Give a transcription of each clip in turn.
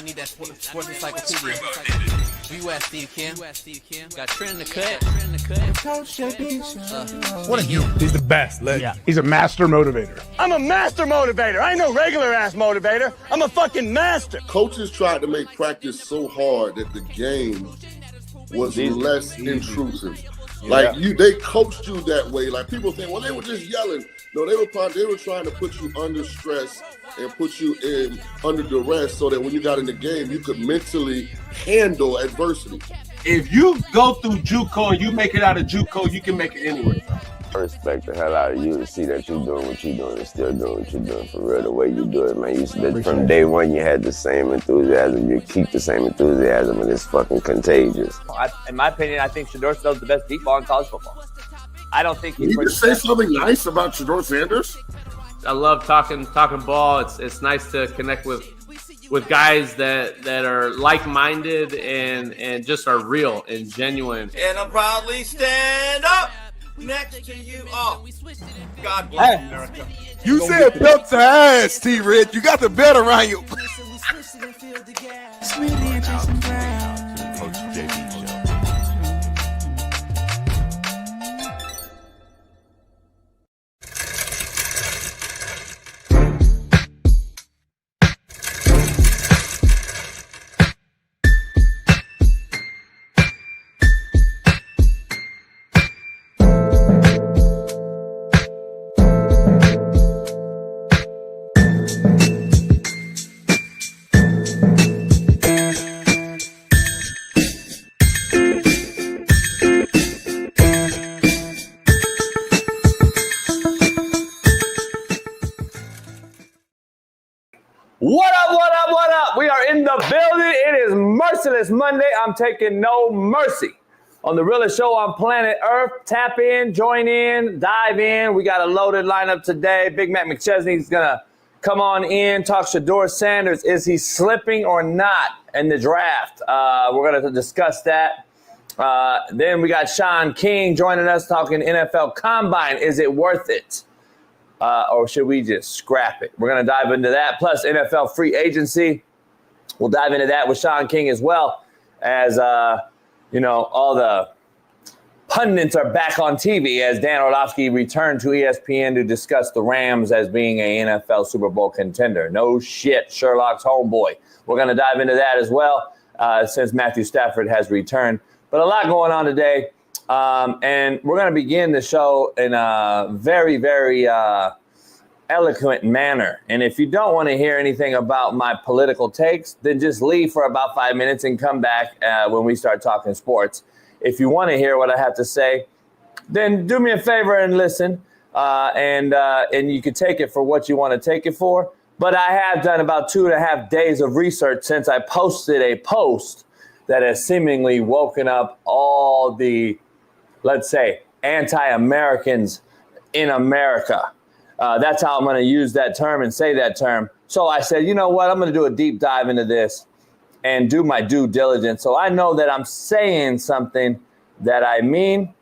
need that sports encyclopedia. Where you at, Steve Kim? Got Trent in the cut. What a human. He's the best. He's a master motivator. I'm a master motivator. I ain't no regular ass motivator. I'm a fucking master. Coaches tried to make practice so hard that the game was less intrusive. Like they coached you that way. Like people think, well, they were just yelling. No, they were trying to put you under stress and put you in under duress so that when you got in the game, you could mentally handle adversity. If you go through JUCO and you make it out of JUCO, you can make it anywhere. I respect the hell out of you to see that you're doing what you're doing and still doing what you're doing for real, the way you do it, man. From day one, you had the same enthusiasm. You keep the same enthusiasm, and it's fucking contagious. In my opinion, I think Shedeur Sanders is the best deep ball in college football. I don't think he's. Can you just say something nice about Shedeur Sanders? I love talking ball. It's nice to connect with guys that are like-minded and just are real and genuine. And I'll proudly stand up next to you. Oh, God bless America. You said belt to ass, T-Red. You got the belt around you. What up? We are in the building. It is Merciless Monday. I'm taking no mercy on the realest show on Planet ERF. Tap in, join in, dive in. We got a loaded lineup today. Big Mac McChesney is going to come on in, talk Shedeur Sanders. Is he slipping or not in the draft? We're going to discuss that. Then we got Shaun King joining us talking NFL Combine. Is it worth it? Or should we just scrap it? We're going to dive into that. Plus NFL free agency. We'll dive into that with Shaun King as well as, all the pundits are back on TV as Dan Orlovsky returned to ESPN to discuss the Rams as being an NFL Super Bowl contender. No shit, Sherlock's homeboy. We're going to dive into that as well since Matthew Stafford has returned. But a lot going on today. And we're going to begin the show in a very, very eloquent manner. And if you don't want to hear anything about my political takes, then just leave for about 5 minutes and come back when we start talking sports. If you want to hear what I have to say, then do me a favor and listen. And you can take it for what you want to take it for. But I have done about 2.5 days of research since I posted a post that has seemingly woken up all the, let's say, anti-Americans in America. That's how I'm going to use that term and say that term. So I said, you know what? I'm going to do a deep dive into this and do my due diligence. So I know that I'm saying something that I mean,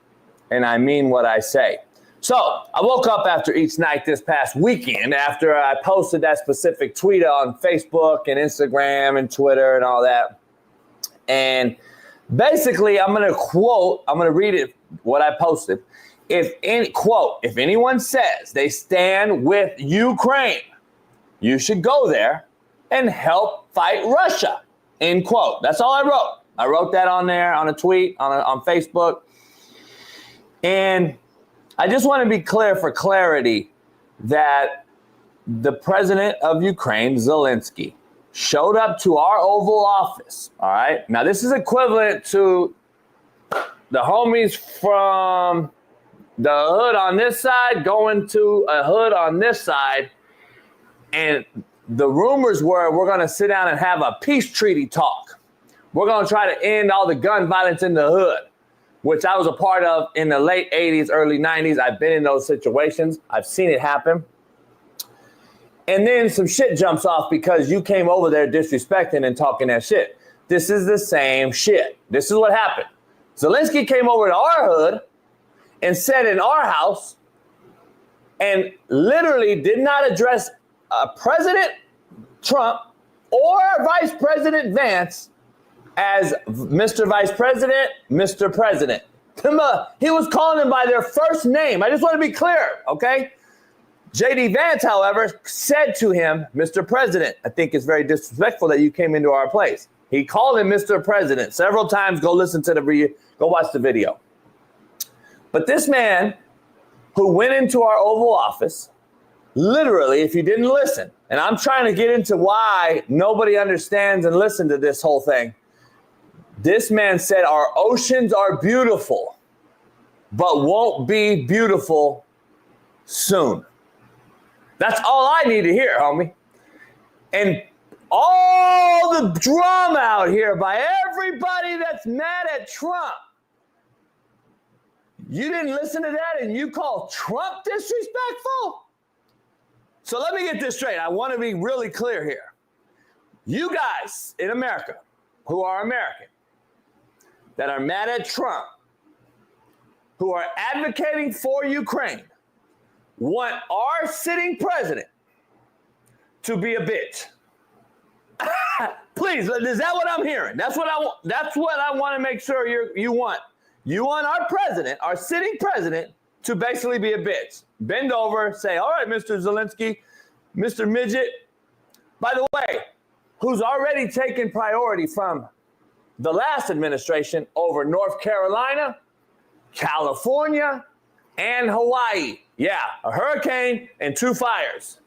and I mean what I say. So I woke up after each night this past weekend after I posted that specific tweet on Facebook and Instagram and Twitter and all that. And basically, I'm going to read it, what I posted. If anyone says they stand with Ukraine, you should go there and help fight Russia, end quote. That's all I wrote. I wrote that on there on a tweet on Facebook. And I just want to be clear for clarity that the president of Ukraine, Zelensky, showed up to our Oval Office, all right? Now, this is equivalent to the homies from the hood on this side going to a hood on this side, and the rumors were we're going to sit down and have a peace treaty talk. We're going to try to end all the gun violence in the hood, which I was a part of in the late 80s, early 90s. I've been in those situations. I've seen it happen. And then some shit jumps off because you came over there disrespecting and talking that shit. This is the same shit. This is what happened. Zelensky came over to our hood and sat in our house and literally did not address President Trump or Vice President Vance as Mr. Vice President, Mr. President. He was calling them by their first name. I just want to be clear, okay? J.D. Vance, however, said to him, Mr. President, I think it's very disrespectful that you came into our place. He called him Mr. President several times. Go watch the video. But this man who went into our Oval Office, literally, if you didn't listen, and I'm trying to get into why nobody understands and listen to this whole thing. This man said our oceans are beautiful, but won't be beautiful soon. That's all I need to hear, homie. And all the drama out here by everybody that's mad at Trump. You didn't listen to that and you call Trump disrespectful? So let me get this straight. I want to be really clear here. You guys in America who are American, that are mad at Trump, who are advocating for Ukraine, want our sitting president to be a bitch. Please, is that what I'm hearing? That's what I want. That's what I want to make sure you want. You want our president, our sitting president, to basically be a bitch. Bend over, say, all right, Mr. Zelensky, Mr. Midget. By the way, who's already taken priority from the last administration over North Carolina, California, and Hawaii. Yeah, a hurricane and 2 fires.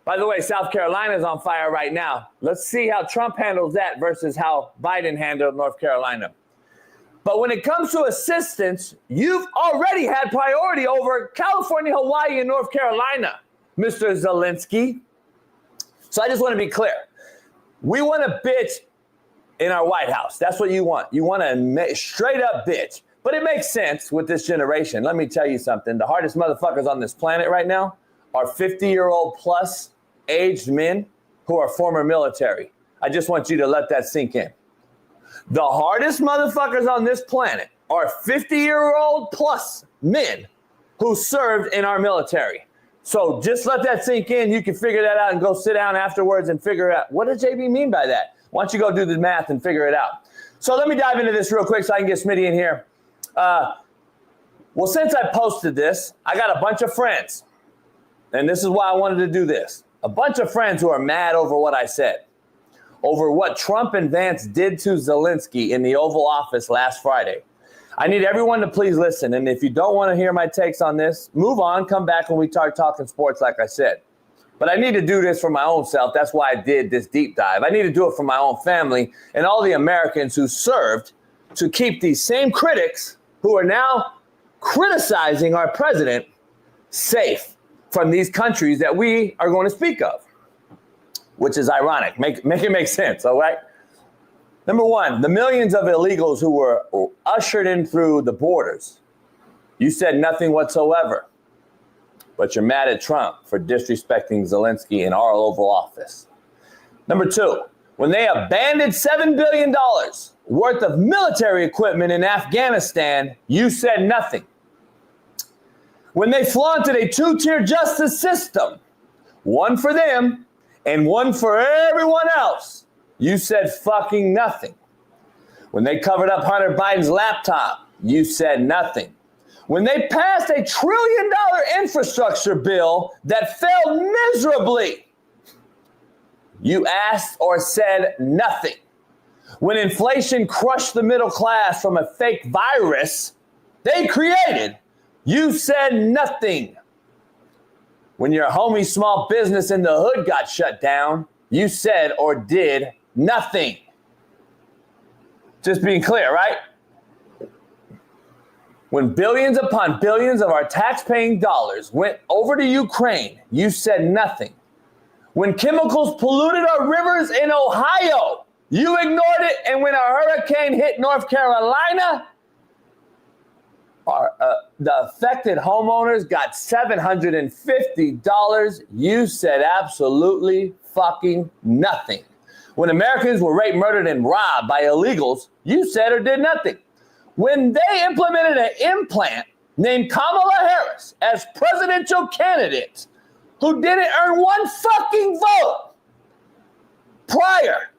By the way, South Carolina is on fire right now. Let's see how Trump handles that versus how Biden handled North Carolina. But when it comes to assistance, you've already had priority over California, Hawaii, and North Carolina, Mr. Zelensky. So I just want to be clear. We want a bitch in our White House. That's what you want. You want a straight up bitch. But it makes sense with this generation. Let me tell you something. The hardest motherfuckers on this planet right now are 50-year-old plus aged men who are former military. I just want you to let that sink in. The hardest motherfuckers on this planet are 50-year-old plus men who served in our military. So just let that sink in. You can figure that out and go sit down afterwards and figure out, what does JB mean by that? Why don't you go do the math and figure it out? So let me dive into this real quick so I can get Smitty in here. Well, since I posted this, I got a bunch of friends. And this is why I wanted to do this. A bunch of friends who are mad over what I said, over what Trump and Vance did to Zelensky in the Oval Office last Friday. I need everyone to please listen. And if you don't want to hear my takes on this, move on, come back when we start talking sports like I said. But I need to do this for my own self. That's why I did this deep dive. I need to do it for my own family and all the Americans who served to keep these same critics who are now criticizing our president safe from these countries that we are going to speak of, which is ironic. Make it make sense, all right? Number one, the millions of illegals who were ushered in through the borders. You said nothing whatsoever, but you're mad at Trump for disrespecting Zelensky in our Oval Office. Number two, when they abandoned $7 billion worth of military equipment in Afghanistan, you said nothing. When they flaunted a two-tier justice system, one for them and one for everyone else, you said fucking nothing. When they covered up Hunter Biden's laptop, you said nothing. When they passed $1 trillion infrastructure bill that failed miserably, you asked or said nothing. When inflation crushed the middle class from a fake virus they created, you said nothing. When your homie small business in the hood got shut down, you said or did nothing. Just being clear, right? When billions upon billions of our tax-paying dollars went over to Ukraine, you said nothing. When chemicals polluted our rivers in Ohio, you ignored it. And when a hurricane hit North Carolina, the affected homeowners got $750. You said absolutely fucking nothing. When Americans were raped, murdered, and robbed by illegals, you said or did nothing. When they implemented an implant named Kamala Harris as presidential candidate who didn't earn one fucking vote, prior,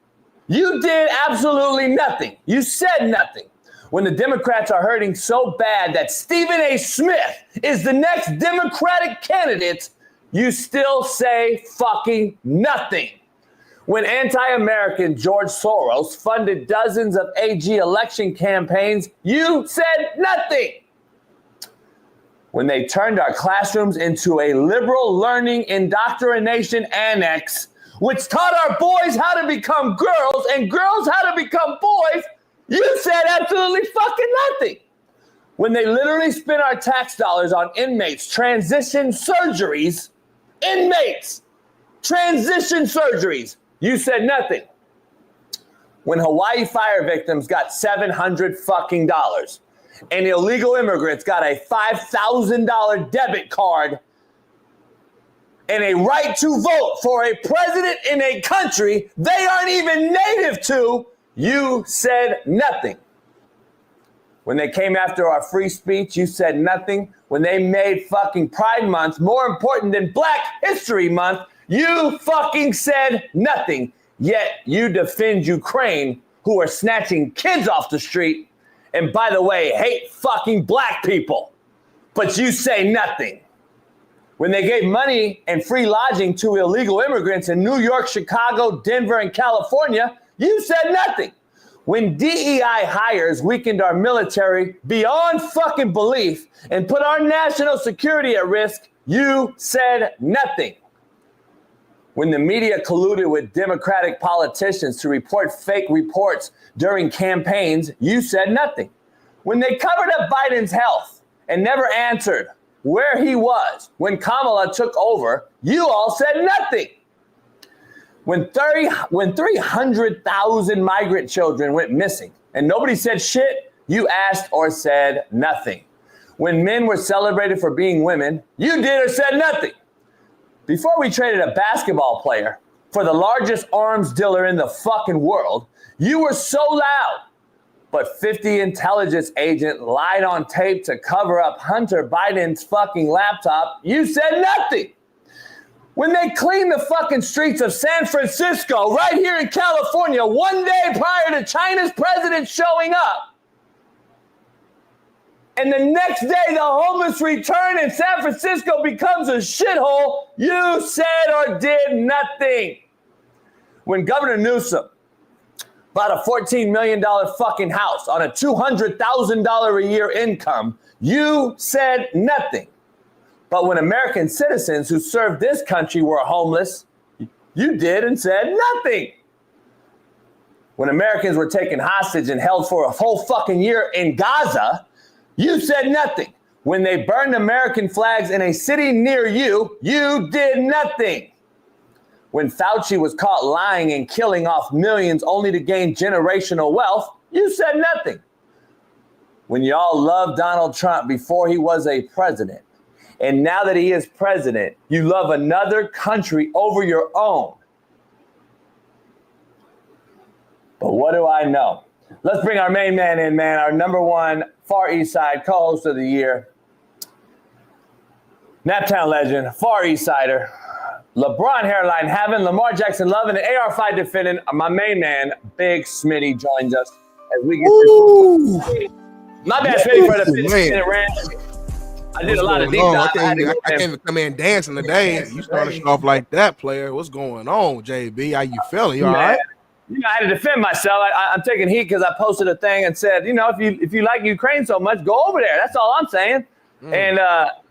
you did absolutely nothing. You said nothing. When the Democrats are hurting so bad that Stephen A. Smith is the next Democratic candidate, you still say fucking nothing. When anti-American George Soros funded dozens of AG election campaigns, you said nothing. When they turned our classrooms into a liberal learning indoctrination annex, which taught our boys how to become girls and girls how to become boys, you said absolutely fucking nothing. When they literally spent our tax dollars on inmates' transition surgeries, you said nothing. When Hawaii fire victims got $700 fucking dollars and illegal immigrants got a $5,000 debit card and a right to vote for a president in a country they aren't even native to, you said nothing. When they came after our free speech, you said nothing. When they made fucking Pride Month more important than Black History Month, you fucking said nothing. Yet you defend Ukraine, who are snatching kids off the street, and by the way, hate fucking black people. But you say nothing. When they gave money and free lodging to illegal immigrants in New York, Chicago, Denver, and California, you said nothing. When DEI hires weakened our military beyond fucking belief and put our national security at risk, you said nothing. When the media colluded with Democratic politicians to report fake reports during campaigns, you said nothing. When they covered up Biden's health and never answered where he was when Kamala took over, you all said nothing. When 300,000 migrant children went missing and nobody said shit, you asked or said nothing. When men were celebrated for being women, you did or said nothing. Before we traded a basketball player for the largest arms dealer in the fucking world, you were so loud. But 50 intelligence agent lied on tape to cover up Hunter Biden's fucking laptop, you said nothing. When they cleaned the fucking streets of San Francisco right here in California one day prior to China's president showing up, and the next day the homeless return and San Francisco becomes a shithole, you said or did nothing. When Governor Newsom bought a $14 million fucking house on a $200,000 a year income, you said nothing. But when American citizens who served this country were homeless, you did and said nothing. When Americans were taken hostage and held for a whole fucking year in Gaza, you said nothing. When they burned American flags in a city near you, you did nothing. When Fauci was caught lying and killing off millions only to gain generational wealth, you said nothing. When y'all loved Donald Trump before he was a president, and now that he is president, you love another country over your own. But what do I know? Let's bring our main man in, man. Our number one Far East Side co-host of the year. Naptown legend, Far East Sider. LeBron hairline having, Lamar Jackson loving, and AR5 defending. My main man, Big Smitty, joins us as we get this. My bad, Smitty, for the 15-minute rant. I did a lot of deep dive. I can't even come in dancing today. You started off like that, player. What's going on, JB? How you feeling? You all right? You know, I had to defend myself. I'm taking heat because I posted a thing and said, you know, if you like Ukraine so much, go over there. That's all I'm saying. And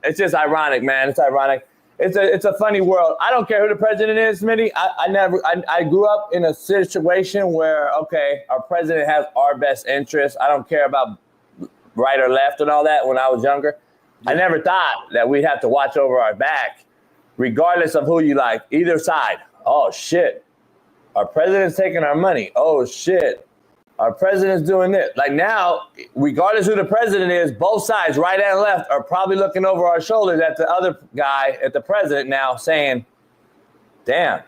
it's just ironic, man. It's ironic. It's a funny world. I don't care who the president is, Smitty. I grew up in a situation where, okay, our president has our best interests. I don't care about right or left and all that when I was younger. I never thought that we'd have to watch over our back, regardless of who you like, either side. Oh, shit. Our president's taking our money. Oh, shit. Our president's doing this. Like now, regardless who the president is, both sides, right and left, are probably looking over our shoulders at the other guy, at the president now, saying, damn,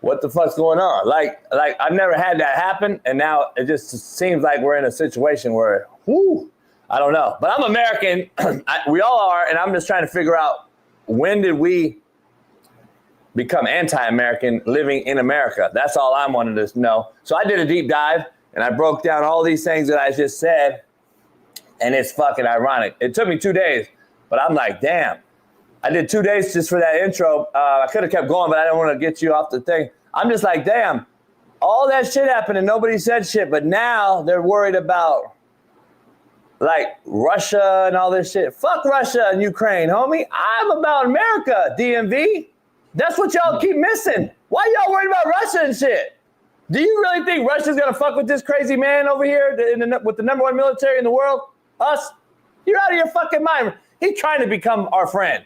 what the fuck's going on? Like I've never had that happen, and now it just seems like we're in a situation where, whoo, I don't know. But I'm American. We all are, and I'm just trying to figure out when did we become anti-American living in America? That's all I'm wanting to know. So I did a deep dive, and I broke down all these things that I just said, and it's fucking ironic. It took me 2 days, but I'm like, damn. I did 2 days just for that intro. I could have kept going, but I didn't want to get you off the thing. I'm just like, damn, all that shit happened and nobody said shit, but now they're worried about like Russia and all this shit. Fuck Russia and Ukraine, homie. I'm about America, DMV. That's what y'all keep missing. Why y'all worried about Russia and shit? Do you really think Russia's gonna fuck with this crazy man over here with the number one military in the world? Us? You're out of your fucking mind. He's trying to become our friend.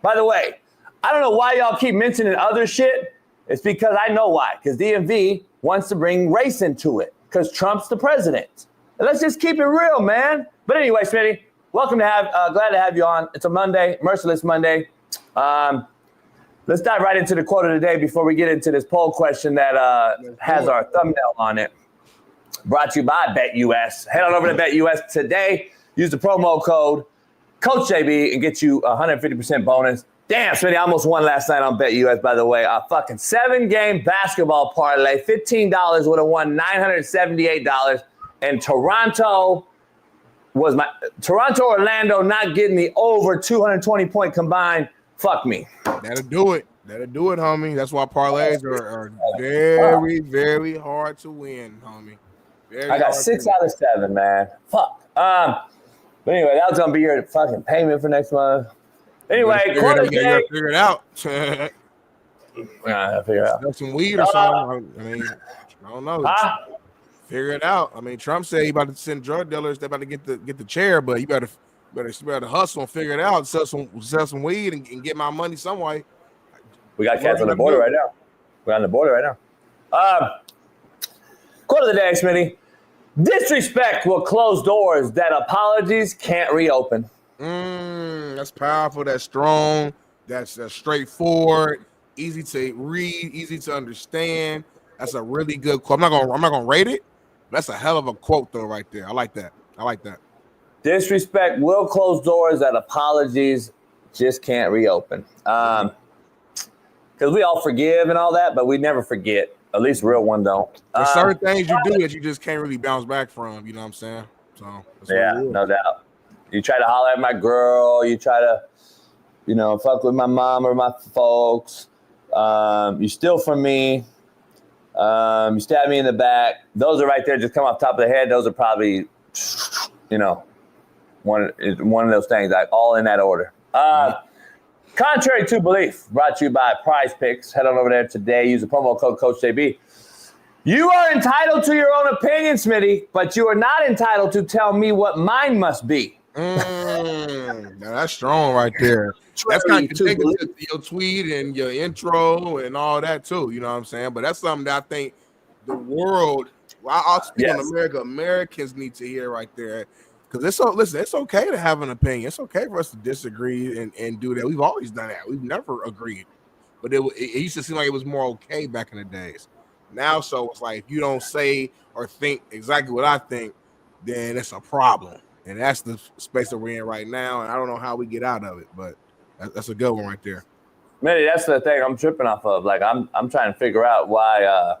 By the way, I don't know why y'all keep mentioning other shit. It's because I know why. Because DMV wants to bring race into it. Because Trump's the president. And let's just keep it real, man. But anyway, Smitty, welcome to glad to have you on. It's a Monday, Merciless Monday. Let's dive right into the quote of the day before we get into this poll question that has our thumbnail on it. Brought to you by BetUS. Head on over to BetUS today. Use the promo code Coach JB and get you a 150% bonus. Damn, Smitty, I almost won last night on BetUS, by the way. A fucking 7-game basketball parlay. $15 would have won $978. And Toronto, Orlando not getting the over 220-point combined. Fuck me. That'll do it. Homie. That's why parlays are very, very hard to win, homie. I got 6 out of 7, man. Fuck. But anyway, that was gonna be your fucking payment for next month. Anyway, you gotta figure it out. I gotta figure it out. Got some weed or something. I mean, I don't know. Figure it out. I mean, Trump said he about to send drug dealers. They about to get the chair, but you better hustle and figure it out. Sell some weed and get my money some way. We got cats on the border right now. We're on the border right now. Quote of the day, Smitty. Disrespect will close doors that apologies can't reopen. That's powerful. That's strong. That's straightforward. Easy to read. Easy to understand. That's a really good quote. I'm not gonna rate it. That's a hell of a quote though, right there. I like that. Disrespect will close doors that apologies just can't reopen. Because we all forgive and all that, but we never forget. At least real one don't. There's certain things you do that you just can't really bounce back from. You know what I'm saying? So yeah, no doubt. You try to holler at my girl. You try to, fuck with my mom or my folks. You steal from me. You stab me in the back. Those are right there. Just come off the top of the head. Those are probably, one of those things. Like all in that order. Contrary to belief, brought to you by Prize Picks. Head on over there today. Use the promo code Coach JB. You are entitled to your own opinion, Smitty, but you are not entitled to tell me what mine must be. Now that's strong right there. That's kind of connected to your tweet and your intro and all that too. You know what I'm saying? But that's something that I think the world, I'll speak on America, Americans need to hear right there. Because it's okay to have an opinion. It's okay for us to disagree and do that. We've always done that. We've never agreed. But it used to seem like it was more okay back in the days. Now, so it's like if you don't say or think exactly what I think, then it's a problem. And that's the space that we're in right now. And I don't know how we get out of it, but that's a good one right there. Maybe that's the thing I'm tripping off of. Like I'm trying to figure out why.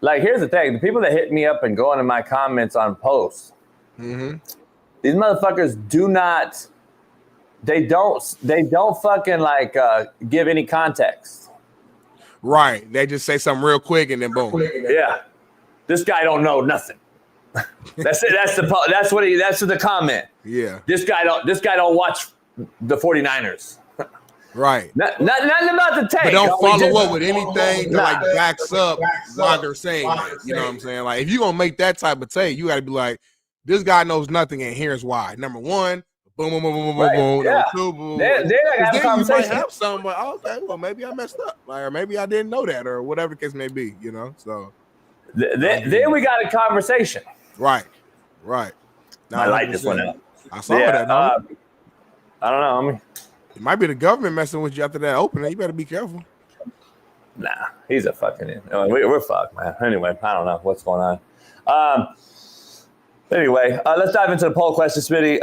Like here's the thing: the people that hit me up and go into my comments on posts. Mm-hmm. These motherfuckers do not. They don't fucking like give any context. Right. They just say something real quick and then boom. Yeah. This guy don't know nothing. That's it. That's the comment. Yeah. This guy don't watch the 49ers. Right. Nothing about the take. But don't follow up with anything that like backs up why they're saying that. You know what I'm saying? Like if you're gonna make that type of take, you gotta be like, this guy knows nothing, and here's why. Number one, boom, boom, boom, boom, boom, boom. Yeah. Number two, boom. Then you might have something, but okay, well, maybe I messed up, like, or maybe I didn't know that, or whatever the case may be, So then we got a conversation. Right. Now, I like this one out. I saw that. I don't know. I mean, it might be the government messing with you after that opening. You better be careful. Nah, he's a fucking. We're fucked, man. Anyway, I don't know what's going on. Anyway, let's dive into the poll question, Smitty.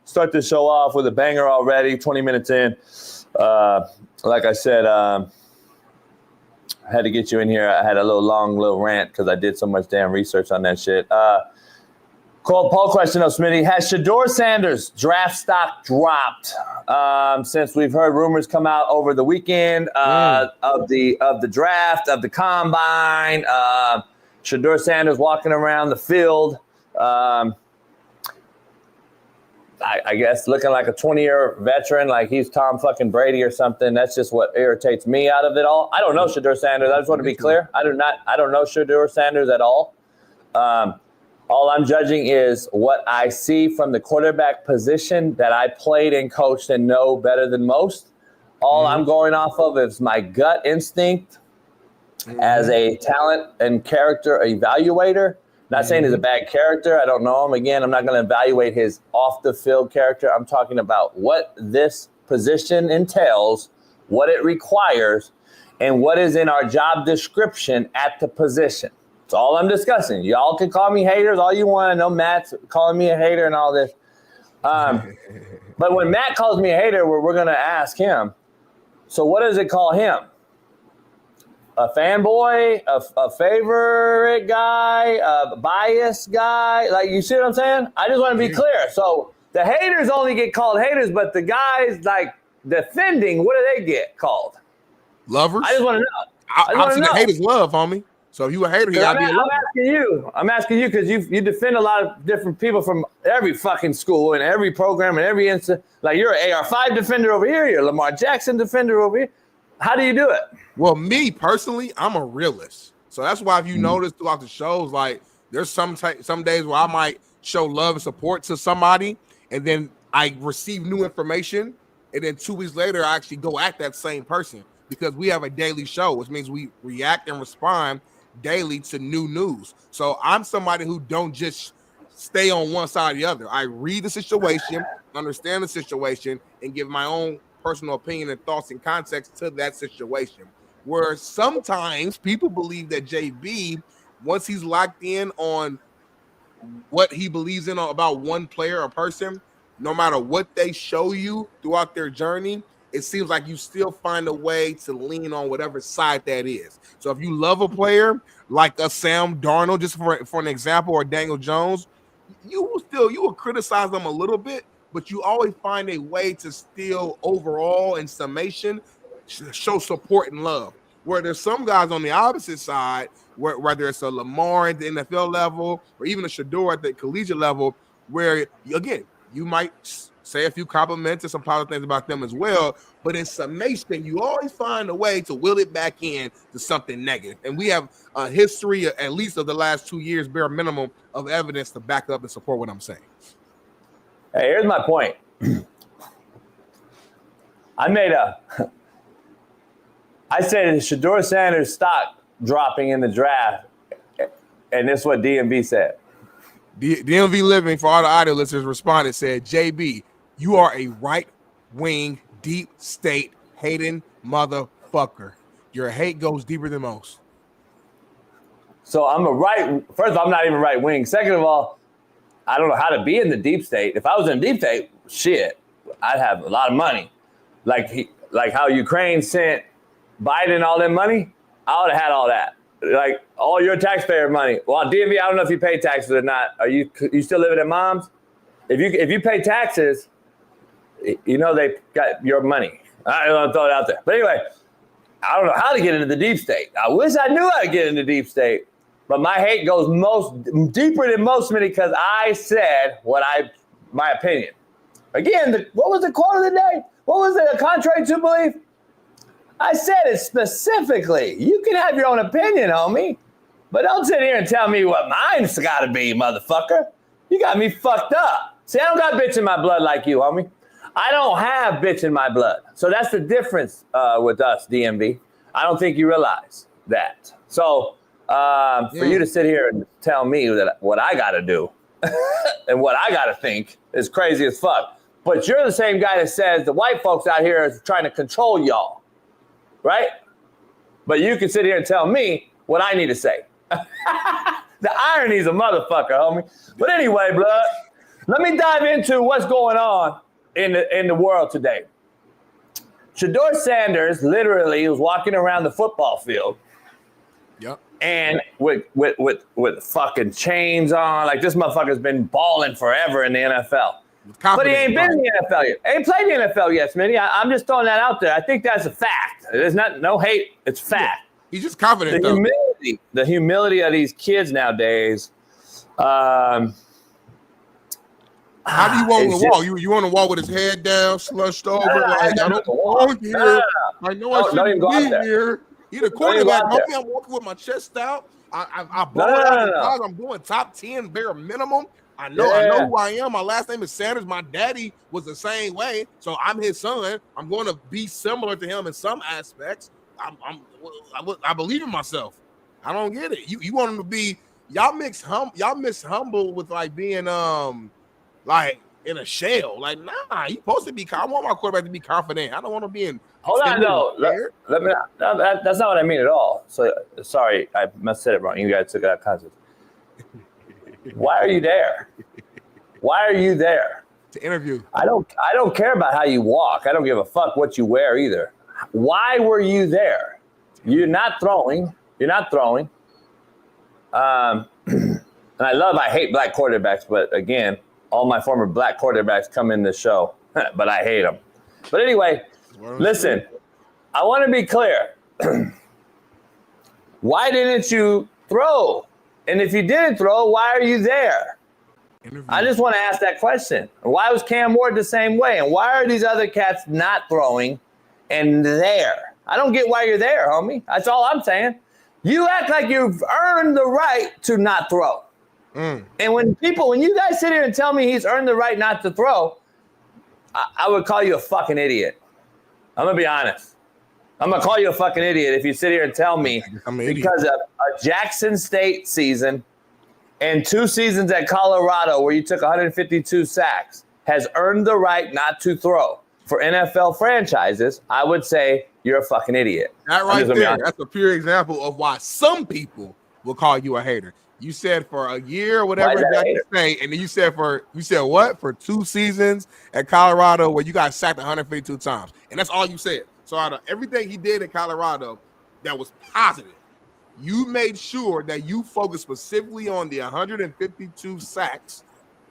Start this show off with a banger already, 20 minutes in. Like I said, I had to get you in here. I had a long rant because I did so much damn research on that shit. Poll question though, Smitty. Has Shedeur Sanders' draft stock dropped since we've heard rumors come out over the weekend of the draft, of the combine, Shedeur Sanders walking around the field, I guess looking like a 20-year veteran, like he's Tom fucking Brady or something. That's just what irritates me out of it all. I don't know Shedeur Sanders. I just want to be clear. I don't know Shedeur Sanders at all. All I'm judging is what I see from the quarterback position that I played and coached and know better than most. All I'm going off of is my gut instinct as a talent and character evaluator. Not saying he's a bad character. I don't know him. Again, I'm not going to evaluate his off-the-field character. I'm talking about what this position entails, what it requires, and what is in our job description at the position. That's all I'm discussing. Y'all can call me haters all you want. I know Matt's calling me a hater and all this. But when Matt calls me a hater, we're going to ask him, so what does it call him? A fanboy, a favorite guy, a biased guy? Like, you see what I'm saying? I just want to be clear. So the haters only get called haters, but the guys, like, defending, what do they get called? Lovers? I just want to know. Obviously, the haters love, homie. So if you a hater, you gotta be a lover. I'm asking you because you defend a lot of different people from every fucking school and every program and every instant. Like, you're an AR5 defender over here. You're a Lamar Jackson defender over here. How do you do it? Well, me personally, I'm a realist. So that's why if you notice throughout the shows, like there's some days where I might show love and support to somebody, and then I receive new information, and then 2 weeks later, I actually go at that same person because we have a daily show, which means we react and respond daily to new news. So I'm somebody who don't just stay on one side or the other. I read the situation, understand the situation, and give my own personal opinion and thoughts and context to that situation. Where sometimes people believe that JB, once he's locked in on what he believes in about one player or person, no matter what they show you throughout their journey, it seems like you still find a way to lean on whatever side that is. So if you love a player like a Sam Darnold, just for an example, or Daniel Jones, you will criticize them a little bit, but you always find a way to still overall in summation show support and love. Where there's some guys on the opposite side, whether it's a Lamar at the NFL level or even a Shedeur at the collegiate level, where again you might say a few compliments and some positive things about them as well, but in summation, you always find a way to will it back in to something negative. And we have a history, at least of the last 2 years, bare minimum, of evidence to back up and support what I'm saying. Hey, here's my point. I said Shedeur Sanders' stock dropping in the draft, and this is what DMV said. DMV Living, for all the audio listeners, responded, said, JB, you are a right-wing, deep state hating motherfucker. Your hate goes deeper than most. So first of all, I'm not even right-wing. Second of all, I don't know how to be in the deep state. If I was in the deep state, shit, I'd have a lot of money. Like how Ukraine sent Biden all that money, I would have had all that. Like all your taxpayer money. Well, DMV, I don't know if you pay taxes or not. Are you still living at mom's? If you pay taxes, you know they got your money. I don't want to throw it out there. But anyway, I don't know how to get into the deep state. I wish I knew how to get into the deep state. But my hate goes deeper than most, because I said my opinion. Again, what was the quote of the day? What was it? Contrary to belief? I said it specifically. You can have your own opinion, homie, but don't sit here and tell me what mine's got to be, motherfucker. You got me fucked up. See, I don't got bitch in my blood like you, homie. I don't have bitch in my blood. So that's the difference with us, DMV. I don't think you realize that. So for you to sit here and tell me that what I got to do and what I got to think is crazy as fuck. But you're the same guy that says the white folks out here is trying to control y'all. Right? But you can sit here and tell me what I need to say. The irony's a motherfucker, homie. But anyway, blood, let me dive into what's going on in the world today. Shedeur Sanders literally was walking around the football field. Yep. And with fucking chains on, like this motherfucker's been balling forever in the NFL. But he ain't been in the NFL yet. Ain't played in the NFL yet, Smitty. I'm just throwing that out there. I think that's a fact. There's no hate. It's fact. Yeah. He's just confident. The humility of these kids nowadays. How do you want to walk? You want to walk with his head down, slushed over? I don't walk here. I know I shouldn't be here. He the quarterback. Hopefully, I'm walking with my chest out. I ball out. I'm doing top 10 bare minimum. I know who I am. My last name is Sanders. My daddy was the same way, so I'm his son. I'm going to be similar to him in some aspects. I believe in myself. I don't get it. You want him to be? Y'all miss humble with like being like in a shell. Like nah, you supposed to be. I want my quarterback to be confident. I don't want to be in. Hold on, no. That's not what I mean at all. So sorry, I must have said it wrong. You guys took it out of context. Why are you there? Why are you there? To interview. I don't care about how you walk. I don't give a fuck what you wear either. Why were you there? You're not throwing. And I hate black quarterbacks, but again, all my former black quarterbacks come in this show, but I hate them. But anyway, listen, I want to be clear. Why didn't you throw? And if you didn't throw, why are you there? I just want to ask that question. Why was Cam Ward the same way? And why are these other cats not throwing and there? I don't get why you're there, homie. That's all I'm saying. You act like you've earned the right to not throw. And when you guys sit here and tell me he's earned the right not to throw, I would call you a fucking idiot. I'm going to be honest. I'm going to call you a fucking idiot if you sit here and tell me because of a Jackson State season and 2 seasons at Colorado where you took 152 sacks has earned the right not to throw. For NFL franchises, I would say you're a fucking idiot. That right there, that's a pure example of why some people will call you a hater. You said for a year or whatever you say, and then you said what? For 2 seasons at Colorado where you got sacked 152 times. And that's all you said. So out of everything he did in Colorado that was positive, you made sure that you focused specifically on the 152 sacks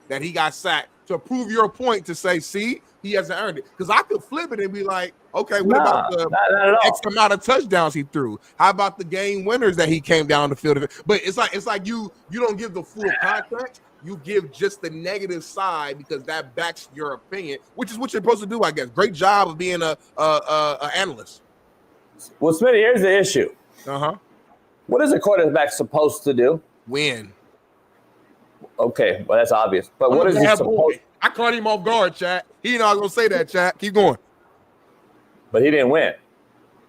that he got sacked to prove your point to say, see, he hasn't earned it. Because I could flip it and be like, okay, what about the X amount of touchdowns he threw? How about the game winners that he came down the field? But it's like you don't give the full context. You give just the negative side because that backs your opinion, which is what you're supposed to do, I guess. Great job of being a analyst. Well, Smitty, here's the issue. What is a quarterback supposed to do? Win. Okay, well, that's obvious. But what is he supposed to? I caught him off guard, chat. He not gonna say that, chat. Keep going. But he didn't win.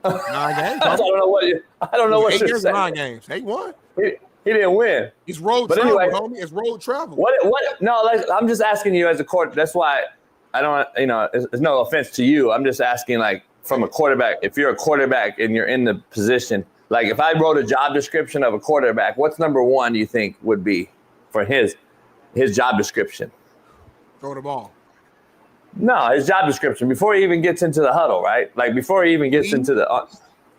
9 games. I don't know what you're saying. 9 games. They won. He didn't win. It's road travel, homie. It's road travel. What? No, I'm just asking you as a court. That's why I don't. It's no offense to you. I'm just asking, like, from a quarterback. If you're a quarterback and you're in the position, like, if I wrote a job description of a quarterback, what's number 1 you think would be for his job description? Throw the ball. No, his job description before he even gets into the huddle, right? Like before he even gets into the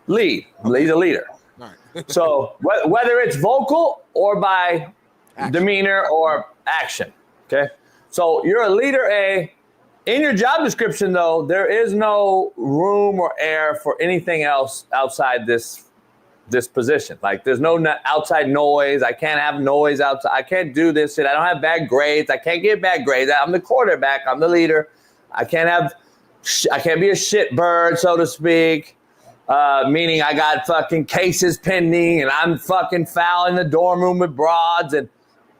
lead. He's a leader. All right. So whether it's vocal or by demeanor or action, okay? So you're a leader A. In your job description, though, there is no room or air for anything else outside this position. Like there's no outside noise. I can't have noise outside. I can't do this shit. I don't have bad grades. I can't get bad grades. I'm the quarterback. I'm the leader. I can't be a shit bird, so to speak. Meaning I got fucking cases pending and I'm fucking foul in the dorm room with broads and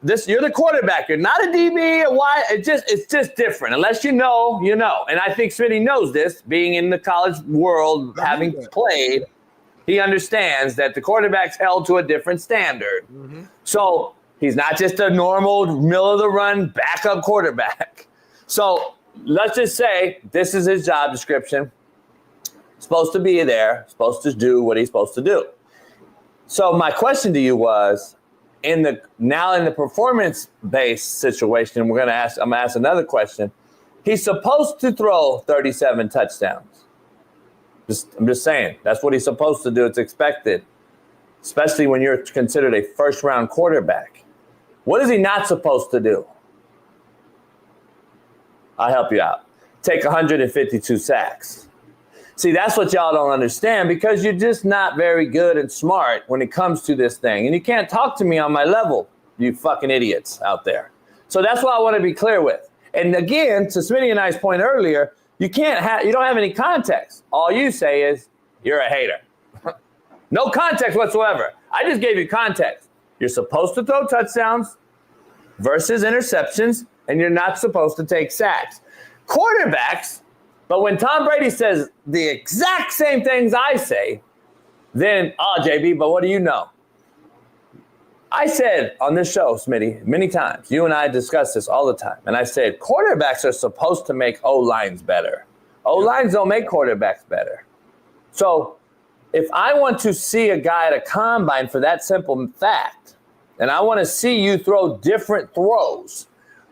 this. You're the quarterback. You're not a DB. It's just different. Unless you know, you know. And I think Smitty knows this, being in the college world, having played. He understands that the quarterback's held to a different standard. Mm-hmm. So he's not just a normal middle-of-the-run backup quarterback. So let's just say this is his job description. Supposed to be there, supposed to do what he's supposed to do. So my question to you was, in the performance-based situation, I'm gonna ask another question. He's supposed to throw 37 touchdowns. I'm just saying. That's what he's supposed to do. It's expected, especially when you're considered a first-round quarterback. What is he not supposed to do? I'll help you out. Take 152 sacks. See, that's what y'all don't understand because you're just not very good and smart when it comes to this thing. And you can't talk to me on my level, you fucking idiots out there. So that's what I want to be clear with. And again, to Smitty and I's point earlier, you don't have any context. All you say is you're a hater. No context whatsoever. I just gave you context. You're supposed to throw touchdowns versus interceptions, and you're not supposed to take sacks. Quarterbacks, but when Tom Brady says the exact same things I say, then, JB, but what do you know? I said on this show, Smitty, many times, you and I discuss this all the time, and I said quarterbacks are supposed to make O-lines better. O-lines don't make quarterbacks better. So if I want to see a guy at a combine for that simple fact, and I want to see you throw different throws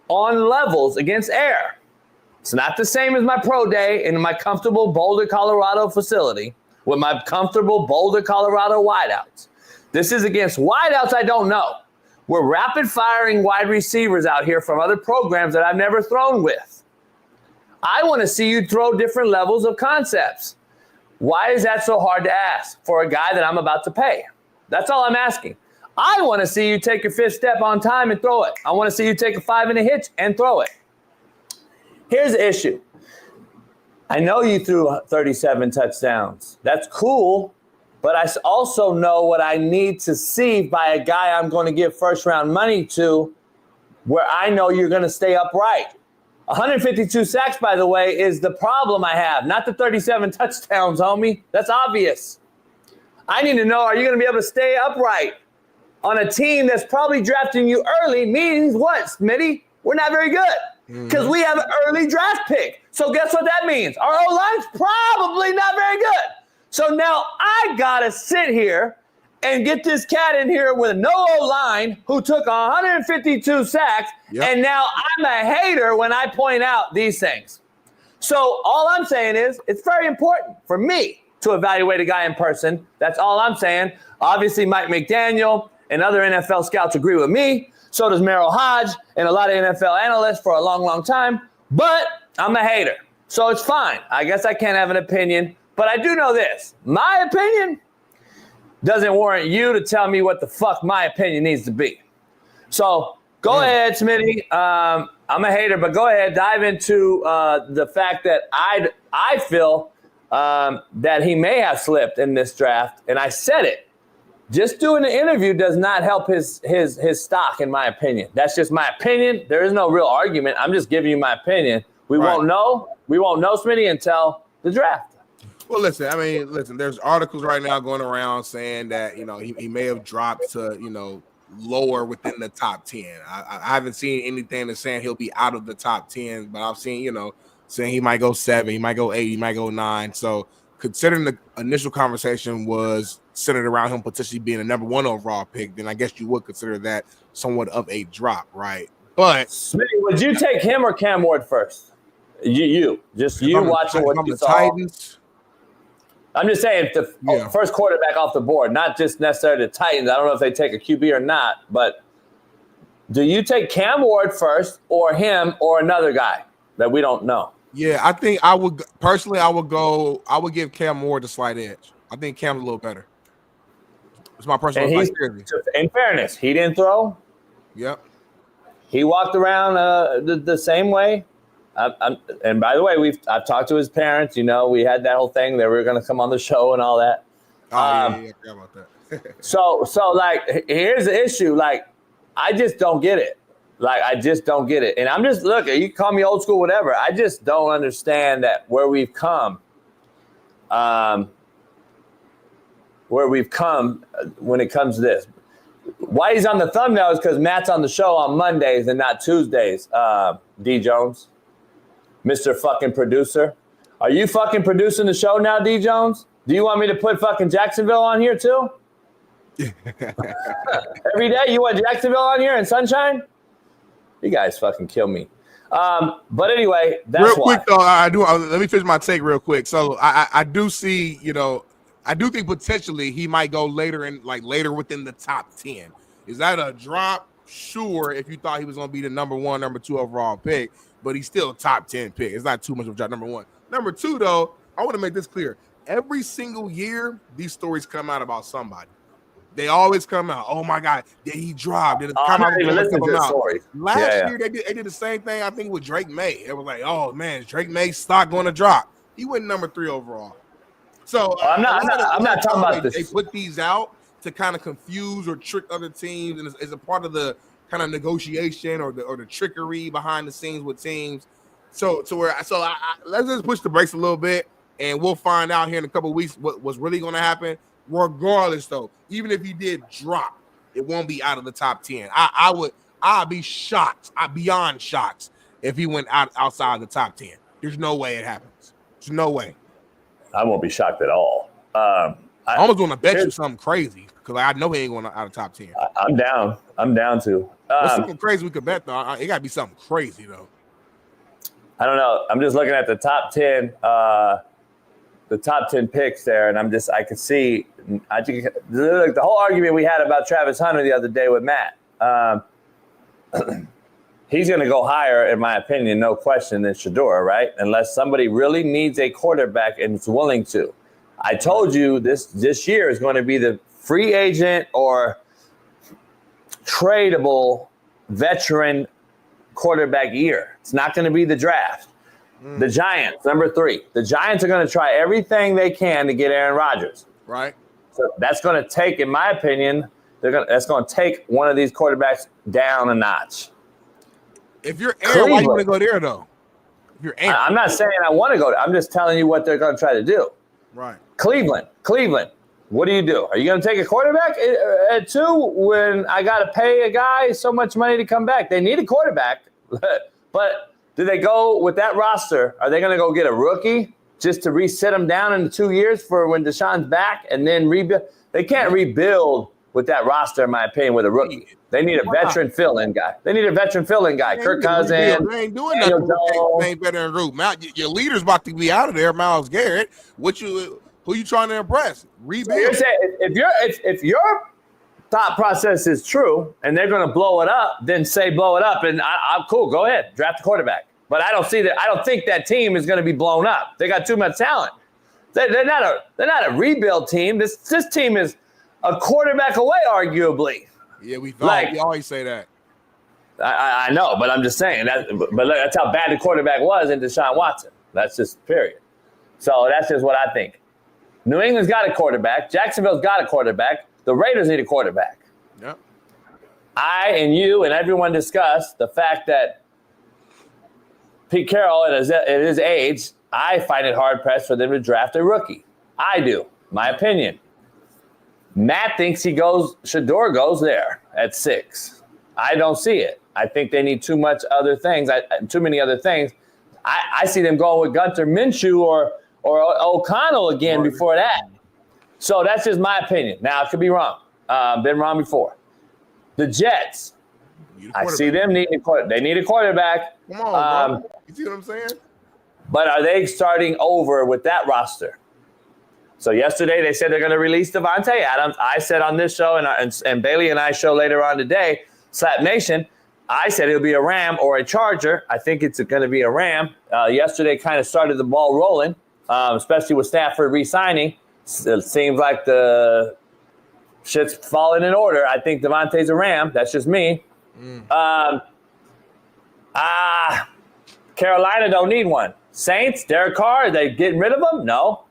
on levels against air, it's not the same as my pro day in my comfortable Boulder, Colorado facility with my comfortable Boulder, Colorado wideouts. This is against wideouts I don't know. We're rapid firing wide receivers out here from other programs that I've never thrown with. I want to see you throw different levels of concepts. Why is that so hard to ask for a guy that I'm about to pay? That's all I'm asking. I want to see you take your fifth step on time and throw it. I want to see you take a 5-minute hitch and throw it. Here's the issue. I know you threw 37 touchdowns. That's cool, but I also know what I need to see by a guy I'm going to give first-round money to where I know you're going to stay upright. 152 sacks, by the way, is the problem I have, not the 37 touchdowns, homie. That's obvious. I need to know, are you going to be able to stay upright on a team that's probably drafting you early means what, Smitty? We're not very good. Because we have an early draft pick. So guess what that means? Our O-line's probably not very good. So now I got to sit here and get this cat in here with no O-line who took 152 sacks, and now I'm a hater when I point out these things. So all I'm saying is it's very important for me to evaluate a guy in person. That's all I'm saying. Obviously, Mike McDaniel and other NFL scouts agree with me. So does Merrill Hodge and a lot of NFL analysts for a long, long time. But I'm a hater. So it's fine. I guess I can't have an opinion. But I do know this. My opinion doesn't warrant you to tell me what the fuck my opinion needs to be. So go ahead, Smitty. I'm a hater, but go ahead. Dive into the fact that I feel that he may have slipped in this draft. And I said it. Just doing an interview does not help his stock, in my opinion. That's just my opinion. There is no real argument. I'm just giving you my opinion. We won't know. We won't know, Smitty, until the draft. Well, listen. There's articles right now going around saying that he may have dropped to lower within the top 10. I haven't seen anything that's saying he'll be out of the top 10, but I've seen saying he might go 7, he might go 8, he might go 9. So considering the initial conversation was centered around him potentially being a number 1 overall pick, then I guess you would consider that somewhat of a drop, right? But Smitty, would you take him or Cam Ward first? You watching what you saw. Titans. I'm just saying the first quarterback off the board, not just necessarily the Titans. I don't know if they take a QB or not, but do you take Cam Ward first or him or another guy that we don't know? Yeah, I think I would personally. I would give Cam Ward the slight edge. I think Cam's a little better. It's my personal opinion. In fairness, he didn't throw. Yep. He walked around the same way. And by the way, I've talked to his parents. We had that whole thing that we were going to come on the show and all that. I forgot about that. so here's the issue. I just don't get it. I just don't get it. And I'm just, look, you can call me old school, whatever. I just don't understand that where we've come when it comes to this. Why he's on the thumbnail is because Matt's on the show on Mondays and not Tuesdays, D. Jones. Mr. fucking producer. Are you fucking producing the show now, D. Jones? Do you want me to put fucking Jacksonville on here too? Every day you want Jacksonville on here and Sunshine? You guys fucking kill me. But anyway, that's real quick though. Let me finish my take real quick. So I do see, I do think potentially he might go later within the top 10. Is that a drop? Sure, if you thought he was going to be the number 1, number 2 overall pick, but he's still a top 10 pick. It's not too much of a drop. Number 1. Number 2, though, I want to make this clear. Every single year, these stories come out about somebody. They always come out. Oh my God, he dropped. I'm not even listening to the story. Last year, they did the same thing. I think with Drake May. It was like, oh man, Drake May's stock going to drop. He went number 3 overall. So I'm not talking about this. They put these out to kind of confuse or trick other teams, and it's a part of the kind of negotiation or the trickery behind the scenes with teams. Let's just push the brakes a little bit, and we'll find out here in a couple of weeks what's really going to happen. Regardless, though, even if he did drop, it won't be out of the top 10. I'd be shocked. I'd beyond shocked if he went outside the top 10. There's no way it happens. There's no way. I won't be shocked at all. I almost want to bet you something crazy because I know he ain't going out of top 10. I'm down. I'm down to. What's something crazy we could bet though? It got to be something crazy though. I don't know. I'm just looking at the top 10. The top 10 picks there, and I could see. I think the whole argument we had about Travis Hunter the other day with Matt. He's going to go higher, in my opinion, no question, than Shedeur, right? Unless somebody really needs a quarterback and is willing to. I told you this year is going to be the free agent or tradable veteran quarterback year. It's not going to be the draft. The Giants, number 3. The Giants are going to try everything they can to get Aaron Rodgers. Right. So that's going to take, in my opinion, that's going to take one of these quarterbacks down a notch. If you're Aaron, why you want to go there, though? If you're Aaron. I'm not saying I want to go there. I'm just telling you what they're going to try to do. Right. Cleveland. What do? Are you going to take a quarterback at 2 when I got to pay a guy so much money to come back? They need a quarterback, but do they go with that roster? Are they going to go get a rookie just to reset them down in 2 years for when Deshaun's back and then rebuild? They can't rebuild with that roster, in my opinion, with a rookie. They need a veteran fill-in guy. Kirk Cousins. They ain't doing nothing. They ain't better than Root. Your leader's about to be out of there, Myles Garrett. Who you trying to impress? Rebuild. So you're saying if your thought process is true and they're going to blow it up, then say blow it up, and I'm cool. Go ahead, draft a quarterback. But I don't see that. I don't think that team is going to be blown up. They got too much talent. They're not a rebuild team. This team is a quarterback away, arguably. Yeah, we always say that. I know, but I'm just saying that. But look, that's how bad the quarterback was in Deshaun Watson. That's just period. So that's just what I think. New England's got a quarterback. Jacksonville's got a quarterback. The Raiders need a quarterback. Yep. I and you and everyone discussed the fact that Pete Carroll, at his age, I find it hard-pressed for them to draft a rookie. I do, my opinion. Matt thinks Shedeur goes there at 6. I don't see it. I think they need too many other things. I see them going with Gunter Minshew or O'Connell again before that. So that's just my opinion. Now, I could be wrong. Been wrong before. The Jets, I see them needing a quarterback. They need a quarterback. Come on, bro. You see what I'm saying? But are they starting over with that roster? So yesterday they said they're going to release Devontae Adams. I said on this show, and Bailey and I show later on today, Slap Nation, I said it'll be a Ram or a Charger. I think it's going to be a Ram. Yesterday kind of started the ball rolling, especially with Stafford re-signing. It seems like the shit's falling in order. I think Devontae's a Ram. That's just me. Carolina don't need one. Saints, Derek Carr, are they getting rid of him? No.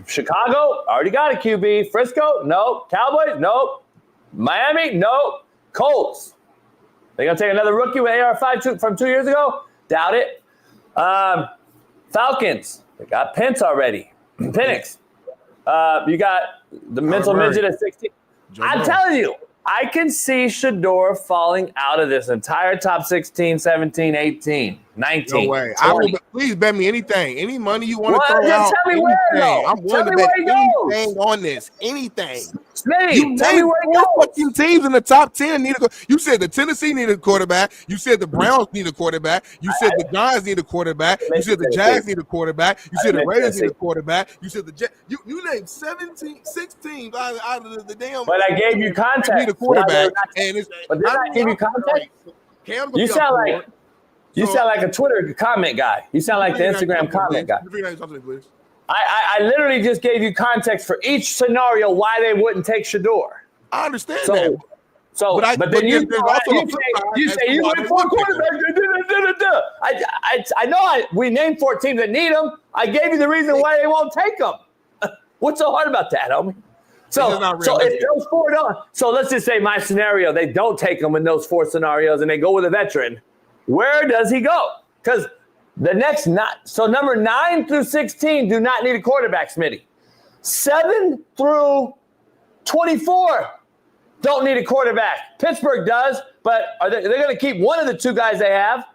Chicago, already got a QB. Frisco, nope. Cowboys, nope. Miami, nope. Colts, they going to take another rookie with AR5 from 2 years ago? Doubt it. Falcons, they got Pence already. Penix. You got the mental midget at 16. I'm telling you, I can see Shedeur falling out of this entire top 16, 17, 18, 19. No way. Please bet me anything. Any money you want to throw Just out. tell me where, though. I'm willing to bet anything on this. Anything. Smitty, tell me where he goes. Fucking teams in the top 10 need a. You said the Tennessee need a quarterback. You said the Browns need a quarterback. You said the Giants need a quarterback. You said the Jags need a quarterback. You said the Raiders need a quarterback. You said the Jets. You named 6 teams out of the damn. But I gave you context. Need a quarterback, but did I give you context? You sound like a Twitter comment guy. You sound like the Instagram comment guy. I literally just gave you context for each scenario why they wouldn't take Shedeur. I understand that. But then you say you went for a quarterback. I know we named 4 teams that need them. I gave you the reason why they won't take them. What's so hard about that, homie? So if those 4 don't, so let's just say my scenario, they don't take them in those 4 scenarios and they go with a veteran. Where does he go? Because the next number 9 through 16 do not need a quarterback, Smitty. 7 through 24 don't need a quarterback. Pittsburgh does, but they're going to keep one of the 2 guys they have.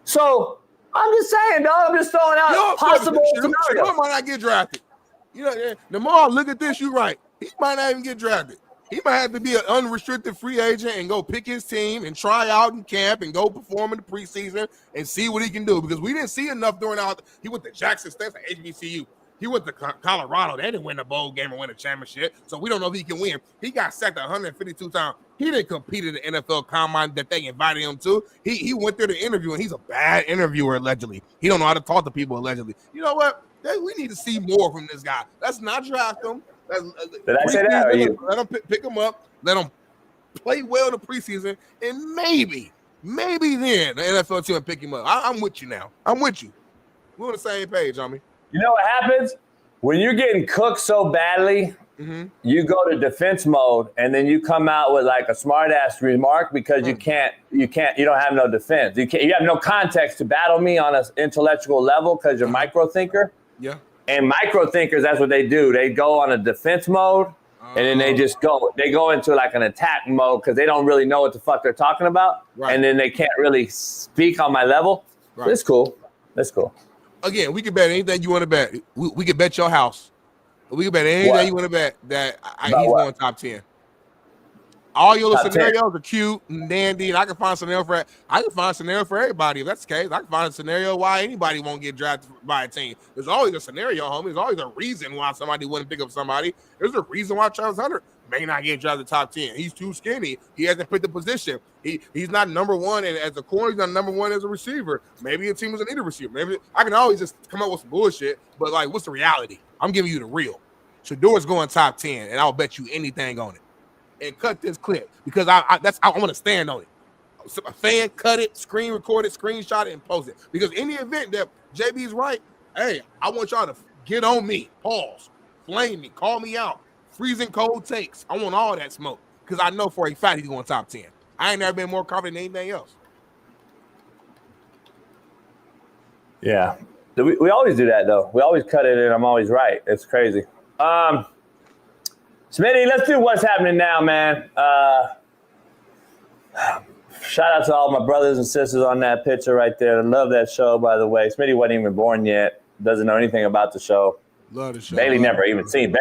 So I'm just saying, dog. I'm just throwing out possible scenarios. Shedeur might not get drafted. The more I look at this, you're right. He might not even get drafted. He might have to be an unrestricted free agent and go pick his team and try out in camp and go perform in the preseason and see what he can do. Because we didn't see enough he went to Jackson State, HBCU. He went to Colorado. They didn't win a bowl game or win a championship, so we don't know if he can win. He got sacked 152 times. He didn't compete in the NFL combine that they invited him to. He went there to interview, and he's a bad interviewer, allegedly. He don't know how to talk to people, allegedly. You know what? We need to see more from this guy. Let's not draft him. Did I say that? Let him pick him up. Let him play well in the preseason, and maybe then the NFL team will pick him up. I'm with you now. I'm with you. We're on the same page, homie. You know what happens? When you're getting cooked so badly, you go to defense mode, and then you come out with like a smart-ass remark because you don't have no defense. You have no context to battle me on an intellectual level because you're a micro thinker. Yeah. And micro thinkers, that's what they do. They go on a defense mode, and then they go into like an attack mode because they don't really know what the fuck they're talking about. Right. And then they can't really speak on my level. Right. It's cool. That's cool. Again, we can bet anything you want to bet. We can bet your house. We can bet anything you want to bet that he's going top 10. All your little scenarios are cute and dandy, and I can find a scenario for everybody. If that's the case, I can find a scenario why anybody won't get drafted by a team. There's always a scenario, homie. There's always a reason why somebody wouldn't pick up somebody. There's a reason why Travis Hunter may not get drafted top 10. He's too skinny. He hasn't picked the position. He's not number 1 and as a corner. He's not number 1 as a receiver. Maybe a team doesn't need a receiver. Maybe I can always just come up with some bullshit. But like, what's the reality? I'm giving you the real. Shedeur's going top 10, and I'll bet you anything on it. And cut this clip because I want to stand on it. So a fan cut it, screen record it, screenshot it, and post it. Because in the event that JB's right, hey, I want y'all to get on me, pause, flame me, call me out, freezing cold takes. I want all that smoke because I know for a fact he's going top 10. I ain't never been more confident than anything else. Yeah, we always do that though. We always cut it, and I'm always right. It's crazy. Smitty, let's do what's happening now, man. Shout out to all my brothers and sisters on that picture right there. I love that show, by the way. Smitty wasn't even born yet. Doesn't know anything about the show. Love the show. Bailey never even seen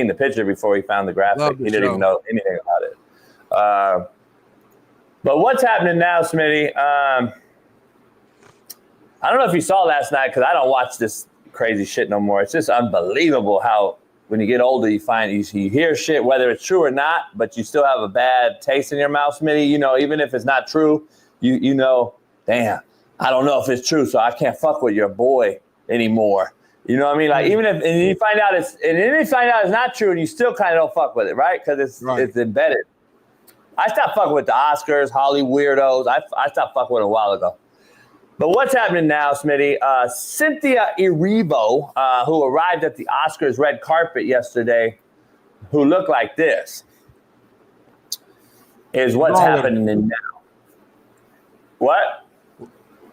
the picture before he found the graphic. He didn't even know anything about it. But what's happening now, Smitty? I don't know if you saw last night because I don't watch this crazy shit no more. It's just unbelievable how when you get older, you hear shit, whether it's true or not, but you still have a bad taste in your mouth, Smitty. You know, even if it's not true, you know, damn, I don't know if it's true, so I can't fuck with your boy anymore. You know what I mean? Like, even if you find out it's not true, and you still kind of don't fuck with it, right? Because it's embedded. I stopped fucking with the Oscars, Holly weirdos. I stopped fucking with it a while ago. But what's happening now, Smitty? Cynthia Erivo, who arrived at the Oscars red carpet yesterday, who looked like this, is what's happening now. What?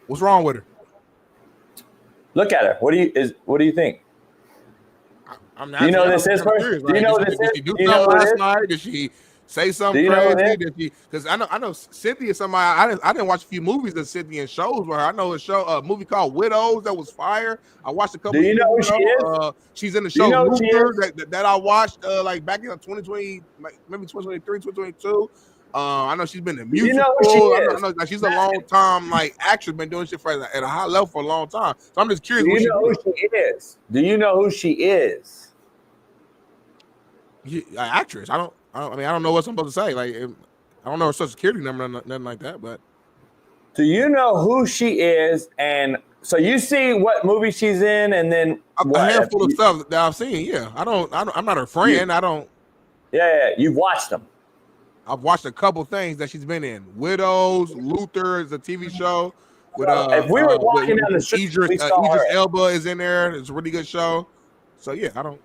What's wrong with her? Look at her. What do you think? I'm not. Do you know this is? Do you know this is? Did she do something last night? Did say something crazy. Because I know Cynthia. Somebody I didn't watch a few movies of Cynthia and shows with her. I know a movie called Widows that was fire. I watched a couple. Do you know who she is? She's in the show Luther that I watched like back in 2020, maybe 2023, 2022. I know she's been in music. You know who she is? I know like, she's a long time like actress, been doing shit at a high level for a long time. So I'm just curious. Do you know who she is? Do you know who she is? Actress. I don't know what I'm supposed to say. Like, I don't know her social security number, nothing like that. But do you know who she is? And so you see what movie she's in, and then a handful of stuff that I've seen. Yeah, I'm not her friend. Yeah, you've watched them. I've watched a couple things that she's been in. Widows, Luther is a TV show. With if we were walking down the street, Idris Elba is in there. It's a really good show. So yeah, I don't.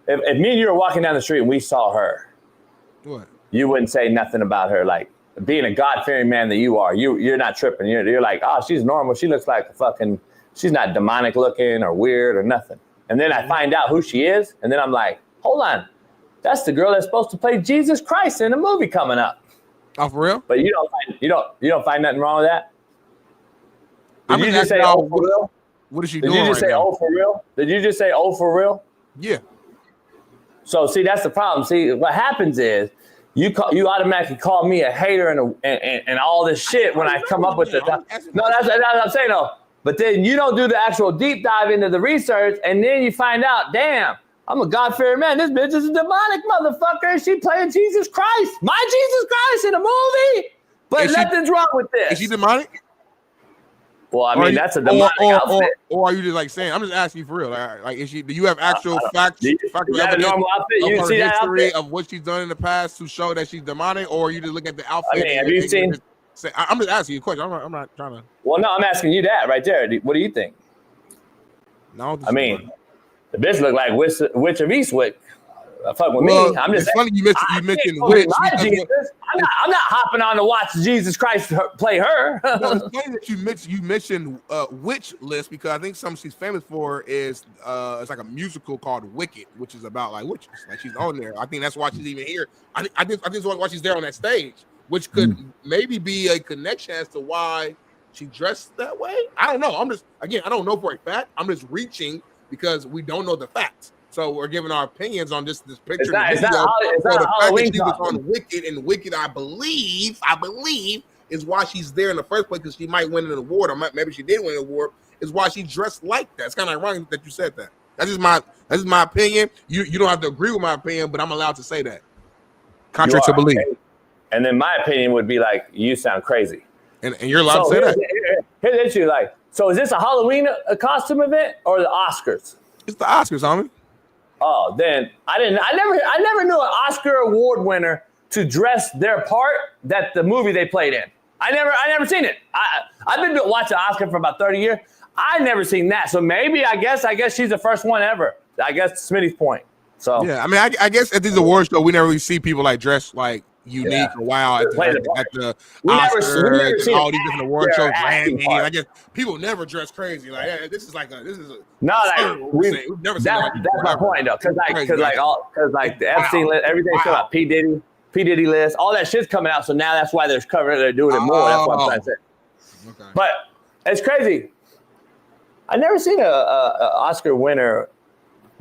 If me and you were walking down the street and we saw her, what? You wouldn't say nothing about her, like being a God-fearing man that you are. You're not tripping. You're like, oh, she's normal. She looks like she's not demonic looking or weird or nothing. And then I find out who she is, and then I'm like, hold on. That's the girl that's supposed to play Jesus Christ in a movie coming up. Oh, for real? But you don't find nothing wrong with that? Did you just say, oh, for real? What is she doing? Did you just say, oh, for real? Did you just say, oh, for real? Yeah. So, see, that's the problem. See, what happens is you automatically call me a hater and all this shit when I come up with the – no, that's what I'm saying, though. But then you don't do the actual deep dive into the research, and then you find out, damn, I'm a God-fearing man. This bitch is a demonic motherfucker. She playing Jesus Christ. My Jesus Christ in a movie. But nothing's wrong with this. Is she demonic? Well, I mean, that's a demonic outfit. Or are you just like saying, I'm just asking you for real. Like is she, do you have actual facts? You got a normal outfit? You see that outfit? Of what she's done in the past to show that she's demonic, or you just look at the outfit? I mean, have you seen? I'm just asking you a question. I'm not trying to. Well, no, I'm asking you that right there. What do you think? No, I mean, the bitch look like Witch of Eastwick. Fuck with me. I'm just. It's funny you mentioned Witch. I'm not hopping on to watch Jesus Christ play her. No, it's funny that you mentioned Witch List, because I think something she's famous for is it's like a musical called Wicked, which is about like witches. Like she's on there. I think that's why she's even here. I think why she's there on that stage, which could maybe be a connection as to why she dressed that way. I don't know. I don't know for a fact. I'm just reaching because we don't know the facts. So we're giving our opinions on this picture. It's not Halloween. She was on Wicked, and Wicked, I believe, is why she's there in the first place, because she might win an award, or maybe she did win an award. Is why she dressed like that. It's kind of ironic that you said that. That's just my opinion. You don't have to agree with my opinion, but I'm allowed to say that. Contrary to belief. And then my opinion would be like, you sound crazy. And you're allowed to say that. Here's the issue. Like, so is this a Halloween costume event or the Oscars? It's the Oscars, homie. Oh, then I never knew an Oscar award winner to dress their part that the movie they played in. I never seen it. I've been watching Oscar for about 30 years. I never seen that. So maybe I guess she's the first one ever. I guess Smitty's point. So yeah, I mean, I guess at these awards show we never really see people like dressed like unique or wild at the Oscars and all these different award shows. I guess people never dress crazy. Like this is a no, like we've never seen that. That's my point though, because the Epstein list, everything's coming out. P Diddy list, all that shit's coming out. So now that's why they're covering it. They're doing it more. That's what I'm trying to say. Okay. But it's crazy. I never seen a Oscar winner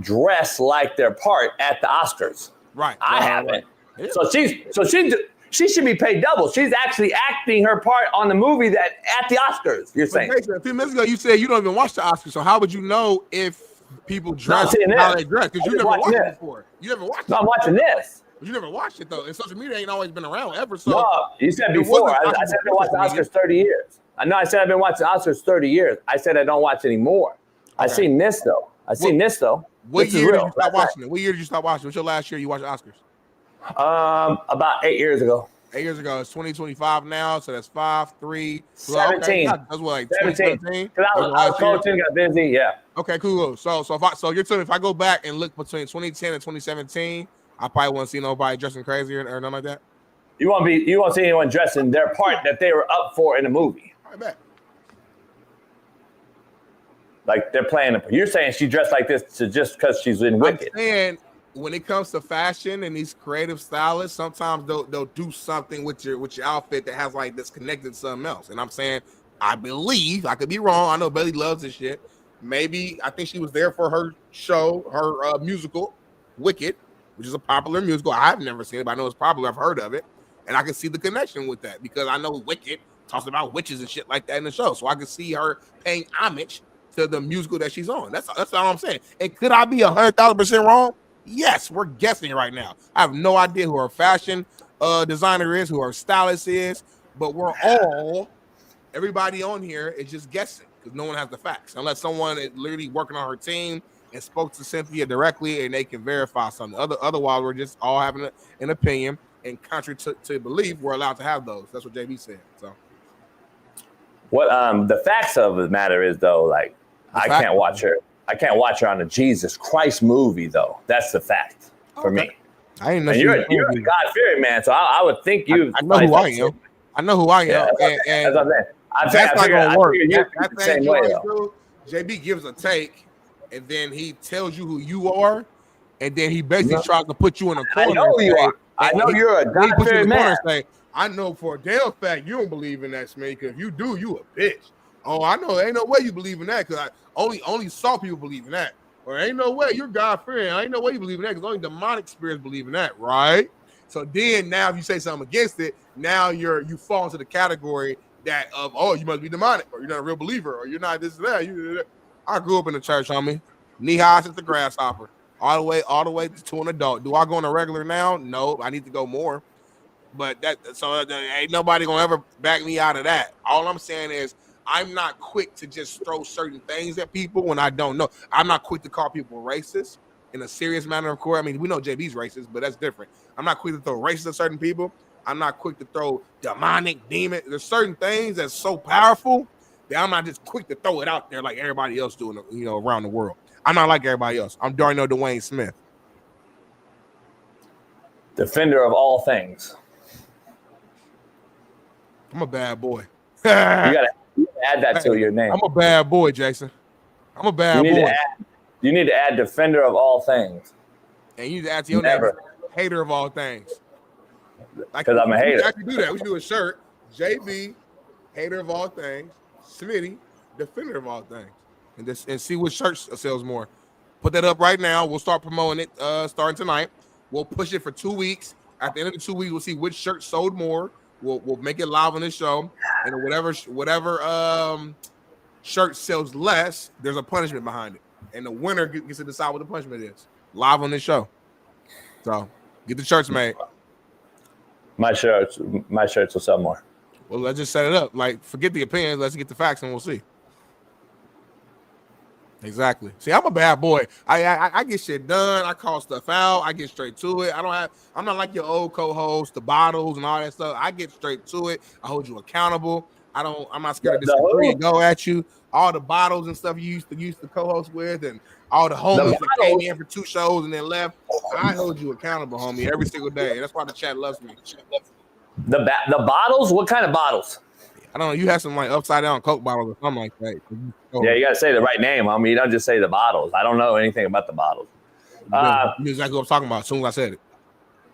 dress like their part at the Oscars. Right. I haven't. Yeah. So she should be paid double. She's actually acting her part on the movie that at the Oscars. You're saying a few minutes ago you said you don't even watch the Oscars. So how would you know if people dress how they dress? Because you never watched it before. You never watched it. No, I'm watching this. But you never watched it though. And social media ain't always been around ever. So no, you said before. I said I've been watching the Oscars 30 years. I know I said I've been watching the Oscars 30 years. I said I don't watch anymore. Okay. I've seen this though. What year did you stop watching it? What year did you stop watching it? What's your last year you watched the Oscars? About 8 years ago. 8 years ago. It's 2025 now, so that's 5, 3, 17. Okay. That's what, like 2017? Because I was coaching, got busy, yeah. Okay, cool. So you're telling me if I go back and look between 2010 and 2017, I probably won't see nobody dressing crazy or nothing like that? You won't see anyone dressing their part that they were up for in a movie. I bet. Like they're playing. You're saying she dressed like this just because she's in Wicked. I'm saying when it comes to fashion and these creative stylists, sometimes they'll do something with your outfit that has like this connected to something else. And I'm saying, I believe, I could be wrong. I know Bailey loves this shit. Maybe I think she was there for her show, her musical, Wicked, which is a popular musical. I've never seen it, but I know it's popular. I've heard of it, and I can see the connection with that because I know Wicked talks about witches and shit like that in the show. So I can see her paying homage to the musical that she's on. That's all I'm saying. And could I be 100,000% wrong? Yes, we're guessing right now. I have no idea who her fashion designer is, who her stylist is, but we're all, everybody on here is just guessing because no one has the facts. Unless someone is literally working on her team and spoke to Cynthia directly and they can verify something. Otherwise, we're just all having an opinion, and contrary to belief, we're allowed to have those. That's what JB said. So, what the facts of the matter is, though, like, I can't watch her. I can't watch her on a Jesus Christ movie, though. That's the fact for me. I ain't know. And you're a God-fearing man, so I would think you. I know who I am. I know who I am. Yeah, that's not gonna work. That same way, though. JB gives a take, and then he tells you who you are, and then he basically tries to put you in a corner. I know who you are. I know you're a God-fearing man. I know for a damn fact you don't believe in that, Smitty, because if you do, you a bitch. Oh, I know. Ain't no way you believe in that because I only saw people believe in that. Or ain't no way you're God-fearing. Ain't no way you believe in that because only demonic spirits believe in that, right? So then now if you say something against it, now you fall into the category that of, oh, you must be demonic, or you're not a real believer, or you're not this or that. I grew up in the church, homie. Knee high since the grasshopper. All the way to an adult. Do I go on a regular now? No, I need to go more. But ain't nobody gonna ever back me out of that. All I'm saying is I'm not quick to just throw certain things at people when I don't know. I'm not quick to call people racist in a serious manner, of course. I mean, we know JB's racist, but that's different. I'm not quick to throw racist at certain people. I'm not quick to throw demonic, demon. There's certain things that's so powerful that I'm not just quick to throw it out there like everybody else doing, around the world. I'm not like everybody else. I'm Darnell Smith. Defender of all things. I'm a bad boy. You gotta add that to your name. I'm a bad boy, Jason. I'm a bad boy. You need to add defender of all things. And you need to add to your name hater of all things. Because I'm a hater. We actually do that. We should do a shirt. JB, hater of all things. Smitty, defender of all things. And see which shirt sells more. Put that up right now. We'll start promoting it starting tonight. We'll push it for 2 weeks. At the end of the 2 weeks, we'll see which shirt sold more. We'll make it live on this show. And whatever shirt sells less, there's a punishment behind it. And the winner gets to decide what the punishment is. Live on this show. So get the shirts made. My shirts will sell more. Well, let's just set it up. Like, forget the opinions. Let's get the facts and we'll see. Exactly. See, I'm a bad boy. I get shit done. I call stuff out. I get straight to it. I'm not like your old co-host, the bottles and all that stuff. I get straight to it. I hold you accountable. I'm not scared to disagree and go at you. All the bottles and stuff you used to co-host with, and all the homies that came in for 2 shows and then left. I hold you accountable, homie, every single day. That's why the chat loves me. The bottles? What kind of bottles? I don't know. You have some like upside down Coke bottles or something like that. Yeah, you got to say the right name. I mean, you don't just say the bottles. I don't know anything about the bottles. You know exactly what I'm talking about as soon as I said it.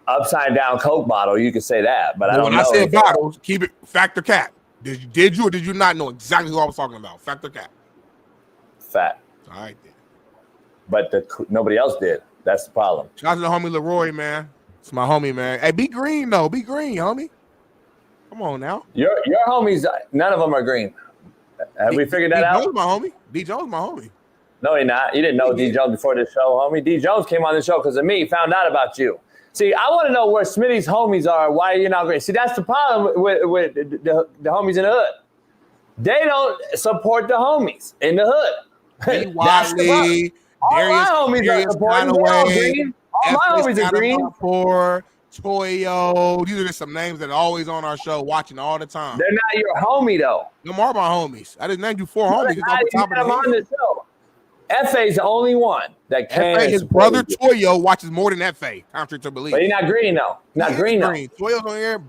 Upside down Coke bottle, you could say that, but I don't know. When I said bottles, keep it fact or cap. Did you or did you not know exactly who I was talking about? Fact or cap? Fact. All right, then. But nobody else did. That's the problem. Shout out to the homie Leroy, man. It's my homie, man. Hey, be green, though. Be green, homie. Come on now. Your homies, none of them are green. Have we figured that out? D. Jones, my homie. D. Jones, my homie. No, he not. You didn't know D. Jones before this show, homie. D. Jones came on the show because of me. Found out about you. See, I want to know where Smitty's homies are. Why you're not green? See, that's the problem with the homies in the hood. They don't support the homies in the hood. Wiley, all my homies are supporting. They're all green. All my homies are green. Toyo. These are just some names that are always on our show, watching all the time. They're not your homie, though. Them are my homies. I just named you 4 homies. Off the top of the head. FA's the only one that can. FA, his brother Toyo watches more than FA, contrary to belief. But he's not green, though. Not green, though. Toyo's on here.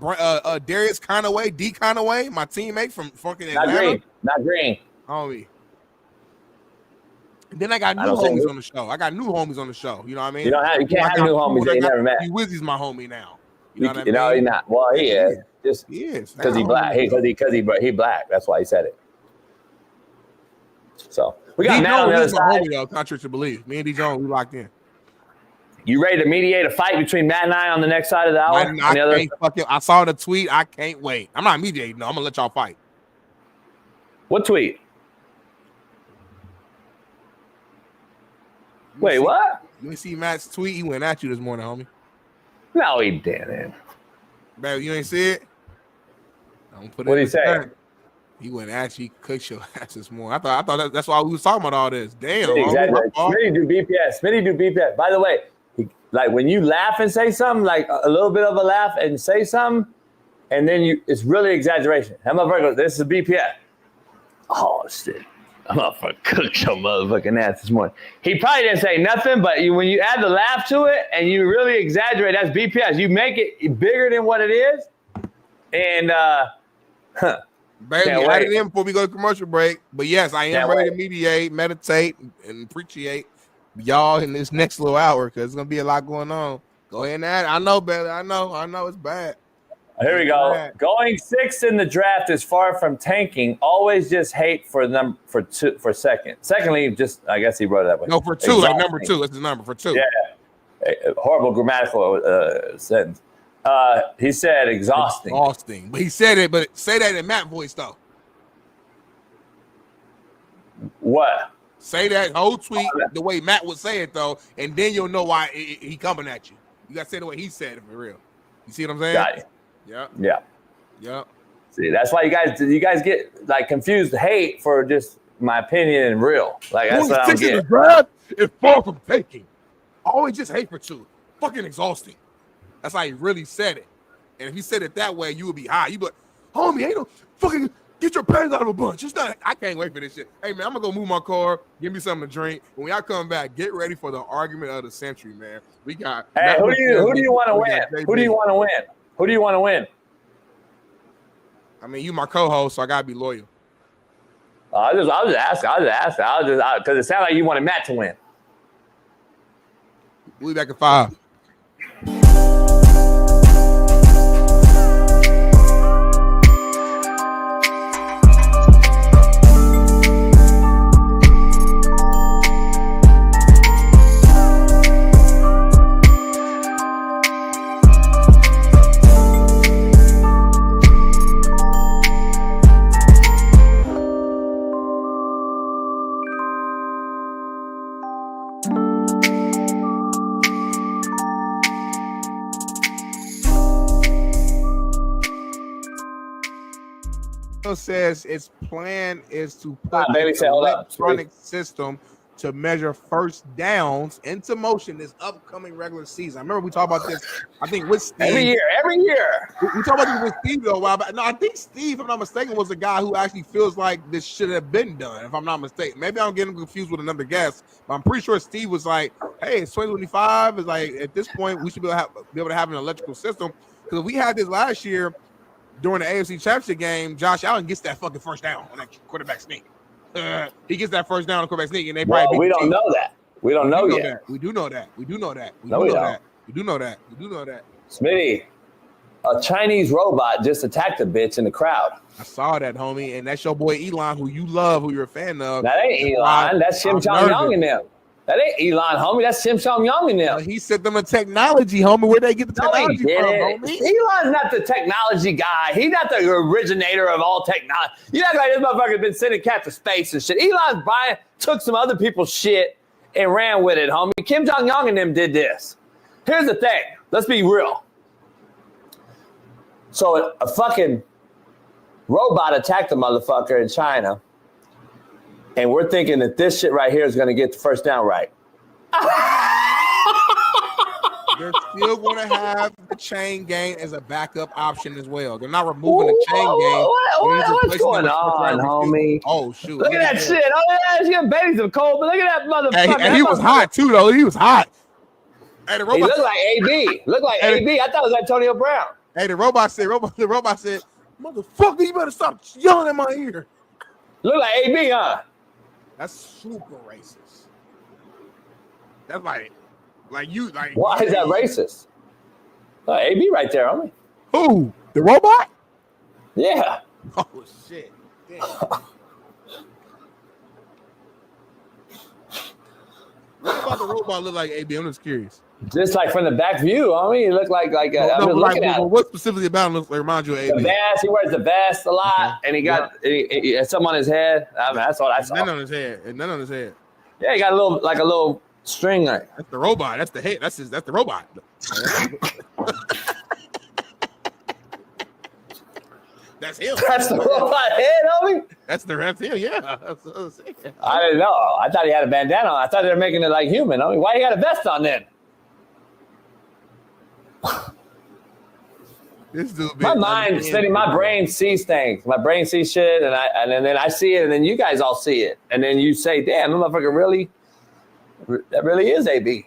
Darius Conaway, D. Conaway, my teammate from fucking Atlanta. Not green. Homie. Then I got new homies on the show. You know what I mean? You can't have new homies that you never met. Wizzy's my homie now. You know what I mean? No, he's not. Well, he is. Just he is because he's black. Because he black. That's why he said it. So we got Matt on the other side. Homie, though, contrary to belief, me and D Jones, we locked in. You ready to mediate a fight between Matt and I on the next side of the hour? I saw the tweet. I can't wait. I'm not mediating. No, I'm gonna let y'all fight. What tweet? Wait, what? You see Matt's tweet? He went at you this morning, homie. No, he didn't. Baby, you ain't see it? What did he say? He went at you. He cooked your ass this morning. I thought that's why we was talking about all this. Damn. Smitty do BPS. By the way, like when you laugh and say something, like a little bit of a laugh and say something, and then it's really exaggeration. That motherfucker goes, this is BPS. Oh, shit. I'm motherfucker cooked your motherfucking ass this morning. He probably didn't say nothing, but when you add the laugh to it and you really exaggerate, that's BPS. You make it bigger than what it is. And, baby, add it in before we go to commercial break. But yes, I am ready to mediate, meditate, and appreciate y'all in this next little hour because there's going to be a lot going on. Go ahead and add it. I know, baby. I know it's bad. Here we go. Going 6th in the draft is far from tanking. Always just hate for second. Secondly, just I guess he wrote it that way. No, for 2, like number 2. That's the number for 2. Yeah. Horrible grammatical sentence. He said exhausting. But he said it, but say that in Matt voice though. What? Say that whole tweet the way Matt would say it though, and then you'll know why he coming at you. You gotta say the way he said it for real. You see what I'm saying? Got it. Yeah. See, that's why you guys get like confused hate for just my opinion and real. Like that's what I'm getting. The draft is far from taking. Always just hate for 2. Fucking exhausting. That's how he really said it. And if he said it that way, you would be high. You be like, homie, ain't no fucking get your pants out of a bunch. It's not. I can't wait for this shit. Hey man, I'm gonna go move my car. Give me something to drink. When y'all come back, get ready for the argument of the century, man. We got. Hey, who do you want to win? Who do you want to win? Who do you want to win? I mean, you my co-host, so I gotta be loyal. I'll just ask. Because it sounds like you wanted Matt to win. We'll be back at 5. Says its plan is to put an electronic system to measure first downs into motion this upcoming regular season. I remember we talked about this, I think, with Steve. Every year. We talked about this with Steve though a while back. No, I think Steve, if I'm not mistaken, was the guy who actually feels like this should have been done, if I'm not mistaken. Maybe I'm getting confused with another guest, but I'm pretty sure Steve was like, hey, it's 2025. It's like, at this point, we should be able to have an electrical system. Because we had this last year, during the AFC Championship game, Josh Allen gets that fucking first down on that quarterback sneak. He gets that first down on the quarterback sneak, and they probably we don't know that. We don't know yet. We do know that. We do know that. Smitty, a Chinese robot just attacked a bitch in the crowd. I saw that, homie, and that's your boy Elon, who you love, who you're a fan of. That ain't Elon. That's Shim Chong Young and them. That ain't Elon, homie. That's Shim Chong Young and them. He sent them a technology, homie. Where'd they get the technology from, homie? Elon's not the technology guy. He's not the originator of all technology. You act like this motherfucker's been sending cats to space and shit. Elon took some other people's shit and ran with it, homie. Kim Jong-un and them did this. Here's the thing. Let's be real. So a fucking robot attacked a motherfucker in China, and we're thinking that this shit right here is going to get the first down right. They're still going to have the chain game as a backup option as well. They're not removing the chain game. What's going on, homie? Oh, shoot. Look at that shit. Oh, yeah, she's getting babies of cold, but look at that motherfucker. And he was hot, too, though. He was hot. Hey, the robot, he looked like AB. Looked like AB. I thought it was Antonio Brown. Hey, the robot said, motherfucker, you better stop yelling in my ear. Look like AB, huh? That's super racist. That's like you like. Why is that racist? AB right there, homie. Who? The robot? Yeah. Oh shit. Damn. What about the robot look like, AB? I'm just curious. Just like from the back view, homie, he looked like I've been looking at him. What specifically about him looks like reminds you of AB? The vest, he wears the vest a lot, and he got he had something on his head. I mean, that's what I saw. None on his head. And none on his head. Yeah, he got a little string on it. That's the robot. That's the head. That's the robot. That's him. That's the robot head, homie. That's him. Yeah. I didn't know. I thought he had a bandana on. I thought they were making it like human. Homie, why you got a vest on then? This dude. My mind, Smitty, my brain sees things. My brain sees shit, and then I see it, and then you guys all see it, and then you say, "Damn, that motherfucker that really is AB."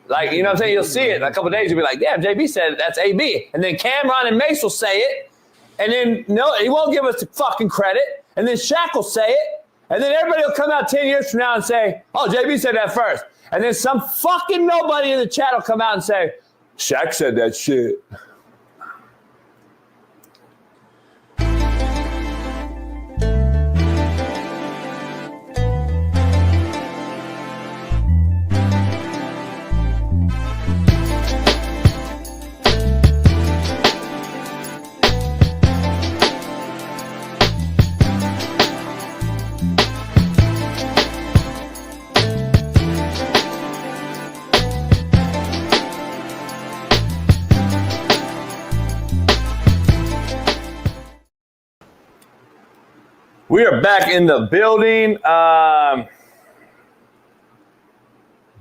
Like, you know what I'm saying? You'll see it in a couple of days. You'll be like, "Damn, JB said that's AB," and then Cameron and Mace will say it, and then no, he won't give us the fucking credit, and then Shaq will say it, and then everybody will come out 10 years from now and say, "Oh, JB said that first," and then some fucking nobody in the chat will come out and say, "Shaq said that shit." We are back in the building.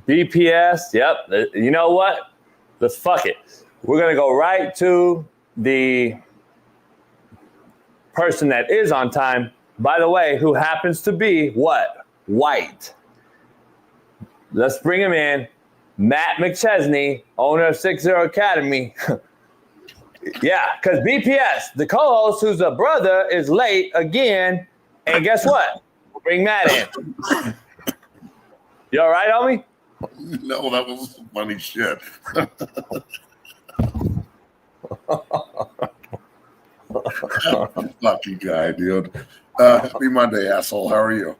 BPS, yep. You know what? Let's fuck it. We're going to go right to the person that is on time, by the way, who happens to be what? White. Let's bring him in. Matt McChesney, owner of 60 Academy. Yeah, because BPS, the co-host, who's a brother, is late again. And guess what? We'll bring Matt in. You all right, homie? No, that was funny shit. Lucky guy, dude. Happy Monday, asshole. How are you?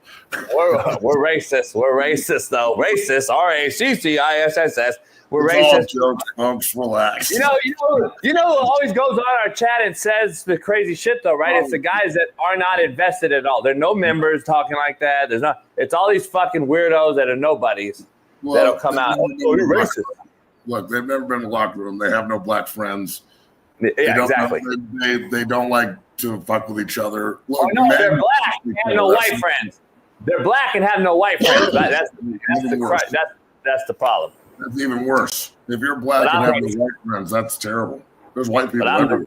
We're racist. We're racist, though. Racist. RACCISSS. We're racist. Jokes, folks, relax. You know who always goes on our chat and says the crazy shit, though, right? It's the guys that are not invested at all. There are no members talking like that. There's not. It's all these fucking weirdos that are nobodies that'll come out. Oh, you're racist. Look, they've never been in the locker room. They have no black friends. Yeah, exactly. They don't like to fuck with each other. Look, no, they're black and have no white friends. They're black and have no white friends. That's the problem. That's even worse. If you're black and have no white friends, that's terrible. There's white people everywhere.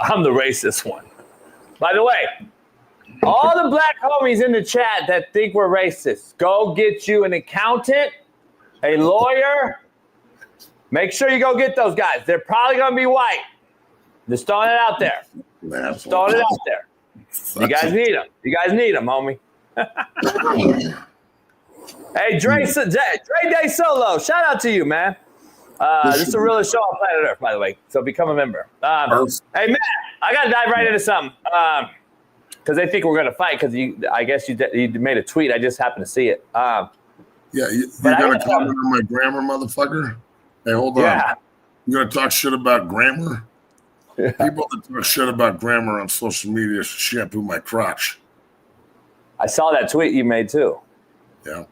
I'm the racist one. By the way, all the black homies in the chat that think we're racist, go get you an accountant, a lawyer. Make sure you go get those guys. They're probably going to be white. Just throwing it out there. Just throwing it out there. You guys need them. You guys need them, homie. Hey, Dre Day Solo, shout out to you, man. This is the realest show on planet Earth, by the way, so become a member. Hey, Matt, I got to dive right into something because they think we're going to fight because I guess you made a tweet. I just happened to see it. Yeah, you got to comment on my grammar, motherfucker? Hey, hold on. Yeah. You going to talk shit about grammar? Yeah. People that talk shit about grammar on social media shampoo my crotch. I saw that tweet you made, too. Yeah.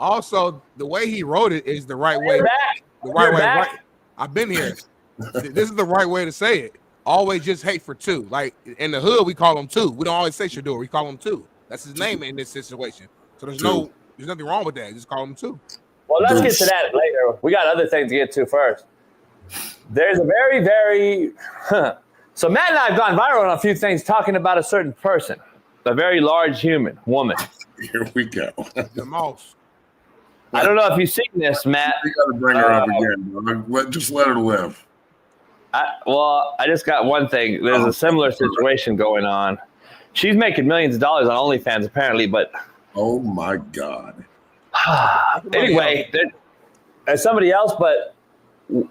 Also, the way he wrote it is the right way. The right way. Right. I've been here. This is the right way to say it. Always just hate for two. Like in the hood, we call him two. We don't always say Shedeur. We call him two. That's his name in this situation. So there's nothing wrong with that. Just call him two. Well, let's get to that later. We got other things to get to first. There's a very, very so Matt and I have gone viral on a few things talking about a certain person, a very large woman. Here we go. The mouse. I don't know if you've seen this, Matt. You got to bring her up again, bro. Just let her live. I just got one thing. There's a similar situation going on. She's making millions of dollars on OnlyFans, apparently, but oh my God. Anyway, as somebody else, but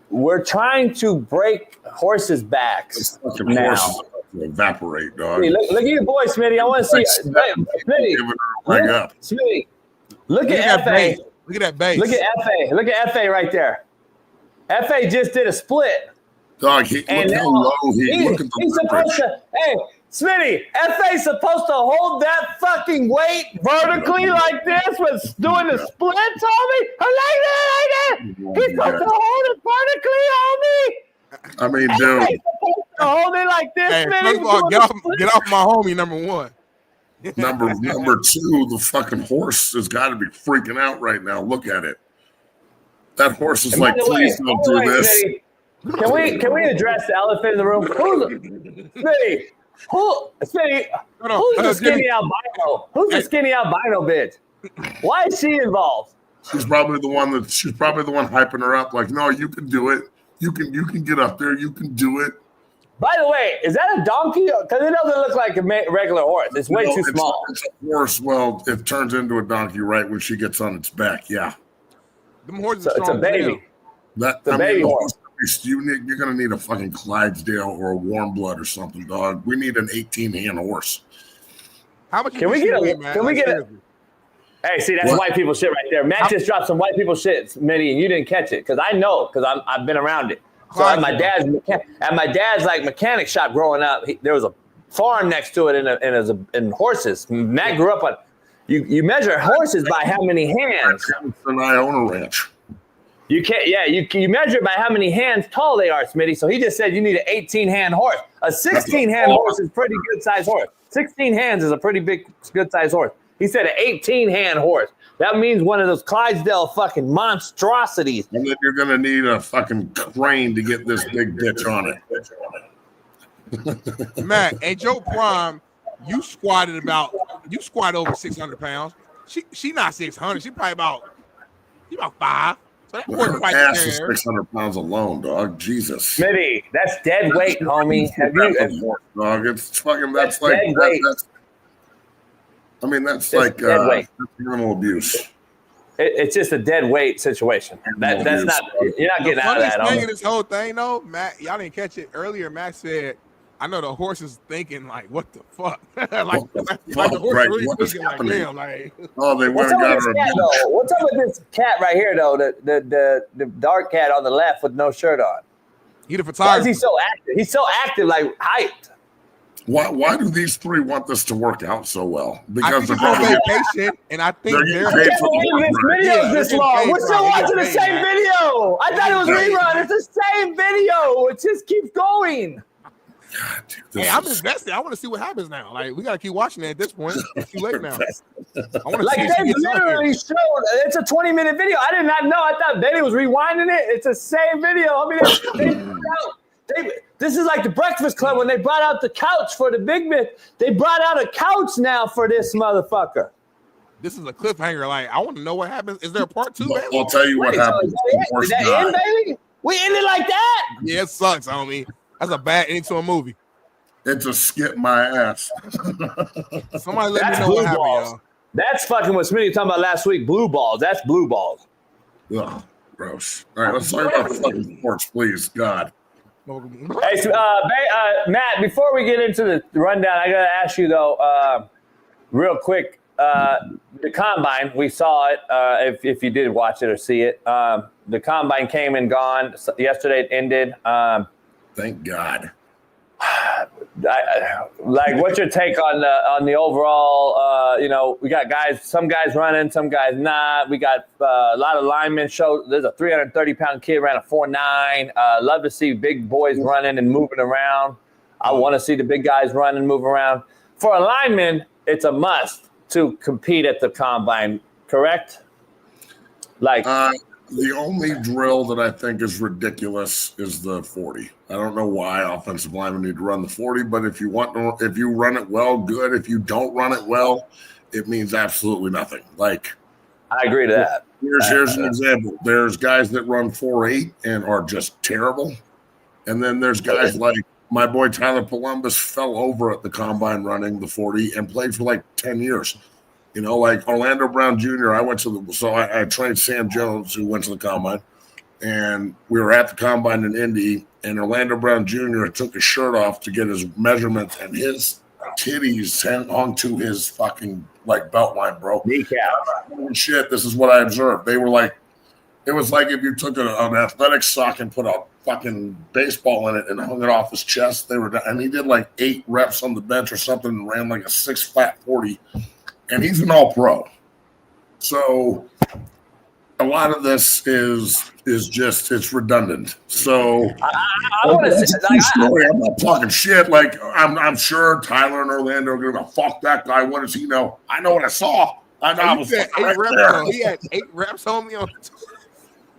we're trying to break horses' backs now. Horses evaporate, dog. Hey, look at your boy, Smitty. I want to see Smitty. Smitty. Look at FA. Look at that base. Look at FA. Look at FA right there. FA just did a split. Dog, look how low he's supposed to. Hey, Smitty, FA's supposed to hold that fucking weight vertically like this with doing the splits, homie. Like that. He's supposed to hold it vertically, homie. I mean, dude. FA's supposed to hold it like this, Hey, Smitty. first of all, get off my homie, number one. Number two, the fucking horse has got to be freaking out right now. Look at it. That horse is like, please don't do this. Smitty, can we address the elephant in the room? Smitty, who's the skinny albino? Who's the skinny albino bitch? Why is she involved? She's probably the one hyping her up. Like, no, you can do it. You can get up there. You can do it. By the way, is that a donkey? Because it doesn't look like a regular horse. It's way too small. It's a horse. Well, it turns into a donkey right when she gets on its back. Yeah. It's a baby. It's a baby horse. You're going to need a fucking Clydesdale or a warm blood or something, dog. We need an 18-hand horse. How much can we get it? Hey, see, that's white people shit right there. Matt just dropped some white people shit, Smitty, and you didn't catch it because I know because I've been around it. So at my dad's like mechanic shop growing up, there was a farm next to it in horses. Matt grew up on. You measure horses by how many hands. And I own a ranch. You can't. Yeah, you measure it by how many hands tall they are, Smitty. So he just said you need an 18-hand horse. A 16-hand horse is a pretty good sized horse. 16 hands is a pretty good sized horse. He said an 18-hand horse. That means one of those Clydesdale fucking monstrosities. And then you're going to need a fucking crane to get this big bitch on it. Matt, at Joe Prime, you squat over 600 pounds. She not 600. She probably about 5. So that wasn't quite ass is 600 pounds alone, dog. Jesus. Smitty, that's dead weight, homie. Have you? Dog, it's fucking. That's like dead weight. That's like animal abuse. It's just a dead weight situation. That's not. You're not getting out of that. The funniest thing in this whole thing, though, Matt, y'all didn't catch it earlier. Matt said, "I know the horse is thinking like, what the fuck? like the horse really thinking like, damn, like." Oh, they went and got her. What's up with this cat right here, though? The dark cat on the left with no shirt on. He the photographer. Why is he so active? He's so active, like hyped. Why do these three want this to work out so well? Because they're on vacation, and I think they're paid for this video this long. We're still watching the same video. I thought it was rerun. It's the same video. It just keeps going. God, dude, hey, I'm invested. I want to see what happens now. Like, we got to keep watching it at this point. It's too late now. I want to like, they literally showed, it's a 20-minute video. I did not know. I thought Betty was rewinding it. It's the same video. I mean, this is like the Breakfast Club when they brought out the couch for the Big Myth. They brought out a couch now for this motherfucker. This is a cliffhanger. Like, I want to know what happens. Is there a part 2? Well, I'll tell you what happens. Is that end, baby? We ended like that? Yeah, it sucks, homie. That's a bad ending to a movie. It's a skip my ass. Somebody let me know what happened, y'all. That's fucking what Smitty was talking about last week. Blue balls. That's blue balls. Ugh, gross. All right, let's talk about fucking sports, please. God. Hey, Matt, before we get into the rundown, I got to ask you, though, real quick, the Combine, we saw it, if you did watch it or see it. The Combine came and gone. Yesterday it ended. Thank God. What's your take on the overall, we got some guys running, some guys not. We got a lot of linemen show. There's a 330-pound kid ran a 4.9. Love to see big boys running and moving around. I want to see the big guys run and move around. For a lineman, it's a must to compete at the Combine, correct? The only drill that I think is ridiculous is the 40. I don't know why offensive linemen need to run the 40, but if you run it well, good. If you don't run it well, it means absolutely nothing. Like, I agree to that. Here's an example. There's guys that run 4.8 and are just terrible, and then there's guys like my boy Tyler Columbus fell over at the Combine running the 40 and played for like 10 years. Like Orlando Brown Jr., I trained Sam Jones, who went to the Combine. and we were at the combine in Indy, and Orlando Brown Jr. took his shirt off to get his measurements, and his titties hung to his fucking like belt line, bro. Shit, this is what I observed. They were like, it was like if you took an athletic sock and put a fucking baseball in it and hung it off his chest. And he did like 8 reps on the bench or something and ran like a 6 flat 40, and he's an all pro. So a lot of this is just it's redundant. So I want to say, I'm not talking shit. Like I'm sure Tyler and Orlando are gonna fuck that guy. What does he know? I know what I saw. I know. He had 8 reps. He had 8 reps on me.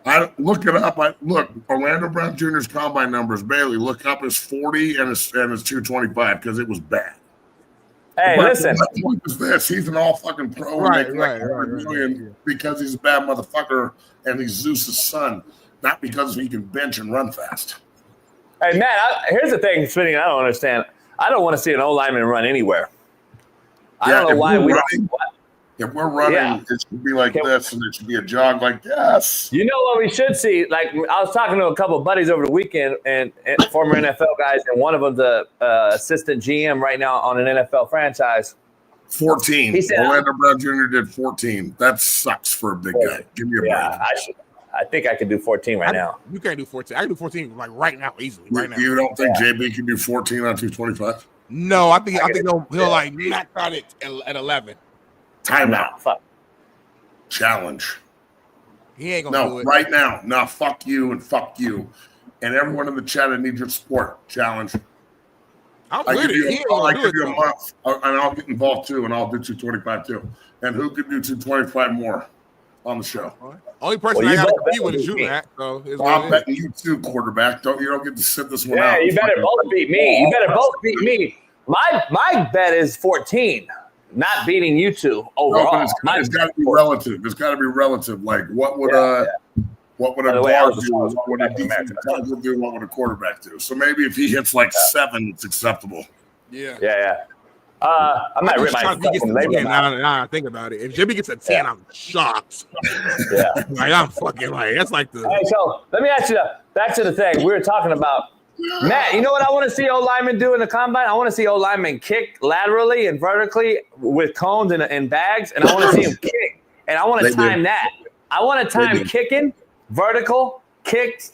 I look it up. Look Orlando Brown Jr.'s combine numbers. Bailey, look up his 40 and his 225 because it was bad. Hey, but listen. He's an all fucking pro. Right. Because he's a bad motherfucker and he's Zeus's son, not because he can bench and run fast. Hey, Matt, here's the thing, Smitty, I don't understand. I don't want to see an O-lineman run anywhere. I don't know why we don't. If we're running, it should be like this, and it should be a jog like this. You know what we should see? Like, I was talking to a couple of buddies over the weekend, and former NFL guys, and one of them's the assistant GM right now on an NFL franchise. 14. He said, Orlando Brown Jr. did 14. That sucks for a big guy. Give me a break. I think I could do 14 right now. You can't do 14. I can do 14 like right now, easily. Right now. You don't think JB can do 14 on 225? No, I think he'll like knock out it at 11. Timeout. Fuck. Challenge. He ain't gonna do it. Right now. No, fuck you and fuck you. And everyone in the chat, I need your support. Challenge. I'll give you a month, and I'll get involved too, and I'll do 225 too. And who could do 225 more on the show? Only person I got to compete with is you, Matt. So I'm betting you too, quarterback. You don't get to sit this one out. Yeah, you better both beat me. You better both beat me. My bet is 14. Not beating you two overall. No, it's got to be relative. It's got to be relative. Like what would a guard do? What would a defensive tackle do? What would a quarterback do? So maybe if he hits like 7, it's acceptable. Yeah. I might rip my fucking leg. Now I think about it. If Jimmy gets a 10, I'm shocked. Yeah. Like I'm fucking like that's like the. Hey, so let me ask you back to the thing we were talking about. Matt, you know what I want to see O-linemen do in the combine? I want to see O-linemen kick laterally and vertically with cones and bags, and I want to see them kick. And I want to time that. I want to time kicking, vertical, kick.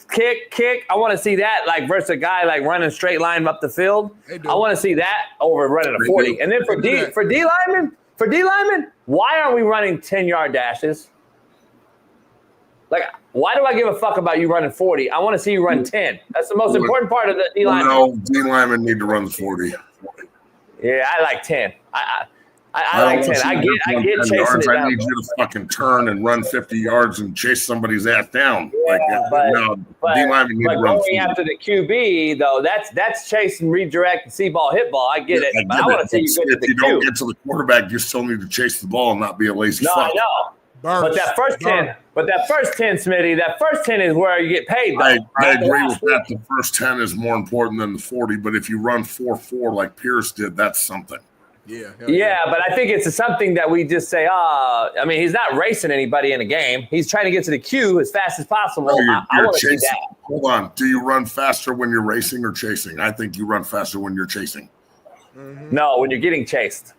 I want to see that like versus a guy like running straight line up the field. I want to see that over running a 40. And then for D linemen, why aren't we running 10-yard dashes? Like, why do I give a fuck about you running 40? I want to see you run 10. That's the most important part of the D lineman. No, D linemen need to run the 40. Yeah, I like 10. I like 10. I get chasing yards. it down. I need you to fucking turn and run 50 yards and chase somebody's ass down. Yeah, but D linemen need to run 40. Going after the QB though, that's chase and redirect and see ball, hit ball. I get it. But I want to see you get to the Q. If you don't get to the quarterback, you still need to chase the ball and not be a lazy fuck. I know. But that first 10, Smitty, that first 10 is where you get paid. Though. I agree with that. The first 10 is more important than the 40. But if you run 4.4 like Pierce did, that's something. Yeah, but I think it's something that we just say, I mean, he's not racing anybody in a game. He's trying to get to the queue as fast as possible. No, I want to see that. Hold on. Do you run faster when you're racing or chasing? I think you run faster when you're chasing. Mm-hmm. No, when you're getting chased.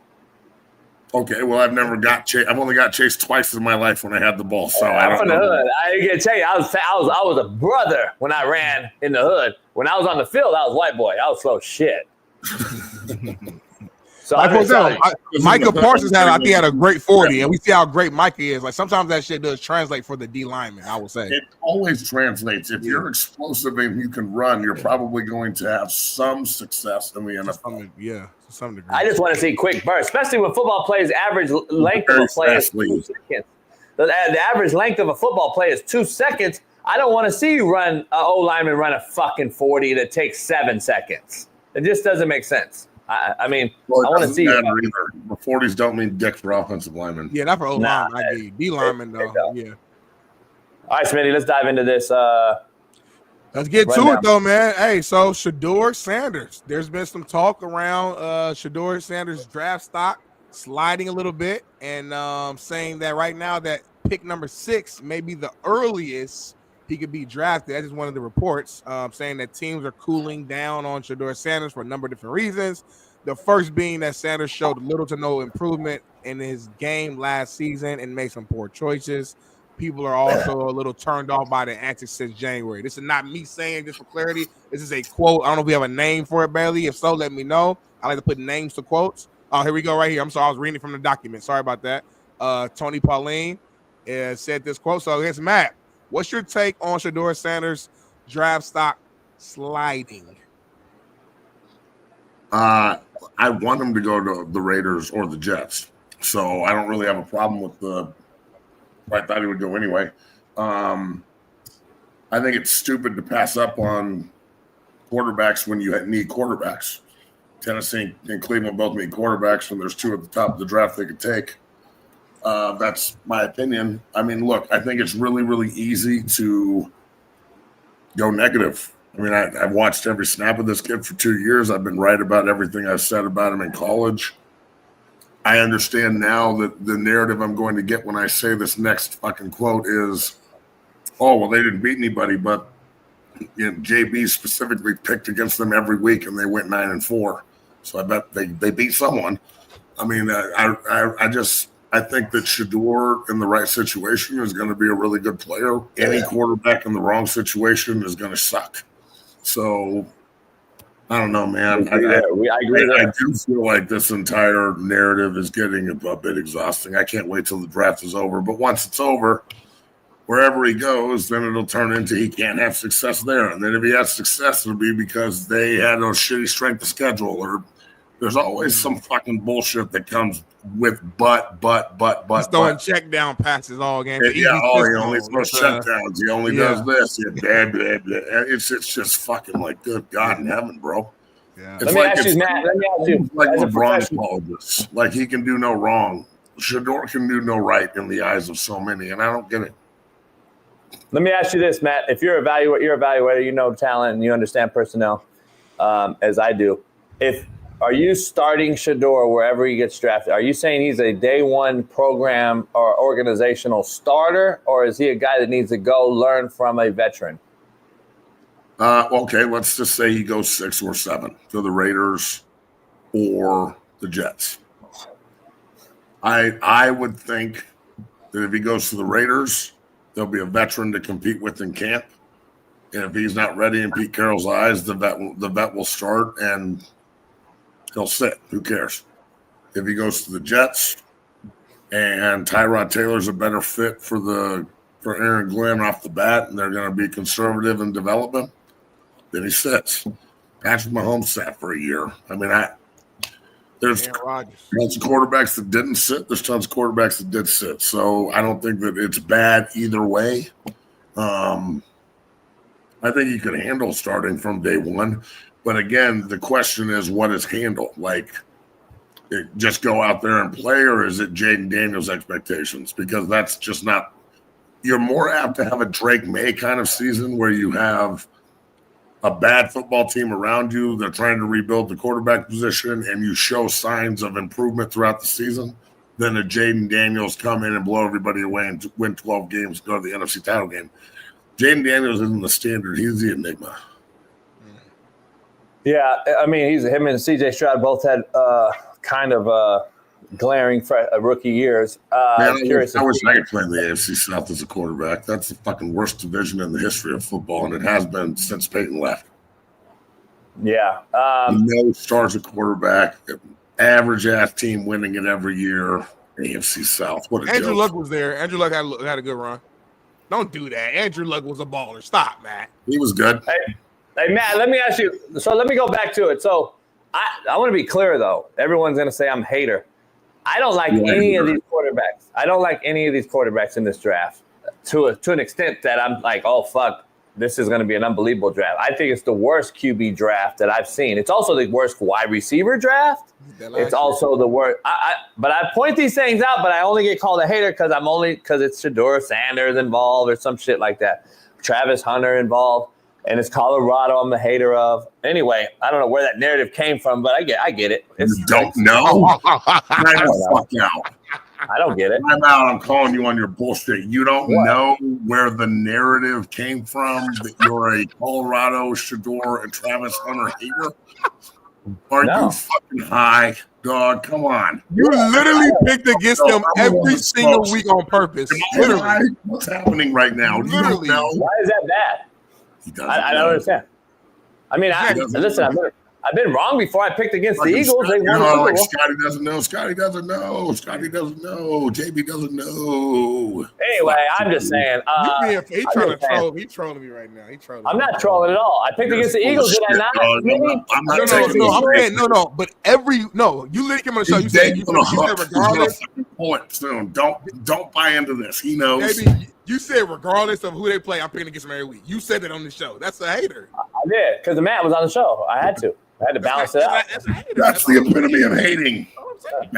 Okay, well, I've never got chased. I've only got chased twice in my life when I had the ball. So I don't know. The hood. I didn't tell you, I was a brother when I ran in the hood. When I was on the field, I was white boy. I was slow shit. So Micah Parsons had a great 40, and we see how great Micah is. Like sometimes that shit does translate for the D lineman. I would say it always translates. If you're explosive and you can run, you're probably going to have some success in the NFL. To some degree. I just want to see quick bursts, especially when football players' average length of a play is 2 seconds. The average length of a football play is 2 seconds. I don't want to see you run an O-lineman run a fucking 40 that takes 7 seconds. It just doesn't make sense. I mean, I want to see either. The 40s don't mean dick for offensive linemen. Yeah, not for O-linemen. I get you. D linemen though. Yeah. All right, Smitty, let's dive into this. Let's get to it though, man. Hey, so Shedeur Sanders. There's been some talk around Shedeur Sanders' draft stock sliding a little bit, and saying that right now that pick number 6 may be the earliest he could be drafted. That's just one of the reports saying that teams are cooling down on Shedeur Sanders for a number of different reasons. The first being that Sanders showed little to no improvement in his game last season and made some poor choices. People are also a little turned off by the antics since January. This is not me saying this for clarity. This is a quote. I don't know if we have a name for it, Bailey. If so, let me know. I like to put names to quotes. Oh, here we go right here. I'm sorry. I was reading from the document. Sorry about that. Tony Pauline said this quote. So here's Matt. What's your take on Shedeur Sanders' draft stock sliding? I want him to go to the Raiders or the Jets. So I don't really have a problem with I thought he would go anyway. I think it's stupid to pass up on quarterbacks when you need quarterbacks. Tennessee and Cleveland both need quarterbacks, and there's two at the top of the draft they could take. That's my opinion. I mean, look, I think it's really, really easy to go negative. I mean, I've watched every snap of this kid for 2 years. I've been right about everything I've said about him in college. I understand now that the narrative I'm going to get when I say this next fucking quote is, oh, well, they didn't beat anybody, but JB specifically picked against them every week, and they went 9-4. So I bet they beat someone. I mean, I think that Shedeur in the right situation is going to be a really good player. Any quarterback in the wrong situation is going to suck. So I don't know, man. I agree. I do feel like this entire narrative is getting a bit exhausting. I can't wait till the draft is over. But once it's over, wherever he goes, then it'll turn into he can't have success there. And then if he has success, it'll be because they had a shitty strength of schedule, or there's always some fucking bullshit that comes with but. He's throwing check down passes all game. He only throws check downs. He only does this. Blah, blah, blah. It's just fucking like, good God in heaven, bro. Yeah. Let me ask you, like LeBron's apologists. Like, he can do no wrong. Shedeur can do no right in the eyes of so many, and I don't get it. Let me ask you this, Matt. If you're evaluator, you know talent and you understand personnel, as I do. Are you starting Shedeur wherever he gets drafted? Are you saying he's a day one program or organizational starter, or is he a guy that needs to go learn from a veteran? Okay, let's just say he goes 6 or 7 to the Raiders or the Jets. I would think that if he goes to the Raiders, there'll be a veteran to compete with in camp. And if he's not ready in Pete Carroll's eyes, the vet will start and he'll sit. Who cares? If he goes to the Jets and Tyrod Taylor's a better fit for Aaron Glenn off the bat, and they're going to be conservative in development, then he sits. Patrick Mahomes sat for a year. I mean, there's tons of quarterbacks that didn't sit. There's tons of quarterbacks that did sit. So I don't think that it's bad either way. I think he could handle starting from day one. But again, the question is, what is handle? Like, just go out there and play, or is it Jaden Daniels' expectations? Because that's just not – you're more apt to have a Drake May kind of season where you have a bad football team around you. They're trying to rebuild the quarterback position, and you show signs of improvement throughout the season, than a Jaden Daniels come in and blow everybody away and win 12 games, go to the NFC title game. Jaden Daniels isn't the standard. He's the enigma. Yeah, I mean, him and C.J. Stroud both had kind of glaring rookie years. Man, I wish I could play in the AFC South as a quarterback. That's the fucking worst division in the history of football, and it has been since Peyton left. Yeah. No stars at quarterback, average-ass team winning it every year. AFC South. What a Andrew joke. Luck was there. Andrew Luck had a good run. Don't do that. Andrew Luck was a baller. Stop, man. He was good. Hey, Matt, let me ask you. So let me go back to it. So I want to be clear, though. Everyone's going to say I'm a hater. I don't like any of these quarterbacks. I don't like any of these quarterbacks in this draft to an extent that I'm like, oh, fuck, this is going to be an unbelievable draft. I think it's the worst QB draft that I've seen. It's also the worst wide receiver draft. It's also the worst. But I point these things out, but I only get called a hater because it's Shedeur Sanders involved or some shit like that. Travis Hunter involved. And it's Colorado I'm a hater of. Anyway, I don't know where that narrative came from, but I get it. Don't know. Fuck out. I don't get it. I'm out. I'm calling you on your bullshit. You don't know where the narrative came from that you're a Colorado, Shedeur, and Travis Hunter hater? Are you fucking high, dog? Come on. You literally picked against them every single week on purpose. Literally. What's happening right now? Literally. You don't know. Why is that bad? I don't understand. I mean, listen, I've been wrong before. I picked against the Eagles. They won. Scotty doesn't know. Scotty doesn't know. Scotty doesn't know. JB doesn't know. Anyway, I'm just saying. He's trying to troll. He's trolling me right now. I'm not trolling at all. I picked against the Eagles. Did I not? I'm not taking no. But you literally came on the show. You said regardless. Point soon. Don't buy into this. He knows. Baby, you said regardless of who they play, I'm picking against them every week. You said that on the show. That's a hater. I did because the man was on the show. I had to balance it out. That's the epitome of hating.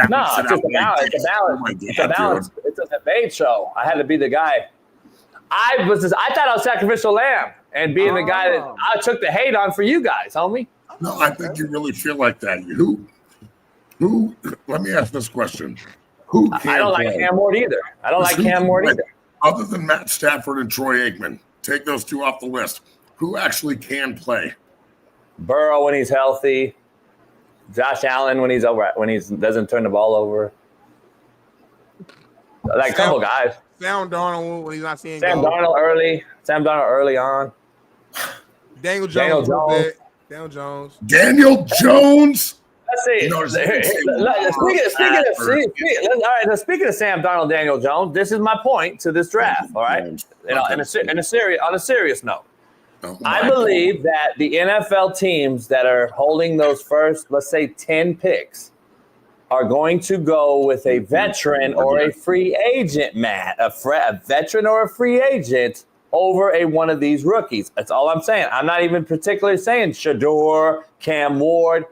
No, it's just a balance. It's a balance. It's a debate show. I had to be the guy. I thought I was sacrificial lamb and being the guy that I took the hate on for you guys, homie. No, I think you really feel like that. Who? Let me ask this question. Who? I don't like Cam Ward either. Other than Matt Stafford and Troy Aikman, take those two off the list. Who actually can play? Burrow when he's healthy, Josh Allen when he doesn't turn the ball over. Like a couple guys. Sam Darnold when he's not seeing. Sam Darnold early on. Daniel Jones. Daniel Jones. Let's see. Speaking of Sam Darnold, Daniel Jones, this is my point to this draft. All right, on a serious note. I believe that the NFL teams that are holding those first, let's say, 10 picks are going to go with a veteran or a free agent, Matt. A veteran or a free agent over one of these rookies. That's all I'm saying. I'm not even particularly saying Shedeur, Cam Ward.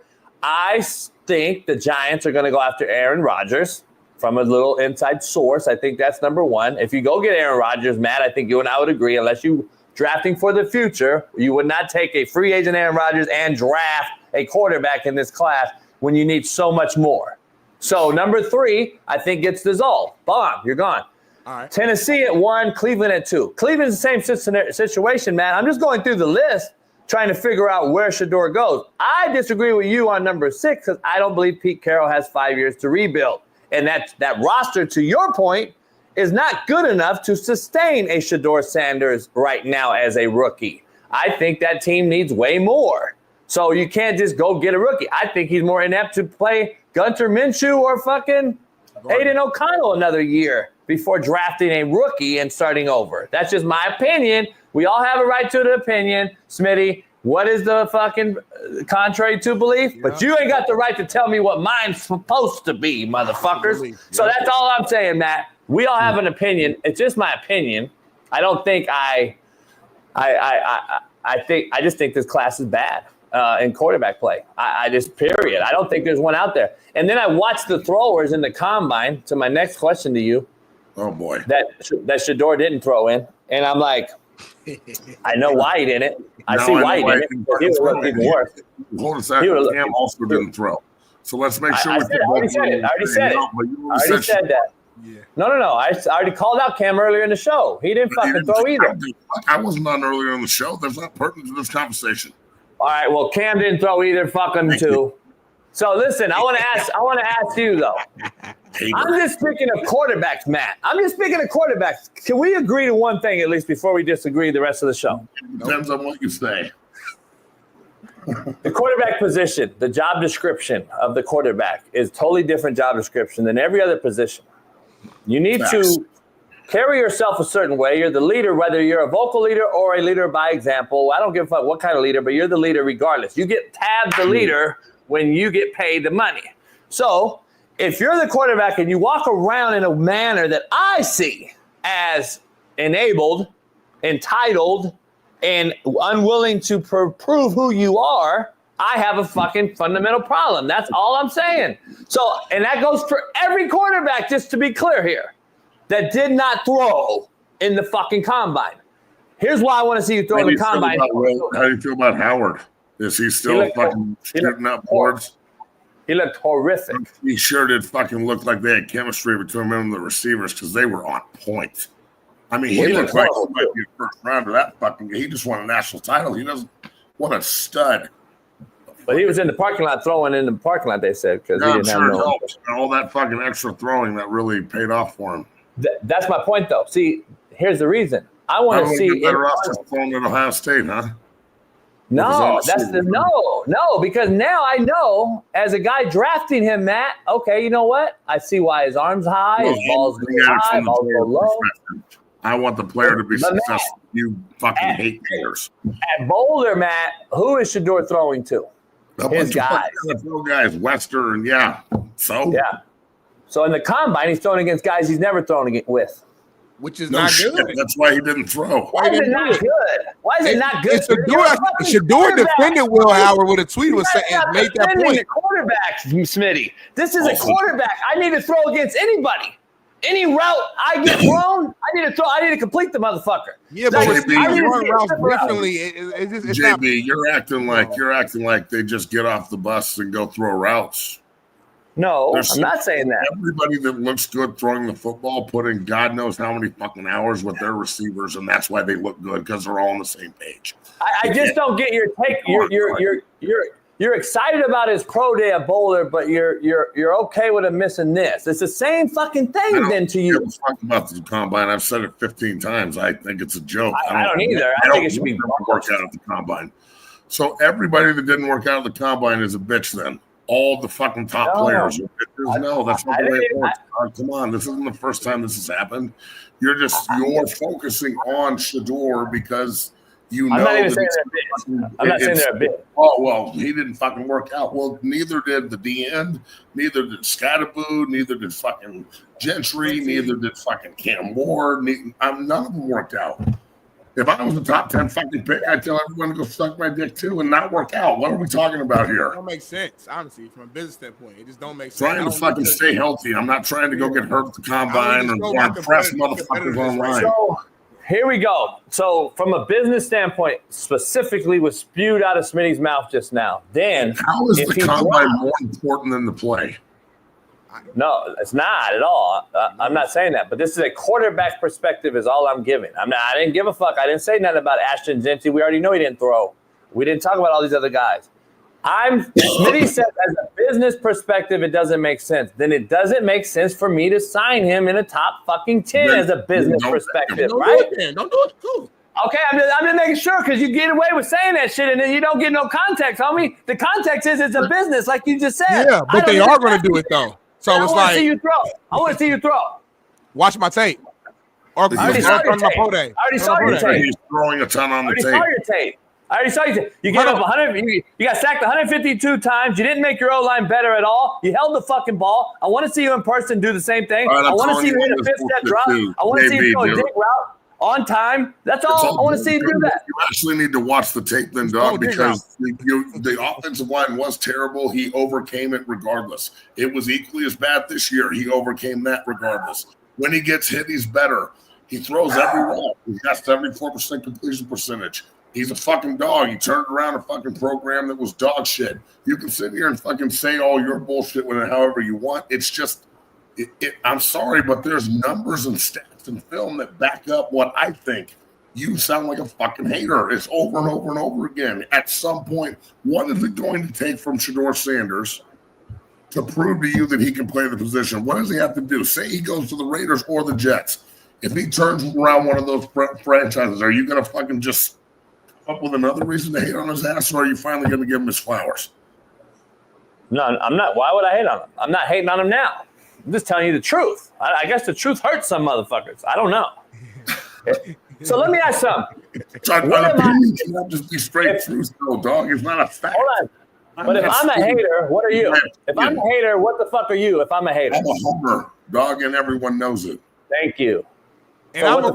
I think the Giants are going to go after Aaron Rodgers from a little inside source. I think that's number one. If you go get Aaron Rodgers, Matt, I think you and I would agree, unless you drafting for the future, you would not take a free agent Aaron Rodgers and draft a quarterback in this class when you need so much more. So number 3, I think gets dissolved. Bomb, you're gone. All right. Tennessee at 1, Cleveland at 2. Cleveland's the same situation, man. I'm just going through the list trying to figure out where Shedeur goes. I disagree with you on number 6 because I don't believe Pete Carroll has 5 years to rebuild. And that roster, to your point, is not good enough to sustain a Shedeur Sanders right now as a rookie. I think that team needs way more. So you can't just go get a rookie. I think he's more inept to play Gunter Minshew or fucking Aiden O'Connell another year before drafting a rookie and starting over. That's just my opinion. We all have a right to the opinion. Smitty, what is the fucking contrary to belief? Yeah. But you ain't got the right to tell me what mine's supposed to be, motherfuckers. So that's all I'm saying, Matt. We all have an opinion. It's just my opinion. I don't think I just think this class is bad in quarterback play. I just period. I don't think there's one out there. And then I watched the throwers in the combine. To my next question to you. Oh boy. That Shedeur didn't throw in, and I'm like, I know why he didn't. I see why he didn't. He would look even worse. Hold on a second. Cam also didn't throw. So let's make sure I already said that. Yeah. No. I already called out Cam earlier in the show. He didn't fucking throw either. I wasn't on earlier in the show. That's not pertinent to this conversation. All right. Well, Cam didn't throw either. Fuck him too. So listen, I want to ask you though. I'm just speaking of quarterbacks, Matt. I'm just speaking of quarterbacks. Can we agree to one thing at least before we disagree the rest of the show? Depends on what you say. The quarterback position, the job description of the quarterback is totally different job description than every other position. You need to carry yourself a certain way. You're the leader, whether you're a vocal leader or a leader by example. I don't give a fuck what kind of leader, but you're the leader regardless. You get tabbed the leader when you get paid the money. So if you're the quarterback and you walk around in a manner that I see as enabled, entitled, and unwilling to prove who you are, I have a fucking fundamental problem. That's all I'm saying. So, and that goes for every quarterback, just to be clear here, that did not throw in the fucking combine. Here's why I want to see you throw in the combine. How do you feel about Howard? Is he still fucking shooting up boards? He looked horrific. He sure did fucking look like they had chemistry between him and the receivers because they were on point. I mean, he looked like he might be a first rounder. That fucking he just won a national title. He doesn't. What a stud! But he was in the parking lot throwing in the parking lot. They said because he didn't have no. All that fucking extra throwing that really paid off for him. That's my point, though. See, here's the reason. I want to see. Better off just throwing at Ohio State, huh? No, no, because now I know as a guy drafting him, Matt. Okay, you know what? I see why his arms high, his balls go high, balls go low. I want the player to be successful. You fucking hate players. At Boulder, Matt, who is Shedeur throwing to? His guys. NFL guys, Wester, and yeah. So in the combine, he's throwing against guys he's never thrown with. Which is not good. That's why he didn't throw. Why is it not good? Why is it not good? Shedeur defended Will Howard with a tweet was saying made that point. The quarterback, Smitty. This is a quarterback. I need to throw against anybody. Any route I get thrown, I need to throw. I need to complete the motherfucker. Yeah, but you run routes differently. It's JB, you're acting like they just get off the bus and go throw routes. No, I'm not saying that. Everybody that looks good throwing the football put in God knows how many fucking hours with their receivers, and that's why they look good because they're all on the same page. I just don't get your take. You're excited about his pro day at Boulder, but you're okay with him missing this. It's the same fucking thing then to you. Talk about the combine. I've said it 15 times. I think it's a joke. I don't either. I think it should be work out at the combine. So everybody that didn't work out at the combine is a bitch then. All the fucking top players. No, that's not the way it works. Come on, this isn't the first time this has happened. You're focusing on Shedeur because you know. I'm not even saying they're big. I'm not saying they're big. Oh, well, he didn't fucking work out. Well, neither did the D-end, neither did Scatterboo, neither did fucking Gentry, neither did fucking Cam Ward. None of them worked out. If I was a top 10 fucking pick, I'd tell everyone to go suck my dick too and not work out. What are we talking about here? It don't make sense, honestly, from a business standpoint. It just don't make sense. Trying to fucking stay healthy. I'm not trying to go get hurt at the combine or impress motherfuckers online. So here we go. So from a business standpoint, specifically was spewed out of Smitty's mouth just now. Then how is the combine more important than the play? No, it's not at all. I'm not saying that, but this is a quarterback perspective is all I'm giving. I didn't give a fuck. I didn't say nothing about Ashton Gentry. We already know he didn't throw. We didn't talk about all these other guys. Smitty said as a business perspective, it doesn't make sense. Then it doesn't make sense for me to sign him in a top fucking 10 as a business perspective, right? Don't do it too. Okay, I'm just making sure because you get away with saying that shit and then you don't get no context, homie. The context is it's a business, like you just said. Yeah, but they are going to do it though. So it's like, see you throw. I want to see you throw. Watch my tape. Or I already saw your tape. I already saw your tape. He's throwing a ton on the tape. I already saw your tape. I already saw you. You gave up 100. You got sacked 152 times. You didn't make your O-line better at all. You held the fucking ball. I want to see you in person do the same thing. Right, I want to see you hit a fifth step drop. I want to see you throw a dig route on time. That's all. I want to see you do that. You actually need to watch the tape then, dog, because the offensive line was terrible. He overcame it regardless. It was equally as bad this year. He overcame that regardless. When he gets hit, he's better. He throws every route. He's got 74% completion percentage. He's a fucking dog. He turned around a fucking program that was dog shit. You can sit here and fucking say all your bullshit with it however you want. It's just, I'm sorry, but there's numbers and stats and film that back up what I think. You sound like a fucking hater. It's over and over and over again. At some point, what is it going to take from Shedeur Sanders to prove to you that he can play the position? What does he have to do? Say he goes to the Raiders or the Jets. If he turns around one of those franchises, are you going to fucking just come up with another reason to hate on his ass, or are you finally going to give him his flowers? No, I'm not. Why would I hate on him? I'm not hating on him now. I'm just telling you the truth. I guess the truth hurts some motherfuckers. I don't know. So let me ask something. Just be straight through, dog. It's not a fact. Hold on. But if I'm a hater, what are you? If I'm a hater, what the fuck are you if I'm a hater? I'm a homer, dog, and everyone knows it. Thank you. And so I'm a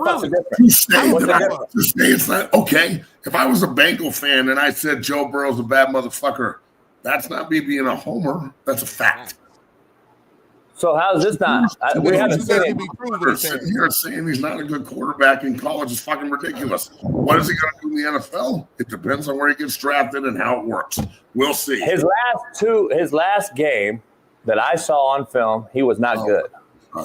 it's not okay. If I was a Bengal fan and I said Joe Burrow's a bad motherfucker, that's not me being a homer. That's a fact. So how's this not? We haven't seen it. Sitting here saying he's not a good quarterback in college is fucking ridiculous. What is he going to do in the NFL? It depends on where he gets drafted and how it works. We'll see. His last game that I saw on film, he was not good.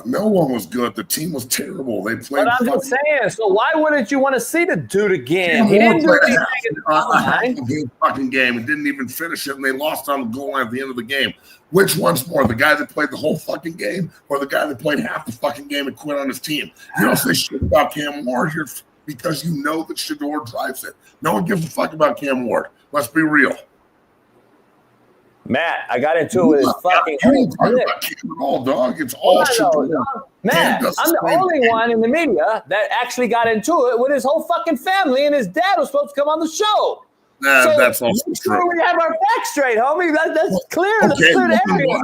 No one was good. The team was terrible. They played. But I'm just saying. So why wouldn't you want to see the dude again? He didn't do anything in the fucking game and didn't even finish it, and they lost on the goal line at the end of the game. Which one's more, the guy that played the whole fucking game or the guy that played half the fucking game and quit on his team? You don't say shit about Cam Ward here because you know that Shedeur drives it. No one gives a fuck about Cam Ward. Let's be real. Matt, I got into it with his fucking head. You don't talk about Cam at all, dog. It's all Shedeur. Matt, I'm the only one in the media that actually got into it with his whole fucking family, and his dad was supposed to come on the show. Nah, that's also true. We have our facts straight, homie. That's clear. Okay, that's clear to everyone.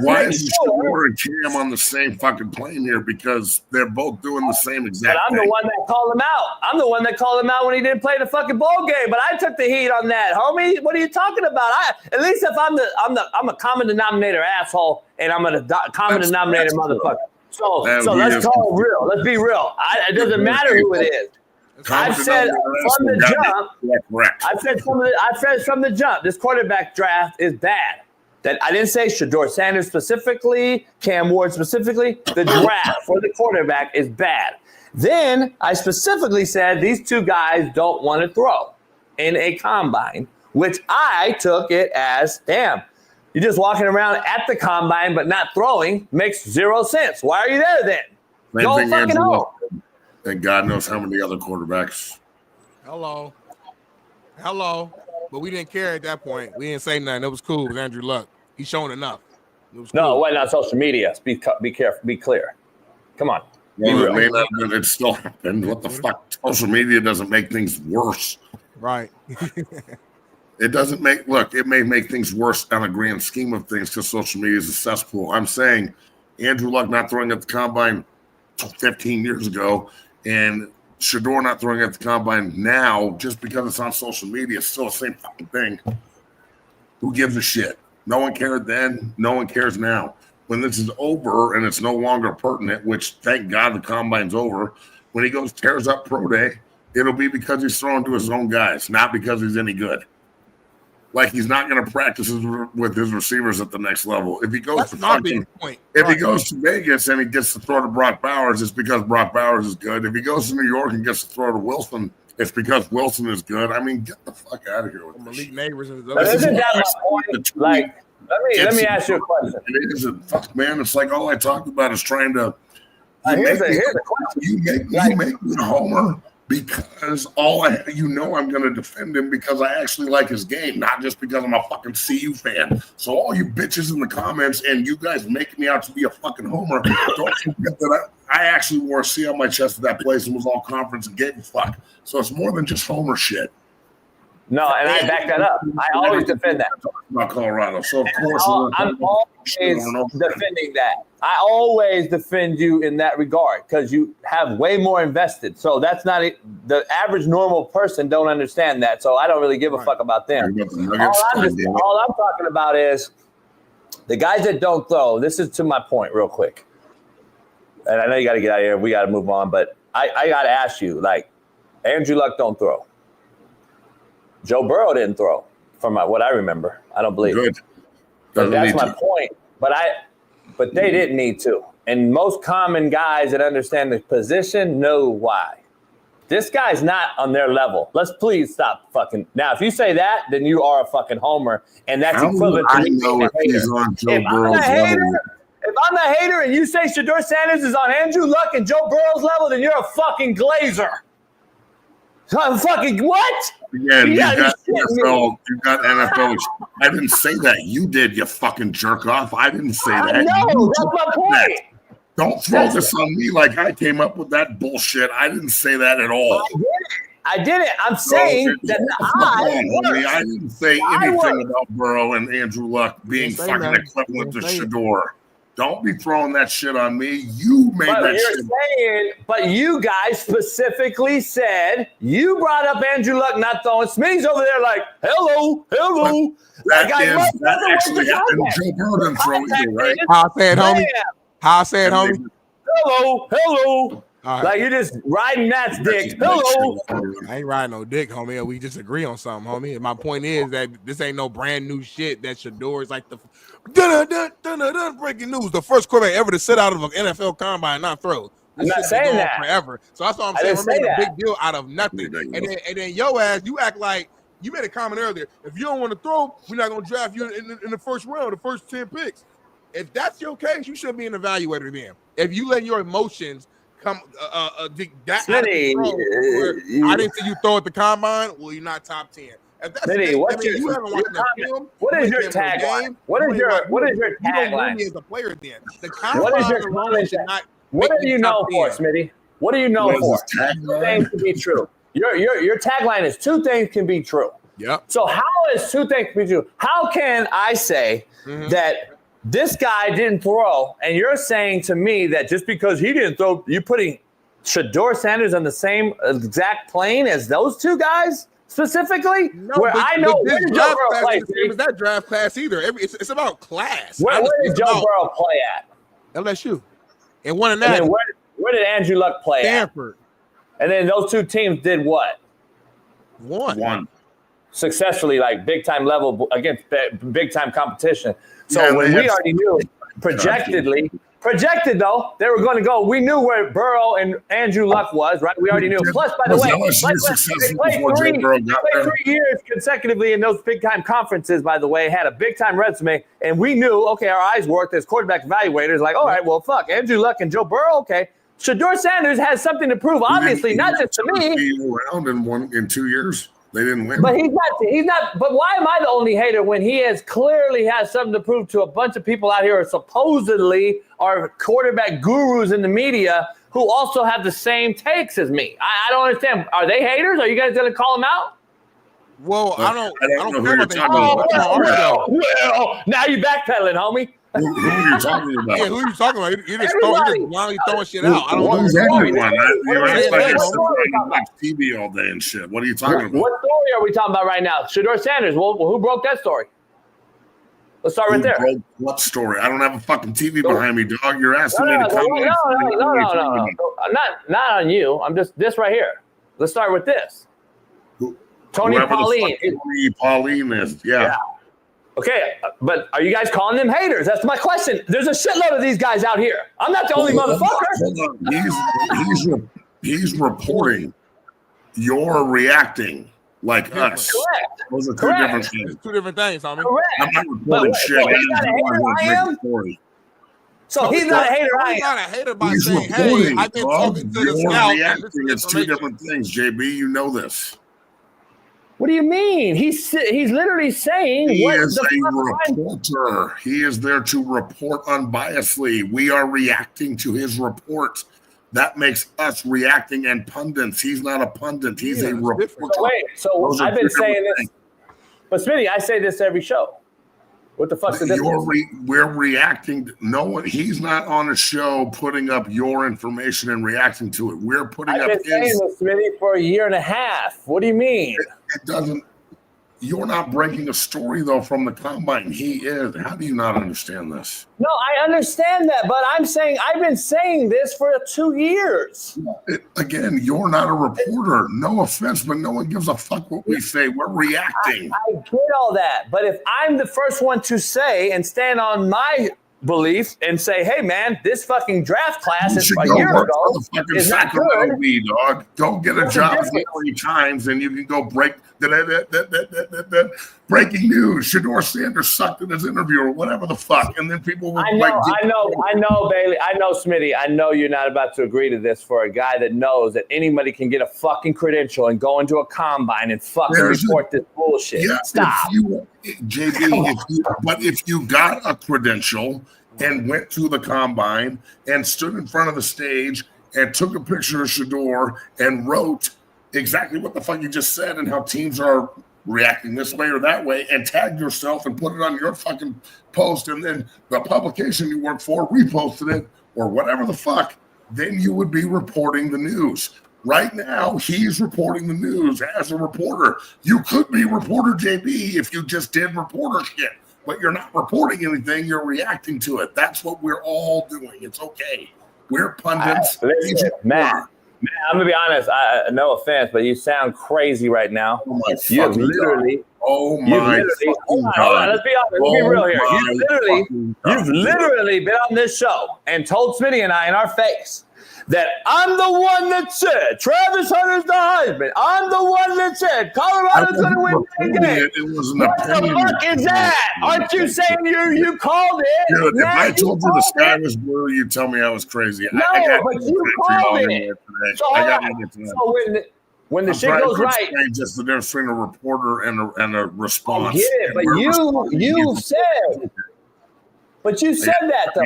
Why isn't Shedeur and Cam on the same fucking plane here? Because they're both doing the same exact thing. I'm the one that called him out. I'm the one that called him out when he didn't play the fucking bowl game. But I took the heat on that, homie. What are you talking about? At least if I'm a common denominator asshole, and I'm a common denominator motherfucker. So let's call it real. Let's be real. It doesn't matter who it is. I've said from the jump. I've said from the jump. This quarterback draft is bad. That I didn't say Shedeur Sanders specifically, Cam Ward specifically. The draft for the quarterback is bad. Then I specifically said these two guys don't want to throw in a combine, which I took it as, damn, you're just walking around at the combine but not throwing makes zero sense. Why are you there then? Go fucking home. And God knows how many other quarterbacks. Hello. But we didn't care at that point. We didn't say nothing. It was cool. It was Andrew Luck. He's shown enough. It was cool. No, it wasn't on social media. Be careful. Be clear. Come on. Well, it still happened. What the fuck? Social media doesn't make things worse. Right. It doesn't make, it may make things worse on a grand scheme of things because social media is a cesspool. I'm saying Andrew Luck not throwing at the combine 15 years ago and Shedeur not throwing at the combine now just because it's on social media is still the same fucking thing. Who gives a shit? No one cared then. No one cares now. When this is over and it's no longer pertinent, which thank God the combine's over, when he tears up pro day, it'll be because he's throwing to his own guys, not because he's any good. Like he's not going to practice with his receivers at the next level. If he goes he goes to Vegas and he gets to throw to Brock Bowers, it's because Brock Bowers is good. If he goes to New York and gets to throw to Wilson, it's because Wilson is good. I mean, get the fuck out of here with Malik Neighbors. Isn't that my point? Like, let me ask you a question. It is a fuck, man. It's like all I talked about is trying to. Here's the question. You make me a homer. Because I'm going to defend him because I actually like his game, not just because I'm a fucking CU fan. So all you bitches in the comments and you guys making me out to be a fucking homer, don't forget that I actually wore a C on my chest at that place and was all conference and gave a fuck. So it's more than just homer shit. No, and I back that up. I always defend that. About Colorado. So of course I'm always defending that. I always defend you in that regard because you have way more invested. So that's not the average normal person don't understand that. So I don't really give a fuck about them. All I'm talking about is the guys that don't throw. This is to my point real quick. And I know you got to get out of here. We got to move on. But I got to ask you, like, Andrew Luck don't throw. Joe Burrow didn't throw, from what I remember. I don't believe. Good. That's my point. But they didn't need to. And most common guys that understand the position know why. This guy's not on their level. Let's please stop fucking. Now, if you say that, then you are a fucking homer, and that's equivalent to me being a hater. If I'm a hater and you say Shedeur Sanders is on Andrew Luck and Joe Burrow's level, then you're a fucking glazer. So I'm fucking what? Yeah, you got NFL. I didn't say that. You did, you fucking jerk off. I didn't say that. No, that's my point. Don't throw this on me like I came up with that bullshit. I didn't say that at all. I didn't. I'm saying that I didn't say anything about Burrow and Andrew Luck being fucking equivalent to Shedeur. Don't be throwing that shit on me. You made that shit. But you guys specifically said you brought up Andrew Luck not throwing. Smitty's over there like, hello. That actually happened. Joe Burrow didn't throw either, right? How I said, homie? Hello. Right. Like you're just riding Matt's dick. Hello. I ain't riding no dick, homie. We just agree on something, homie. And my point is that this ain't no brand new shit that Shedeur is like the breaking news. The first quarterback ever to sit out of an NFL combine and not throw. I'm not saying that forever. So that's all I'm saying. We're making a big deal out of nothing. And then your ass, you act like you made a comment earlier. If you don't want to throw, we're not gonna draft you in the first round, the first 10 picks. If that's your case, you should be an evaluator then. If you let your emotions come Smitty, I didn't see you throw at the combine. Well, you're not top 10. Smitty, what is your tagline? What is your tagline? As a player, then what is your comment? What are you known for, Smitty? What are you known for? Two things can be true. Your tagline is two things can be true. Yep. So how is two things can be true? How can I say that this guy didn't throw, and you're saying to me that just because he didn't throw, you're putting Shedeur Sanders on the same exact plane as those two guys specifically? No, where I know where did Joe Burrow play? It's that draft class either. It's about class. Where did Joe Burrow play at? LSU. And one of that. And then where did Andrew Luck play Stanford. At? And then those two teams did what? Won. Successfully, like big time level against big time competition. So when we already knew projected though, they were going to go. We knew where Burrow and Andrew Luck was, right? We already knew. Plus, by the way, they played 3 years consecutively in those big time conferences, by the way, had a big time resume. And we knew, okay, our eyes worked as quarterback evaluators, like, all right, well, fuck, Andrew Luck and Joe Burrow, okay. Shedeur Sanders has something to prove, obviously, not just to me. Around in 2 years. They didn't win. But he's not. But why am I the only hater when he clearly has something to prove to a bunch of people out here who supposedly are quarterback gurus in the media who also have the same takes as me? I don't understand. Are they haters? Are you guys going to call them out? Well, I don't care about that. Well, now you backpedaling, homie. Who are you talking about? Yeah, who are you talking about? You just blindly throwing shit out. I don't know. Who's everyone? You're like TV all day and shit. What are you talking about? What story are we talking about right now? Shedeur Sanders. Well, who broke that story? Let's start right there. Broke what story? I don't have a fucking TV behind me, dog. You're asking me to come in. No. Not on you. I'm just this right here. Let's start with this. Tony Pauline. Tony Pauline is, yeah. Okay, but are you guys calling them haters? That's my question. There's a shitload of these guys out here. I'm not the only motherfucker. He's reporting. You're reacting like us. Correct. Those are two different things. Two different things, homie. Correct. I'm not reporting shit. He's not a hater, I am. So he's not a hater, I am. He's not a hater by saying, hey, I've been talking to the scout. It's two different things, JB. You know this. What do you mean? He's literally saying he is a reporter. He is there to report unbiasedly. We are reacting to his report. That makes us reacting and pundits. He's not a pundit. He's a reporter. So I've been saying this. But Smitty, I say this every show. What the fuck's the difference? We're reacting. No one. He's not on a show putting up your information and reacting to it. We're putting up. I've been saying this, Smitty, for a year and a half. What do you mean? It doesn't. You're not breaking a story though from the combine. He is. How do you not understand this? No, I understand that, but I'm saying I've been saying this for 2 years. Again, you're not a reporter. No offense, but no one gives a fuck what we say. We're reacting. I get all that, but if I'm the first one to say and stand on my belief and say, "Hey, man, this fucking draft class is a year ago is not good." Dog, go get a job 3 times, and you can go break. Breaking news: Shedeur Sanders sucked in his interview, or whatever the fuck, and then people were I know, Bailey. I know, Smitty. I know you're not about to agree to this for a guy that knows that anybody can get a fucking credential and go into a combine and fucking report this bullshit. Yeah, stop, if you got a credential and went to the combine and stood in front of the stage and took a picture of Shedeur and wrote exactly what the fuck you just said and how teams are reacting this way or that way, and tag yourself and put it on your fucking post, and then the publication you work for reposted it or whatever the fuck, then you would be reporting the news. Right now, he's reporting the news as a reporter. You could be reporter JB if you just did reporter shit, but you're not reporting anything. You're reacting to it. That's what we're all doing. It's okay. We're pundits. Listen, Matt, I'm gonna be honest. No offense, but you sound crazy right now. Oh my you've literally. God. Oh my! Hold on, let's be honest. Let's be real here. You've literally been on this show and told Smitty and I in our face that I'm the one that said Travis Hunter's the Heisman. I'm the one that said Colorado's going to win the game. What the fuck is that? Aren't you saying you called it? Dude, if I told you the sky was blue, you'd tell me I was crazy. No, but you called it. So when the shit goes right, just the difference between a reporter and a response. Yeah, but you said. But you said that, though.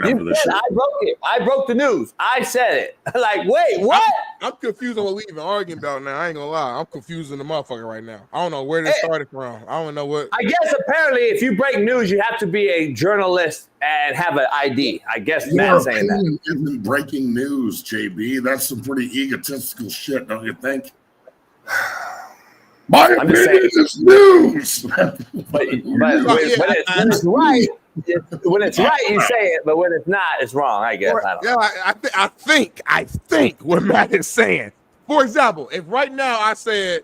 You said I broke it. I broke the news. I said it. Like, wait, what? I'm confused on what we even arguing about now. I ain't gonna lie. I'm confused in the motherfucker right now. I don't know where this started from. I don't know what. I guess apparently if you break news, you have to be a journalist and have an ID. I guess Matt's saying that. Isn't breaking news, JB. That's some pretty egotistical shit, don't you think? My opinion is news. But when it's right. When it's right, you say it, but when it's not, it's wrong. I guess. I think what Matt is saying. For example, if right now I said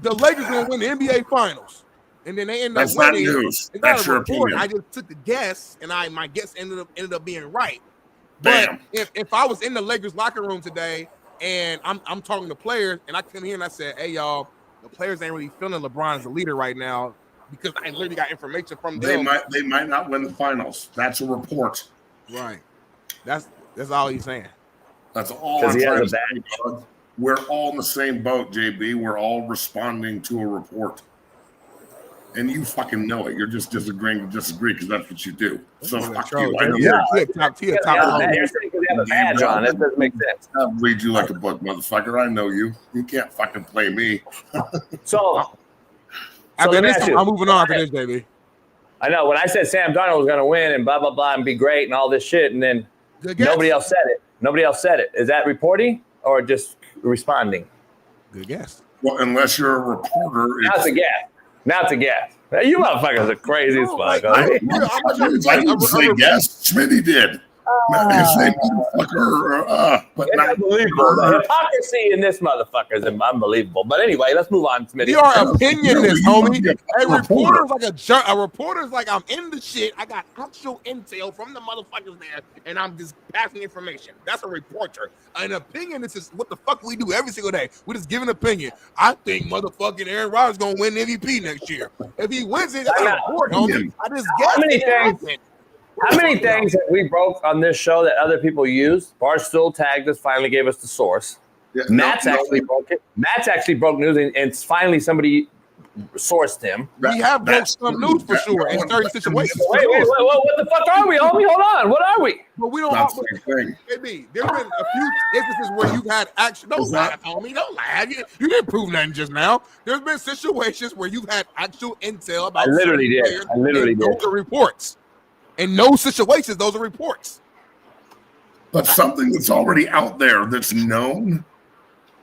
the Lakers gonna win the NBA Finals, and then they end up winning, not news. That's your opinion. I just took the guess, and my guess ended up being right. But if I was in the Lakers locker room today and I'm talking to players, and I come here and I said, "Hey y'all, the players ain't really feeling LeBron as a leader right now." Because I literally got information from them. They might not win the finals. That's a report. Right. That's all he's saying. That's all I'm trying to say. We're all in the same boat, JB. We're all responding to a report. And you fucking know it. You're just disagreeing to disagree because that's what you do. So fuck you. I know you're saying because you have a badge on. That doesn't make sense. I'll read you like a book, motherfucker. I know you. You can't fucking play me. I'm moving on to this, baby. I know. When I said Sam Darnold was going to win and blah, blah, blah, and be great and all this shit, and then nobody else said it. Nobody else said it. Is that reporting or just responding? Good guess. Well, unless you're a reporter. Now it's a guess. You motherfuckers are crazy as fuck. I didn't say guess. Smitty did. But it's unbelievable. The hypocrisy in this motherfucker is unbelievable. But anyway, let's move on. Smitty. You are opinionist, homie. A reporter's like I'm in the shit. I got actual intel from the motherfuckers there, and I'm just passing information. That's a reporter. An opinionist is what the fuck we do every single day. We just give an opinion. I think motherfucking Aaron Rodgers gonna win MVP next year. If he wins it, that's a report, homie. I just guess. How many things have we broke on this show that other people used? Barstool tagged us, finally gave us the source. Yeah, Matt's actually broke it. Matt's actually broke news, and finally somebody sourced him. We have broke some news for sure in certain situations. Wait, what the fuck are we, homie? Hold on. What are we? But we don't. Maybe there's been a few instances where you've had action. Don't lie, homie. Don't lie. You didn't prove nothing just now. There's been situations where you've had actual intel about. I literally did. Those are reports. In no situations, those are reports. But something that's already out there that's known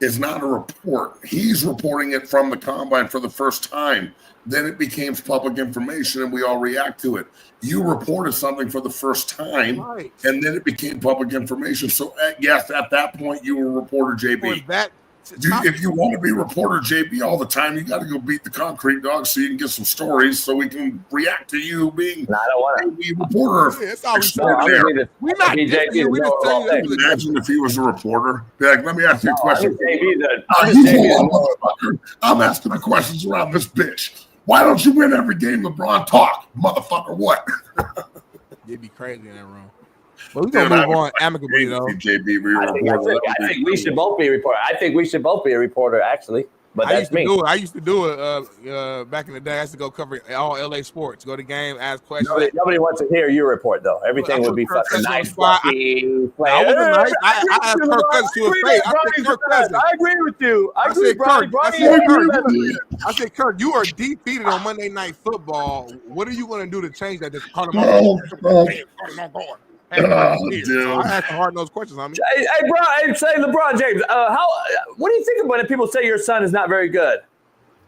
is not a report. He's reporting it from the combine for the first time. Then it becomes public information and we all react to it. You reported something for the first time and then it became public information. So yes, at that point you were reporter JB. If you want to be reporter JB all the time, you got to go beat the concrete dog so you can get some stories so we can react to you being a reporter. Yeah, that's all we're not JB. We just tell you. Imagine if he was a reporter. Be like, let me ask you a question. I'm asking the questions around this bitch. Why don't you win every game, LeBron? Talk, motherfucker. What? You'd be crazy in that room. But we're gonna move on amicably, though. I think we should both be a reporter. I think we should both be a reporter, actually. But that's me. I used to do it back in the day. I used to go cover all LA sports, go to game, ask questions. Nobody wants to hear your report, though. Everything would be fucking nice, fluffy. I wasn't nice. I asked Kirk Cousins to his face. I said, Kirk Cousins. I agree with you. I said, Kirk, you are defeated on Monday Night Football. What are you going to do to change that? Just call him I asked hard-nosed questions on me. Hey, say LeBron James, what do you think about it? People say your son is not very good.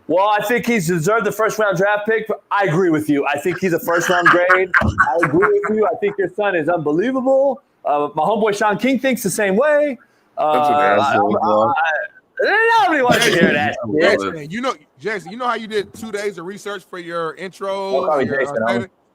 Well, I think he's deserved the first-round draft pick. I agree with you. I think he's a first-round grade. I agree with you. I think your son is unbelievable. My homeboy Shaun King thinks the same way. Nobody wants to hear that. Jason, you know how you did 2 days of research for your intro?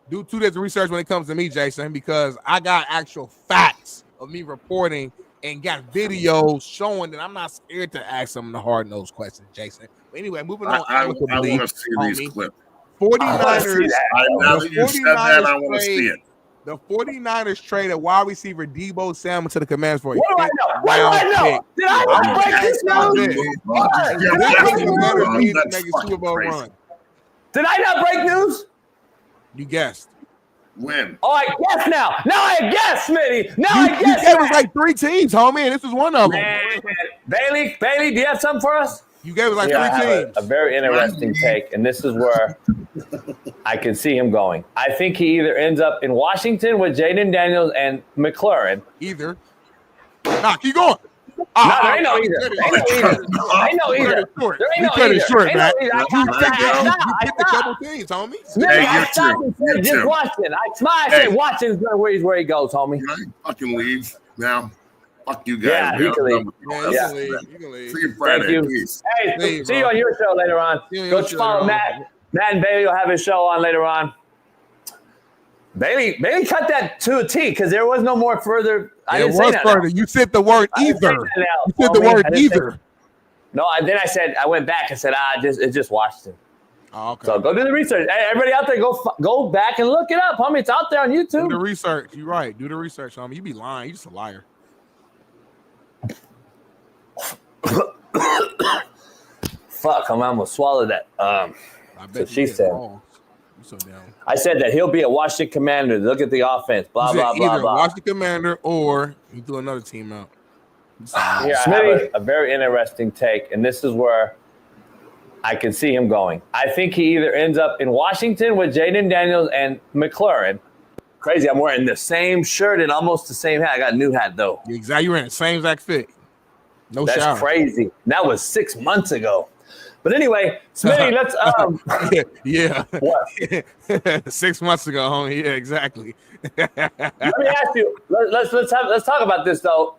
Do 2 days of research when it comes to me, Jason, because I got actual facts of me reporting and got videos showing that I'm not scared to ask some of the hard-nosed questions, Jason. But anyway, moving on. I want to see these clips. 49ers. Now that you said that, I want to see it. The 49ers traded wide receiver Deebo Samuel to the Commanders for a What do I know? Did I not break this news? Did I not break news? You guessed. When? Oh, I guess now. Now I guess, Smitty. Now I guess. You gave us like 3 teams, homie, and this was one of them. Bailey, do you have something for us? You gave us like 3 teams. A very interesting take, and this is where I can see him going. I think he either ends up in Washington with Jaden Daniels and McLaurin. Either. Nah, keep going. There ain't no either. There ain't no either. There ain't no either. You picked a couple teams, homie. I stopped and said just Washington. I said Washington's where he goes, homie. You fucking leave now. Fuck you guys. Yeah, he can leave. You can leave. See you Friday. Peace. Hey, see you on your show later on. Go follow Matt. Matt and Bailey will have his show on later on. Bailey cut that to a T because there was no more further. I didn't say that. Further. You said the word either. You said the word either. No, then I went back and said, it's just Washington. Oh, okay. So go do the research. Hey, everybody out there, go back and look it up, homie. It's out there on YouTube. Do the research. You're right. Do the research, homie. You be lying. You just a liar. Fuck, I'm almost swallowed that. I bet so she said. So down. I said that he'll be a Washington Commander. Look at the offense. Blah, blah, blah, either blah. Washington Commander or you do another team out. Smitty, a very interesting take, and this is where I can see him going. I think he either ends up in Washington with Jaden Daniels and McLaurin. Crazy, I'm wearing the same shirt and almost the same hat. I got a new hat, though. Exactly. You're wearing the same exact fit. No That's shower. Crazy. That was 6 months ago. But anyway, Smitty, let's yeah. What? 6 months ago, homie. Yeah, exactly. Let me ask you. Let's talk about this though.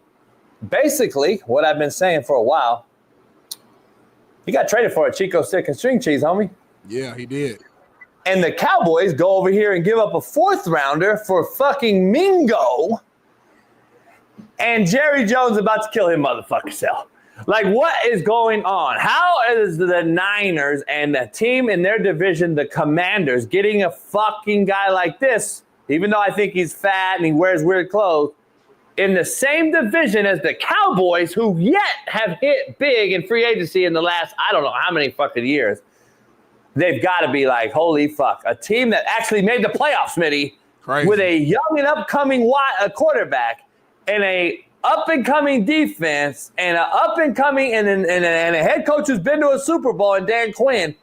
Basically, what I've been saying for a while. He got traded for a Chico stick and string cheese, homie. Yeah, he did. And the Cowboys go over here and give up a 4th rounder for fucking Mingo. And Jerry Jones about to kill him, motherfucker self. Like, what is going on? How is the Niners and the team in their division, the Commanders, getting a fucking guy like this, even though I think he's fat and he wears weird clothes, in the same division as the Cowboys, who yet have hit big in free agency in the last, I don't know how many fucking years? They've got to be like, holy fuck, a team that actually made the playoffs, Smitty, with a young and upcoming quarterback and a up-and-coming defense and an up-and-coming and a head coach who's been to a Super Bowl and Dan Quinn.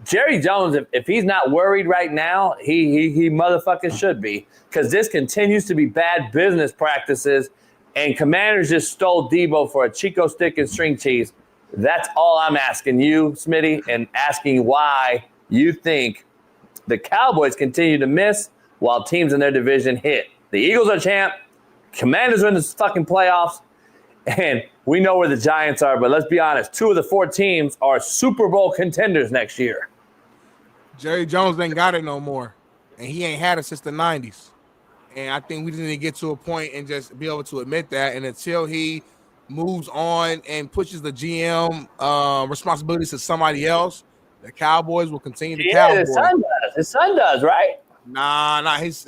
Jerry Jones, if he's not worried right now, he motherfucking should be, because this continues to be bad business practices, and Commanders just stole Deebo for a Chico stick and string cheese. That's all I'm asking you, Smitty, and asking why you think the Cowboys continue to miss while teams in their division hit. The Eagles are champ. Commanders are in the fucking playoffs, and we know where the Giants are, but let's be honest, 2 of the 4 teams are Super Bowl contenders next year. Jerry Jones ain't got it no more, and he ain't had it since the 90s. And I think we just need to get to a point and just be able to admit that, and until he moves on and pushes the GM responsibilities to somebody else, the Cowboys will continue to Cowboys. His son does, right? Nah, his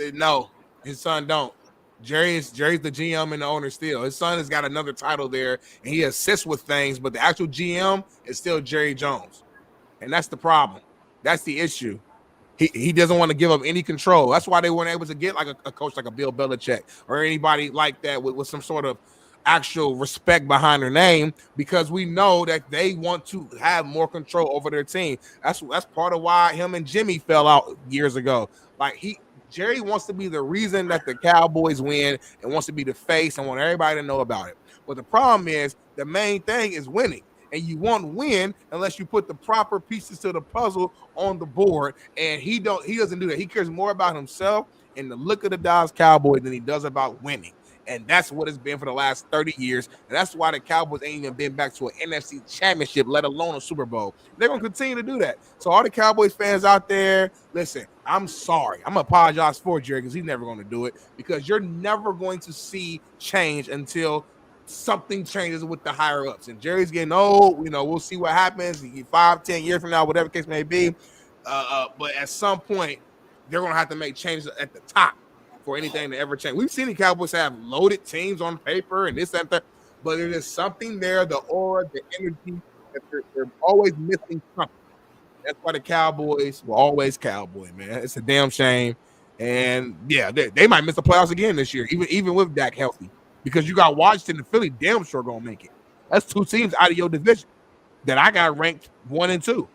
son don't. Jerry's the GM and the owner still. His son has got another title there, and he assists with things, but the actual GM is still Jerry Jones, and that's the problem. That's the issue. He doesn't want to give up any control. That's why they weren't able to get like a coach like a Bill Belichick or anybody like that with some sort of actual respect behind their name, because we know that they want to have more control over their team. That's part of why him and Jimmy fell out years ago. Like Jerry wants to be the reason that the Cowboys win and wants to be the face and want everybody to know about it. But the problem is the main thing is winning. And you won't win unless you put the proper pieces to the puzzle on the board. And he doesn't do that. He cares more about himself and the look of the Dallas Cowboys than he does about winning. And that's what it's been for the last 30 years. And that's why the Cowboys ain't even been back to an NFC championship, let alone a Super Bowl. They're going to continue to do that. So all the Cowboys fans out there, listen, I'm sorry. I'm going to apologize for Jerry because he's never going to do it, because you're never going to see change until something changes with the higher ups. And Jerry's getting old. You know, we'll see what happens 5-10 years from now, whatever the case may be. But at some point, they're going to have to make changes at the top for anything to ever change. We've seen the Cowboys have loaded teams on paper and this and that, but there is something there, the aura, the energy, that they're always missing something. That's why the Cowboys were always Cowboy, man. It's a damn shame. And yeah, they might miss the playoffs again this year, even with Dak healthy, because you got Washington and Philly damn sure gonna make it. That's two teams out of your division that I got ranked 1 and 2.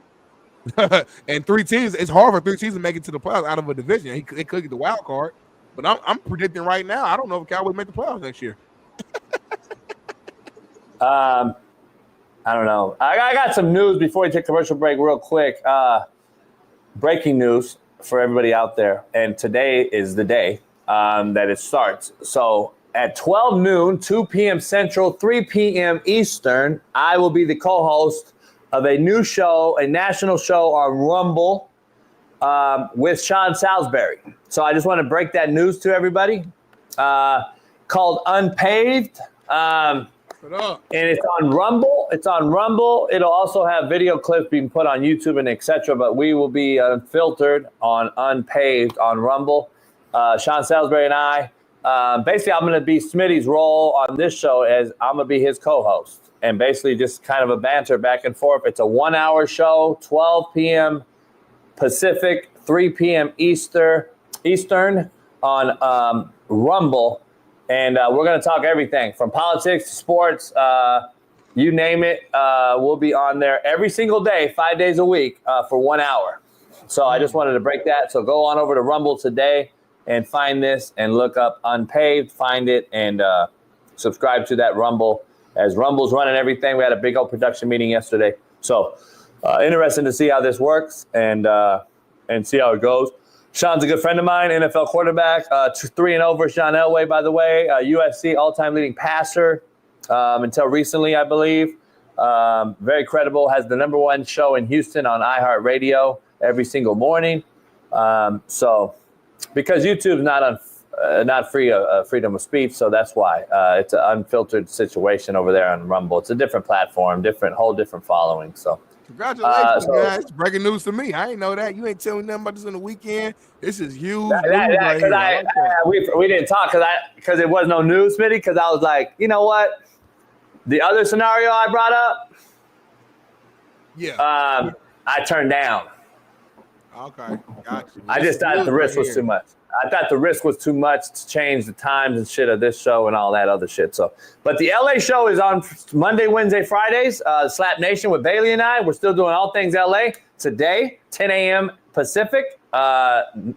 And 3 teams, it's hard for 3 teams to make it to the playoffs out of a division. They could get the wild card. But I'm predicting right now, I don't know if Cowboys make the playoffs next year. I don't know. I got some news before we take commercial break real quick. Breaking news for everybody out there. And today is the day that it starts. So at 12 noon, 2 p.m. Central, 3 p.m. Eastern, I will be the co-host of a new show, a national show on Rumble with Shaun Salisbury. So I just want to break that news to everybody. Called Unpaved. And it's on Rumble. It'll also have video clips being put on YouTube and etc. But we will be unfiltered on Unpaved on Rumble. Shaun Salisbury and I. Basically, I'm going to be Smitty's role on this show as I'm going to be his co-host. And basically just kind of a banter back and forth. It's a 1-hour show, 12 p.m. Pacific, 3 p.m. Eastern on Rumble. And we're going to talk everything from politics to sports, you name it. We'll be on there every single day, 5 days a week for 1 hour. So I just wanted to break that. So go on over to Rumble today and find this and look up Unpaved, find it, and subscribe to that Rumble. As Rumble's running everything, we had a big old production meeting yesterday. So interesting to see how this works and see how it goes. Shaun's a good friend of mine, NFL quarterback, 3-0 versus John Elway, by the way, UFC all-time leading passer until recently, I believe. Very credible, has the #1 show in Houston on iHeartRadio every single morning. So because YouTube's not free freedom of speech, so that's why it's an unfiltered situation over there on Rumble. It's a different platform, whole different following. So congratulations, guys! Breaking news to me. I ain't know that. You ain't telling me nothing about this on the weekend. This is huge. We didn't talk because it was no news, Smitty. Because I was like, you know what? The other scenario I brought up, I turned down. Okay, gotcha. I just thought the risk was too much. I thought the risk was too much to change the times and shit of this show and all that other shit. So, but the LA show is on Monday, Wednesday, Fridays. Slap Nation with Bailey and I. We're still doing all things LA today, 10 a.m. Pacific, 1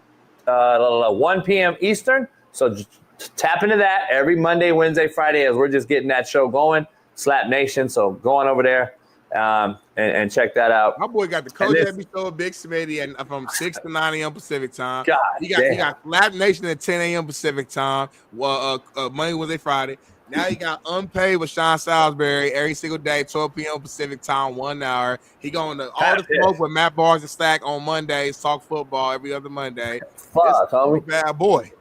p.m. Eastern. So just tap into that every Monday, Wednesday, Friday as we're just getting that show going. Slap Nation. So go on over there. And check that out. My boy got the coach episode, Big Smitty, and from 6 to 9 a.m. Pacific time. He got Slap Nation at 10 a.m. Pacific time. Monday, Wednesday, Friday. Now he got Unpaid with Shaun Salisbury every single day, 12 p.m. Pacific time, 1 hour. He going to All the Smoke with Matt Barnes and Stack on Mondays, talk football every other Monday. Fuck, homie. Bad boy.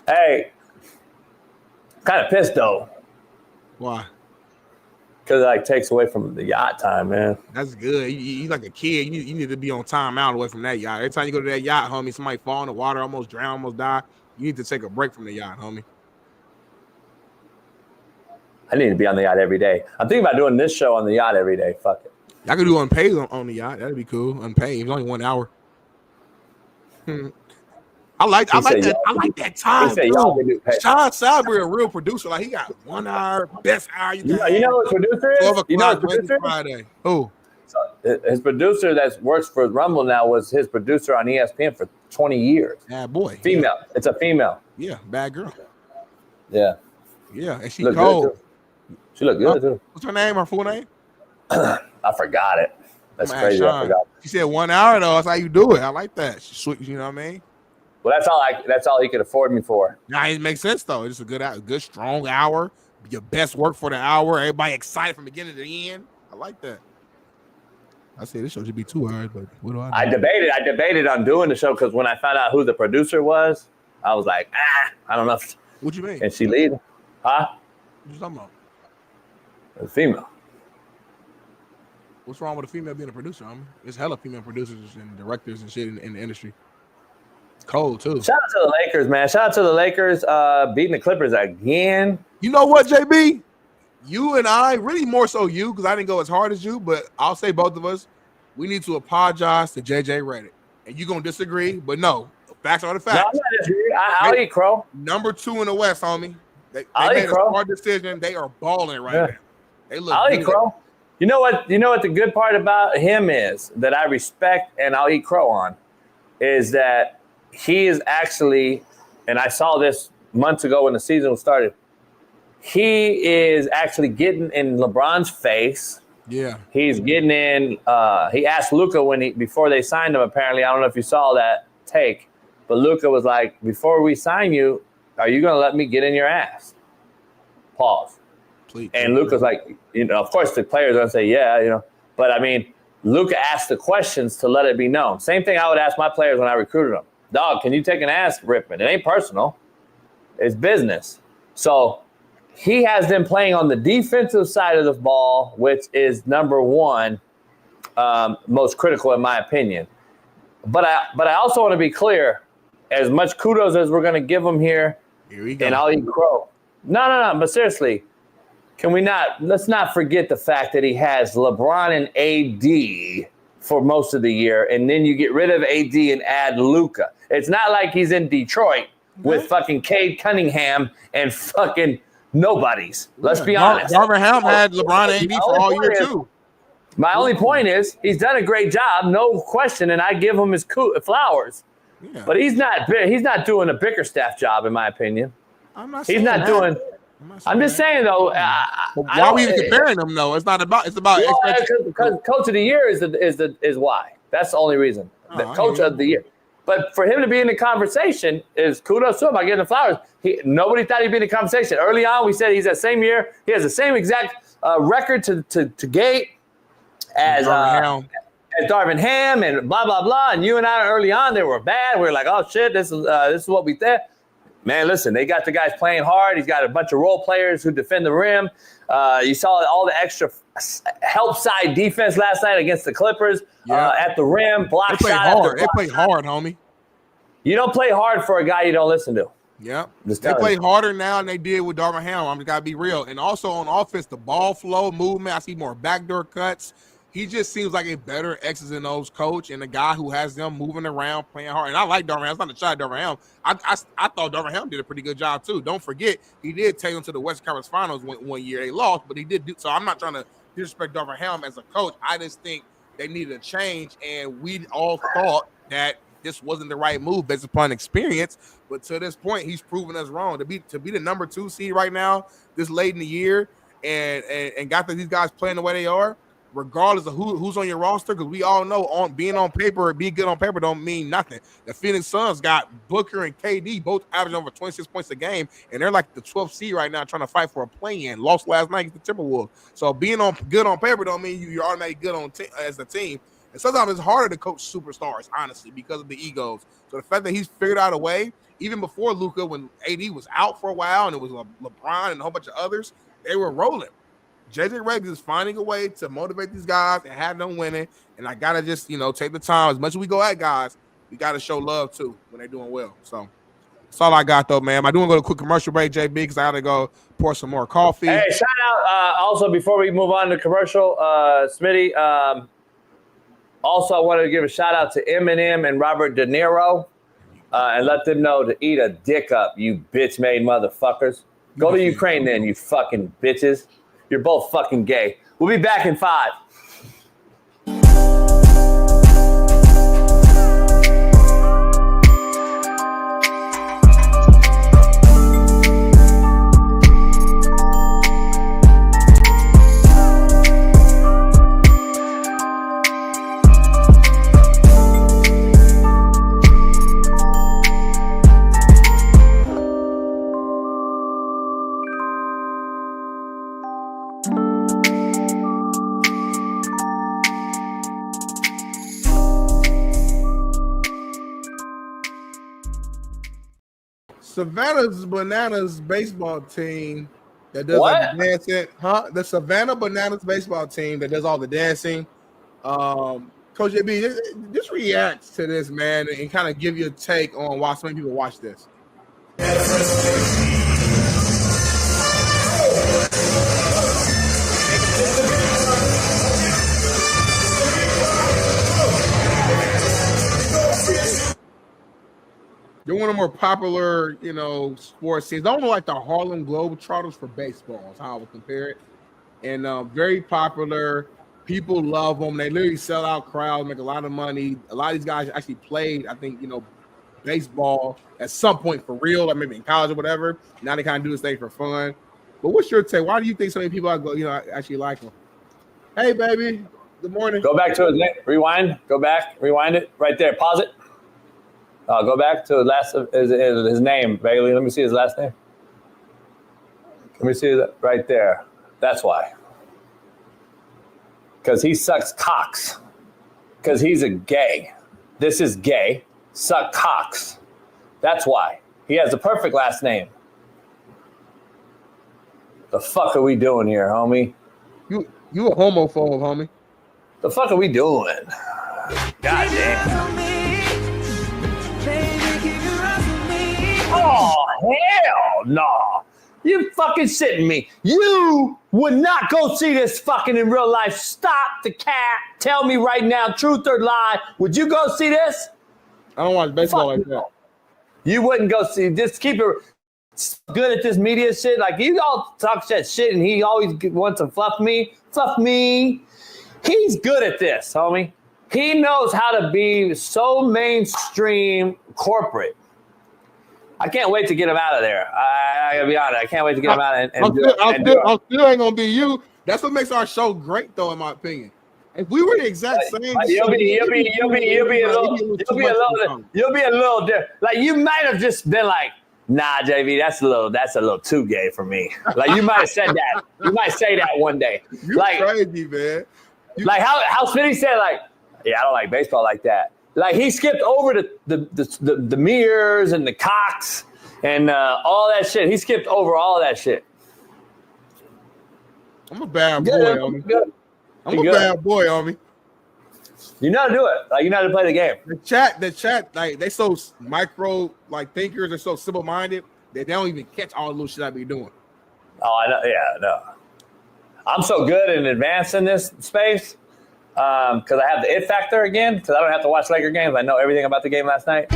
Hey, kind of pissed though. Why? Because it takes away from the yacht time, man. That's good. You like a kid. You need to be on timeout away from that yacht. Every time you go to that yacht, homie, somebody fall in the water, almost drown, almost die. You need to take a break from the yacht, homie. I need to be on the yacht every day. I'm thinking about doing this show on the yacht every day. Fuck it. I could do unpaid on the yacht. That'd be cool. Unpaid. It's only 1 hour. I like that. I like that time. Shaun Salisbury, a real producer. Like he got 1 hour, best hour. You know what producer is? 12 You know what o'clock producer? Friday. Who? So his producer that works for Rumble now was his producer on ESPN for 20 years. Yeah, boy. Female. Yeah. It's a female. Yeah, bad girl. Yeah. Yeah, and she looked cold. She looked good too. What's her name? Her full name? I forgot it. That's crazy. I forgot. She said 1 hour though. That's how you do it. I like that. She's sweet. You know what I mean? Well, that's all he could afford me for. Nah, it makes sense though. It's a good, strong hour. Your best work for the hour. Everybody excited from beginning to the end. I like that. I say this show should be 2 hours, but what do I do? I debated on doing the show because when I found out who the producer was, I was like, I don't know. What you mean? And she lead? Huh? What you talking about? A female. What's wrong with a female being a producer? I mean, there's hella female producers and directors and shit in the industry. It's cold too. Shout out to the Lakers, man. Shout out to the Lakers beating the Clippers again. You know what, JB? You and I, really more so you, because I didn't go as hard as you, but I'll say both of us, we need to apologize to JJ Redick. And you're going to disagree, but no, facts are the facts. No, I'm not disagreeing. I'll eat crow. Number 2 in the West, homie. They I'll made eat crow. a hard decision. They are balling right now. They look I'll good. eat crow. You know what the good part about him is that I respect and I'll eat crow on is that he is actually, and I saw this months ago when the season started, he is actually getting in LeBron's face. Yeah. He's getting in. He asked Luka before they signed him, apparently. I don't know if you saw that take, but Luka was like, before we sign you, are you going to let me get in your ass? Pause. Please. And Luka's like, of course the players are going to say, yeah, but I mean, Luka asked the questions to let it be known. Same thing I would ask my players when I recruited them. Dog, can you take an ass ripping? It ain't personal. It's business. So he has them playing on the defensive side of the ball, which is number 1, most critical in my opinion. But I also want to be clear, as much kudos as we're going to give him here we go. And I'll eat crow. No, but seriously, let's not forget the fact that he has LeBron and AD for most of the year, and then you get rid of AD and add Luka. It's not like he's in Detroit with fucking Cade Cunningham and fucking nobodies. Let's be honest. Darvin Ham had LeBron and AD for all year too. My only point is he's done a great job, no question, and I give him his flowers. Yeah. But he's not doing a Bickerstaff job, in my opinion. I'm just saying though. Why are we even comparing them though? It's about because coach of the year is why. That's the only reason. The coach of the year. But for him to be in the conversation is kudos to him. I give him the flowers. Nobody thought he'd be in the conversation. Early on, we said he's that same year. He has the same exact record to gate as Darvin Ham and blah, blah, blah. And you and I early on, they were bad. We were like, oh, shit, this is what we did. Man, listen, they got the guys playing hard. He's got a bunch of role players who defend the rim. You saw all the extra help side defense last night against the Clippers at the rim. Block shot. They play hard, homie. You don't play hard for a guy you don't listen to. Yeah. They play harder now than they did with Darvin Ham. I'm just got to be real. And also on offense, the ball flow, movement, I see more backdoor cuts. He just seems like a better X's and O's coach and a guy who has them moving around, playing hard. And I like Darvin Ham. It's not a shot at Darvin Ham. I thought Darvin Ham did a pretty good job, too. Don't forget, he did take them to the Western Conference Finals one year. They lost, but he did do – so I'm not trying to disrespect Darvin Ham as a coach. I just think they needed a change, and we all thought that this wasn't the right move based upon experience. But to this point, he's proven us wrong. To be the number 2 seed right now this late in the year and got these guys playing the way they are, regardless of who's on your roster, because we all know being good on paper don't mean nothing. The Phoenix Suns got Booker and KD both averaging over 26 points a game, and they're like the 12th seed right now trying to fight for a play-in. Lost last night against the Timberwolves. So being good on paper don't mean you're automatically good as a team. And sometimes it's harder to coach superstars, honestly, because of the egos. So the fact that he's figured out a way, even before Luka, when AD was out for a while and it was LeBron and a whole bunch of others, they were rolling. JJ Redick is finding a way to motivate these guys and have them winning. And I got to just, take the time. As much as we go at guys, we got to show love, too, when they're doing well. So That's all I got, though, man. I do want to go to a quick commercial break, JB, because I got to go pour some more coffee. Hey, shout out also before we move on to commercial, Smitty. Also, I wanted to give a shout out to Eminem and Robert De Niro and let them know to eat a dick up, you bitch-made motherfuckers. Go to Ukraine then, you fucking bitches. You're both fucking gay. We'll be back in 5. Savannah Bananas baseball team that does all the dancing, The Savannah Bananas baseball team that does all the dancing. Coach JB, just react to this, man, and kind of give you a take on why so many people watch this. They're one of the more popular, sports teams. They're almost like the Harlem Globetrotters for baseball is how I would compare it. And very popular. People love them. They literally sell out crowds, make a lot of money. A lot of these guys actually played, I think, baseball at some point for real, like maybe in college or whatever. Now they kind of do this thing for fun. But what's your take? Why do you think so many people actually like them? Hey, baby. Good morning. Go back to his name. Rewind. Go back. Rewind it. Right there. Pause it. Go back to his name, Bailey. Let me see his last name. Let me see that right there. That's why. Because he sucks cocks. Because he's a gay. This is gay. Suck cocks. That's why. He has the perfect last name. The fuck are we doing here, homie? You a homophobe, homie. The fuck are we doing? God damn. Oh, hell no. You fucking shitting me. You would not go see this fucking in real life. Stop the cat. Tell me right now, truth or lie. Would you go see this? I don't watch baseball like that. You wouldn't go see. Just keep it good at this media shit. Like, you all talk that shit and he always wants to fluff me. Fluff me. He's good at this, homie. He knows how to be so mainstream corporate. I can't wait to get him out of there. I gotta be honest. I can't wait to get him out and do it. I still ain't gonna be you. That's what makes our show great, though, in my opinion. If we were the exact same, you'll be a little different. Like, you might have just been like, nah, JV, that's a little too gay for me. Like, you might have said that. You might say that one day. You're like, crazy, man. Like how Smitty said, like, yeah, I don't like baseball like that. Like, he skipped over the mirrors and the cocks and all that shit. He skipped over all that shit. I'm a bad boy, homie. I'm a bad boy, homie. You know how to do it. Like, you know how to play the game. The chat, like, they so micro, like, thinkers. They're so simple-minded that they don't even catch all the little shit I be doing. Oh, I know. Yeah, no. I'm so good and advanced in this space. Because I have the it factor again, because I don't have to watch Laker games. I know everything about the game last night.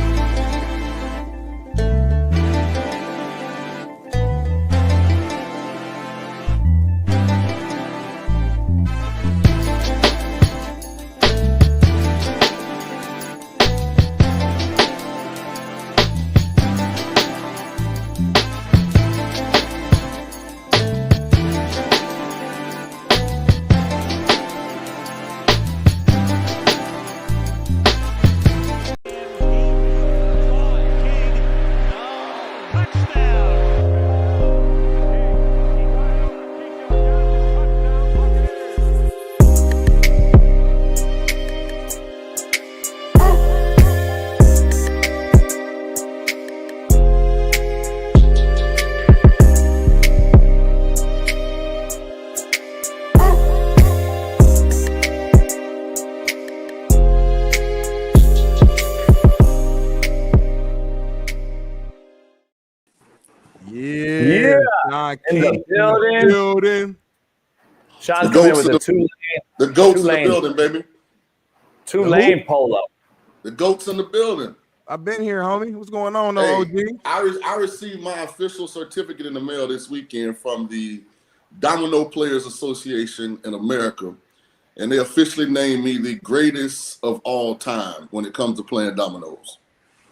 Yeah. In the building. Sean's coming in with the goats in the two-lane building, baby. Two-lane polo. The goats in the building. I've been here, homie. What's going on, OG? I received my official certificate in the mail this weekend from the Domino Players Association in America, and they officially named me the greatest of all time when it comes to playing dominoes.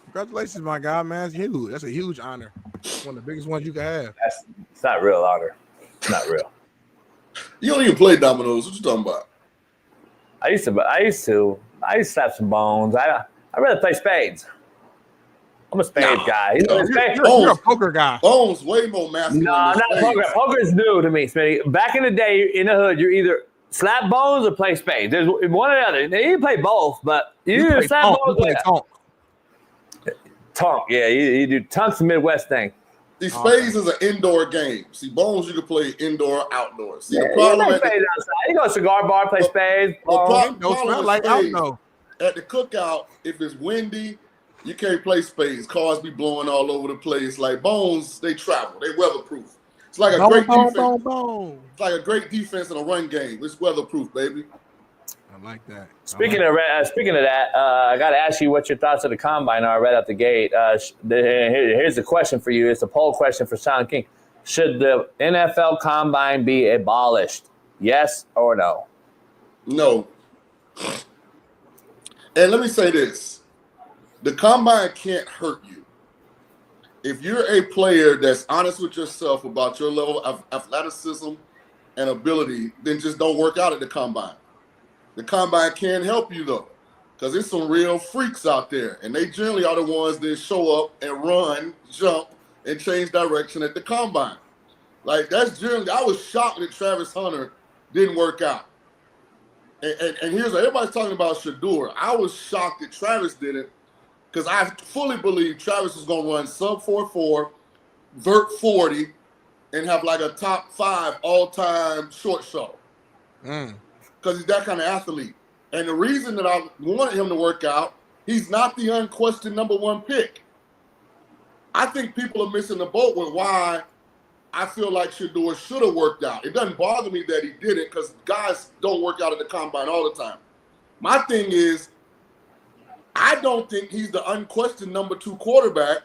Congratulations, my guy, man. It's huge. That's a huge honor. One of the biggest ones you can have. It's not real honor. It's not real. You don't even play dominoes. What you talking about? I used to slap some bones. I rather play spades. I'm a spades guy. You're a poker guy. Bones way more masculine. No, not poker. Poker is new to me, Smitty. Back in the day, in the hood, you're either slap bones or play spades. There's one or the other. You play both, but you either slap bones or tonk. Tonk, yeah. You do tonk's the Midwest thing. See, spades is an indoor game. See, bones you can play indoor, outdoors. See, the problem you play outside. You go to a cigar bar, play spades. At the cookout, if it's windy, you can't play spades. Cars be blowing all over the place. Like bones, they travel. They weatherproof. It's like a great defense. It's like a great defense in a run game. It's weatherproof, baby. I like that. Speaking of that, I got to ask you what your thoughts of the combine are right out the gate. Here's the question for you. It's a poll question for Shaun King. Should the NFL combine be abolished? Yes or no? No. And let me say this. The combine can't hurt you. If you're a player that's honest with yourself about your level of athleticism and ability, then just don't work out at the combine. The combine can help you, though, because there's some real freaks out there, and they generally are the ones that show up and run, jump, and change direction at the combine. Like, that's generally – I was shocked that Travis Hunter didn't work out. And here's – everybody's talking about Shedeur. I was shocked that Travis didn't, because I fully believe Travis is going to run sub 4.4, vert 40, and have like a top 5 all-time short shuttle. Because he's that kind of athlete. And the reason that I wanted him to work out, he's not the unquestioned #1 pick. I think people are missing the boat with why I feel like Shedeur should have worked out. It doesn't bother me that he didn't, because guys don't work out at the combine all the time. My thing is, I don't think he's the unquestioned #2 quarterback,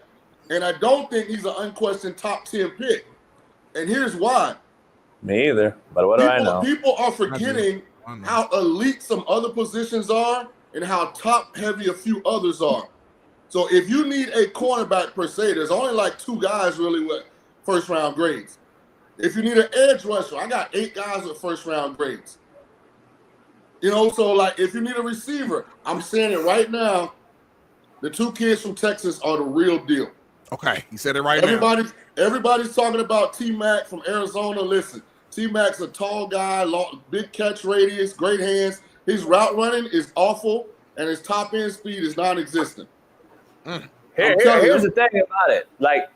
and I don't think he's an unquestioned top 10 pick. And here's why. Me either, but what do I know? People are forgetting how elite some other positions are and how top-heavy a few others are. So if you need a cornerback per se, there's only like 2 guys really with first-round grades. If you need an edge rusher, I got 8 guys with first-round grades. You know, so like if you need a receiver, I'm saying it right now, the 2 kids from Texas are the real deal. Okay, he said it right now. Everybody's talking about T-Mac from Arizona. Listen, T-Mac's a tall guy, long, big catch radius, great hands. His route running is awful, and his top-end speed is non-existent. Here's the thing about it. Like,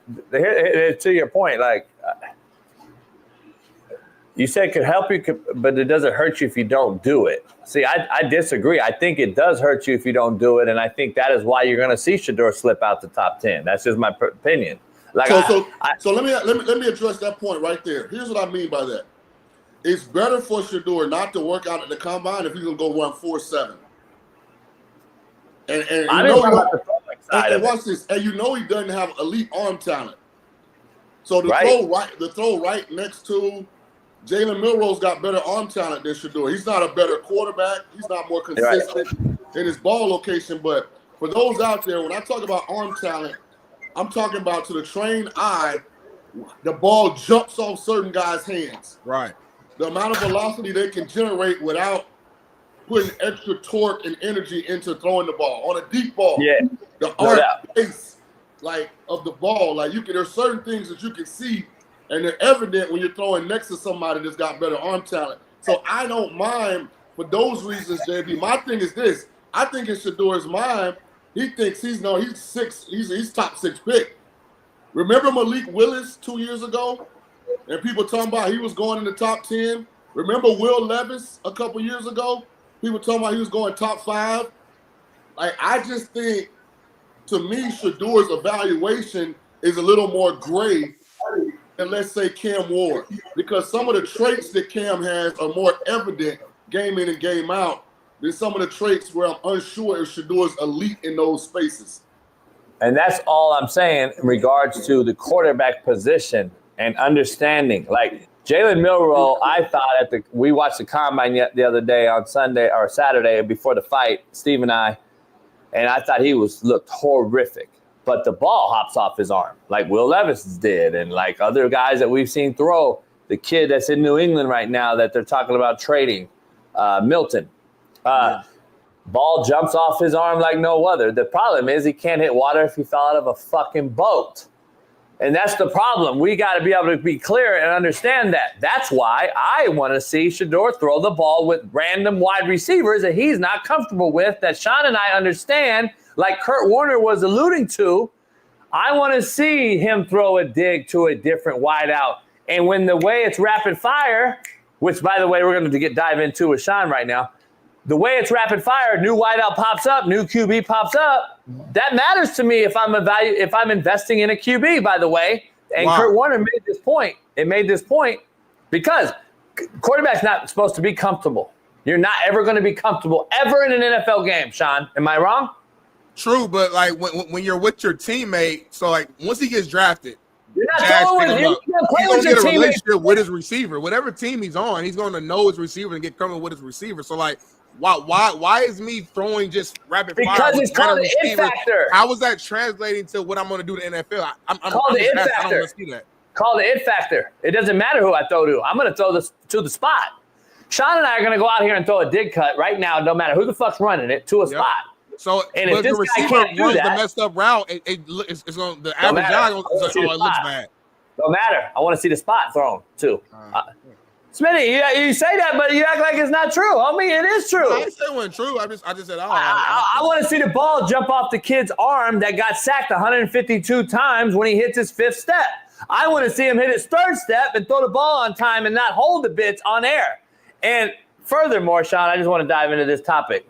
to your point, like, you said it could help you, but it doesn't hurt you if you don't do it. See, I disagree. I think it does hurt you if you don't do it, and I think that is why you're going to see Shedeur slip out the top 10. That's just my opinion. Like, so let me address that point right there. Here's what I mean by that. It's better for Shedeur not to work out at the combine if he's gonna go run 4.7. And watch this. And you know he doesn't have elite arm talent. So the throw right next to Jalen Milroe's got better arm talent than Shedeur. He's not a better quarterback. He's not more consistent in his ball location. But for those out there, when I talk about arm talent, I'm talking about to the trained eye, the ball jumps off certain guys' hands. Right. The amount of velocity they can generate without putting extra torque and energy into throwing the ball. On a deep ball, the arc pace of the ball, there's certain things that you can see, and they're evident when you're throwing next to somebody that's got better arm talent. So I don't mind for those reasons, JB. My thing is this. I think in Shedeur's mind, he thinks he's top 6 pick. Remember Malik Willis 2 years ago? And people talking about he was going in the top 10. Remember Will Levis a couple years ago? People talking about he was going top 5. Like, I just think, to me, Shedeur's evaluation is a little more gray than, let's say, Cam Ward, because some of the traits that Cam has are more evident game in and game out than some of the traits where I'm unsure if Shedeur's elite in those spaces. And that's all I'm saying in regards to the quarterback position and understanding. Like Jalen Milroe, I thought we watched the combine the other day on Sunday or Saturday before the fight, Steve and I thought he looked horrific. But the ball hops off his arm like Will Levis did, and like other guys that we've seen throw. The kid that's in New England right now that they're talking about trading, Milton. Ball jumps off his arm like no other. The problem is he can't hit water if he fell out of a fucking boat. And that's the problem. We got to be able to be clear and understand that. That's why I want to see Shedeur throw the ball with random wide receivers that he's not comfortable with, that Shaun and I understand, like Kurt Warner was alluding to. I want to see him throw a dig to a different wideout. And when the way it's rapid fire, which, by the way, we're going to dive into with Shaun right now, the way it's rapid fire, new wideout pops up, new QB pops up. That matters to me if I'm investing in a QB, by the way. And Kurt Warner made this point. It made this point because quarterback's not supposed to be comfortable. You're not ever going to be comfortable ever in an NFL game, Shaun. Am I wrong? True, but like when you're with your teammate, so like once he gets drafted, you're not going with him. He's going to get a relationship with his receiver. Whatever team he's on, he's going to know his receiver and get comfortable with his receiver. So like, why is me throwing just rapid fire? Because it's called the it factor. How is that translating to what I'm going to do in the NFL? I'm called the it factor. I don't want to see that. Called the it factor. It doesn't matter who I throw to. I'm going to throw this to the spot. Shaun and I are going to go out here and throw a dig cut right now, no matter who the fuck's running it, to a spot. So and if this the receiver runs the messed up route, it's going the average guy goes, it looks bad. Don't matter. I want to see the spot thrown too. Smitty, you say that, but you act like it's not true. Homie, it is true. I didn't say it wasn't true. I just said, I want to see the ball jump off the kid's arm that got sacked 152 times when he hits his fifth step. I want to see him hit his third step and throw the ball on time and not hold the bits on air. And furthermore, Shaun, I just want to dive into this topic.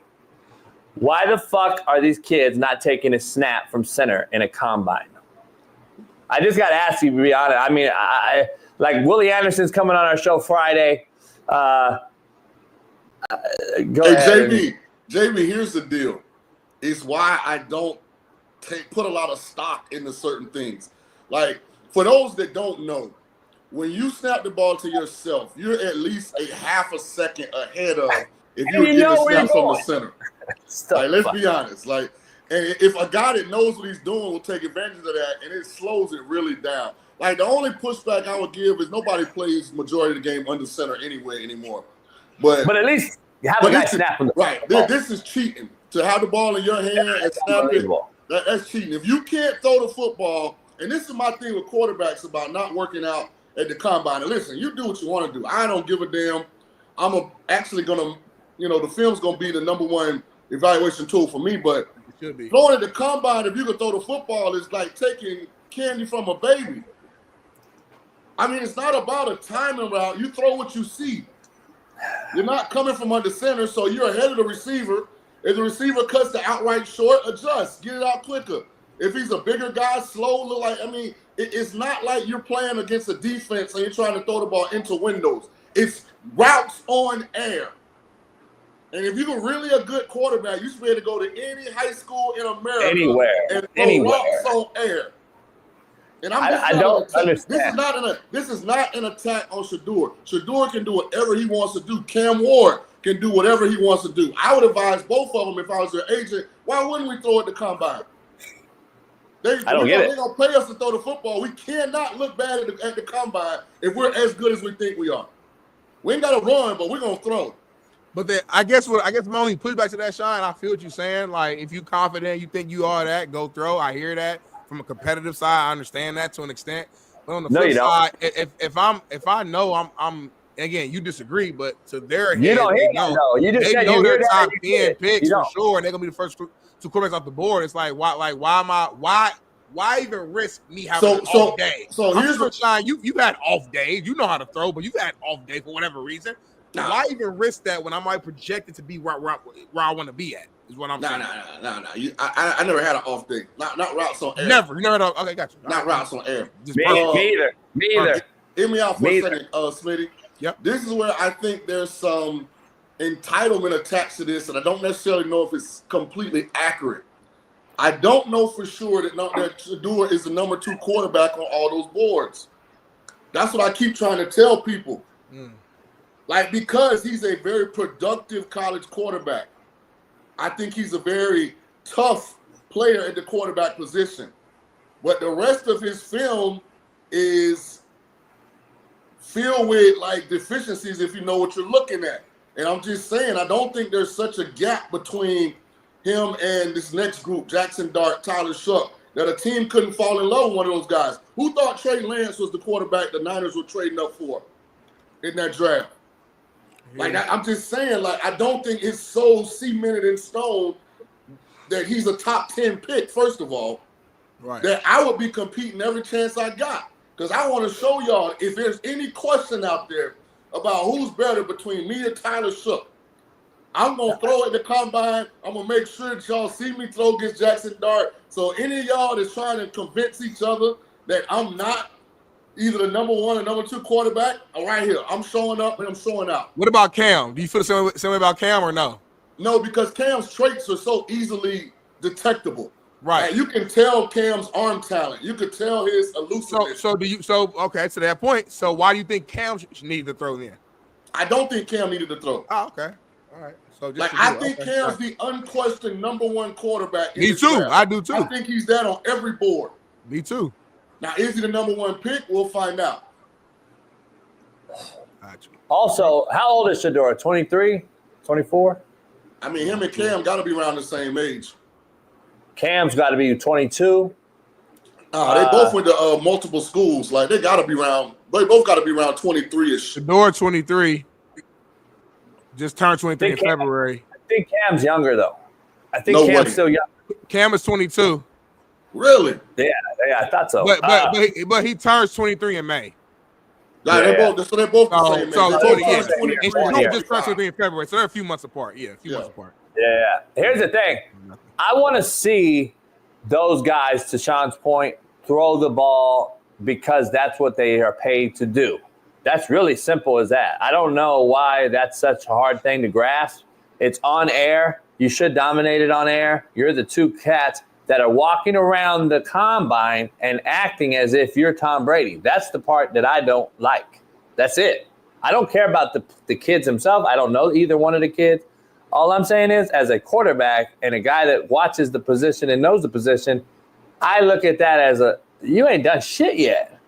Why the fuck are these kids not taking a snap from center in a combine? I just got to ask you, to be honest. I mean, like Willie Anderson's coming on our show Friday. Go ahead. JB, here's the deal. It's why I don't put a lot of stock into certain things. Like, for those that don't know, when you snap the ball to yourself, you're at least a half a second ahead of if you were getting a snap from the center. Like, let's be honest. Like, and if a guy that knows what he's doing will take advantage of that, and it slows it really down. Like, the only pushback I would give is nobody plays majority of the game under center anyway anymore. But at least you have a guy snap from the right. This is cheating. To have the ball in your hand and snap it, that's cheating. If you can't throw the football, and this is my thing with quarterbacks about not working out at the combine. And listen, you do what you want to do. I don't give a damn. I'm actually going to, the film's going to be the number one evaluation tool for me, but throwing at the combine, if you can throw the football, is like taking candy from a baby. I mean, it's not about a timing route. You throw what you see. You're not coming from under center, so you're ahead of the receiver. If the receiver cuts the outright short, adjust. Get it out quicker. If he's a bigger guy, slow, it's not like you're playing against a defense and you're trying to throw the ball into windows. It's routes on air. And if you're really a good quarterback, you should be able to go to any high school in America and throw routes on air. And I don't understand. This is not an attack on Shedeur. Shedeur can do whatever he wants to do. Cam Ward can do whatever he wants to do. I would advise both of them if I was their agent. Why wouldn't we throw at the combine? They're going to pay us to throw the football. We cannot look bad at the combine if we're as good as we think we are. We ain't got to run, but we're going to throw. But then I guess my only pushback to that, Shaun, I feel what you're saying. Like, if you confident, you think you are that, go throw. I hear that. From a competitive side, I understand that to an extent. But on the flip side, if I know I'm again, you disagree, but to their head, you don't hear that though. You just said you their hear top that 10 picks for sure, and they're gonna be the first two quarterbacks off the board. It's like why even risk me having an off day? So here's what, Shaun, you've had off days. You know how to throw, but you've had off days for whatever reason. Why even risk that when I'm projected to be where I want to be at? Is what I'm saying. No. I never had an off day. Not routes on air. Never. You never had okay, got you. Not routes on air. Me either. Hear me out for a second, Smitty. Yep. This is where I think there's some entitlement attached to this, and I don't necessarily know if it's completely accurate. I don't know for sure that Shedeur is the number 2 quarterback on all those boards. That's what I keep trying to tell people. Like, because he's a very productive college quarterback, I think he's a very tough player at the quarterback position. But the rest of his film is filled with, like, deficiencies if you know what you're looking at. And I'm just saying, I don't think there's such a gap between him and this next group, Jackson Dart, Tyler Shough, that a team couldn't fall in love with one of those guys. Who thought Trey Lance was the quarterback the Niners were trading up for in that draft? Like, I'm just saying, like, I don't think it's so cemented in stone that he's a top 10 pick, first of all, that I would be competing every chance I got. Because I want to show y'all, if there's any question out there about who's better between me and Tyler Shough, I'm going to throw at the combine. I'm going to make sure that y'all see me throw against Jackson Dart. So any of y'all that's trying to convince each other that I'm not either the number 1 or number 2 quarterback, I'm right here. I'm showing up and I'm showing out. What about Cam? Do you feel the same way about Cam or no? No, because Cam's traits are so easily detectable. Right. Like, you can tell Cam's arm talent. You could tell his elusiveness. Okay, to that point. So why do you think Cam needed to throw in? I don't think Cam needed to throw. Oh, okay. All right. So I think Cam's the unquestioned number 1 quarterback. Me too. I do too. I think he's that on every board. Me too. Now, is he the number 1 pick? We'll find out. Also, how old is Shedeur? 23? 24? I mean, him and Cam got to be around the same age. Cam's got to be 22. They both went to multiple schools. Like, they got to be around. They both got to be around 23-ish. Shedeur 23. Just turned 23 in February. I think Cam's younger, though. I think Cam's still young. Cam is 22. Really? Yeah, I thought so. But he turns 23 in May. They're both the same age. Shedeur just turned 23 in February, so they're a few months apart. Yeah, a few months apart. Yeah. Here's the thing. I want to see those guys, to Shaun's point, throw the ball because that's what they are paid to do. That's really simple as that. I don't know why that's such a hard thing to grasp. It's on air. You should dominate it on air. You're the 2 cats that are walking around the combine and acting as if you're Tom Brady. That's the part that I don't like. That's it. I don't care about the kids themselves. I don't know either one of the kids. All I'm saying is, as a quarterback and a guy that watches the position and knows the position, I look at that as you ain't done shit yet.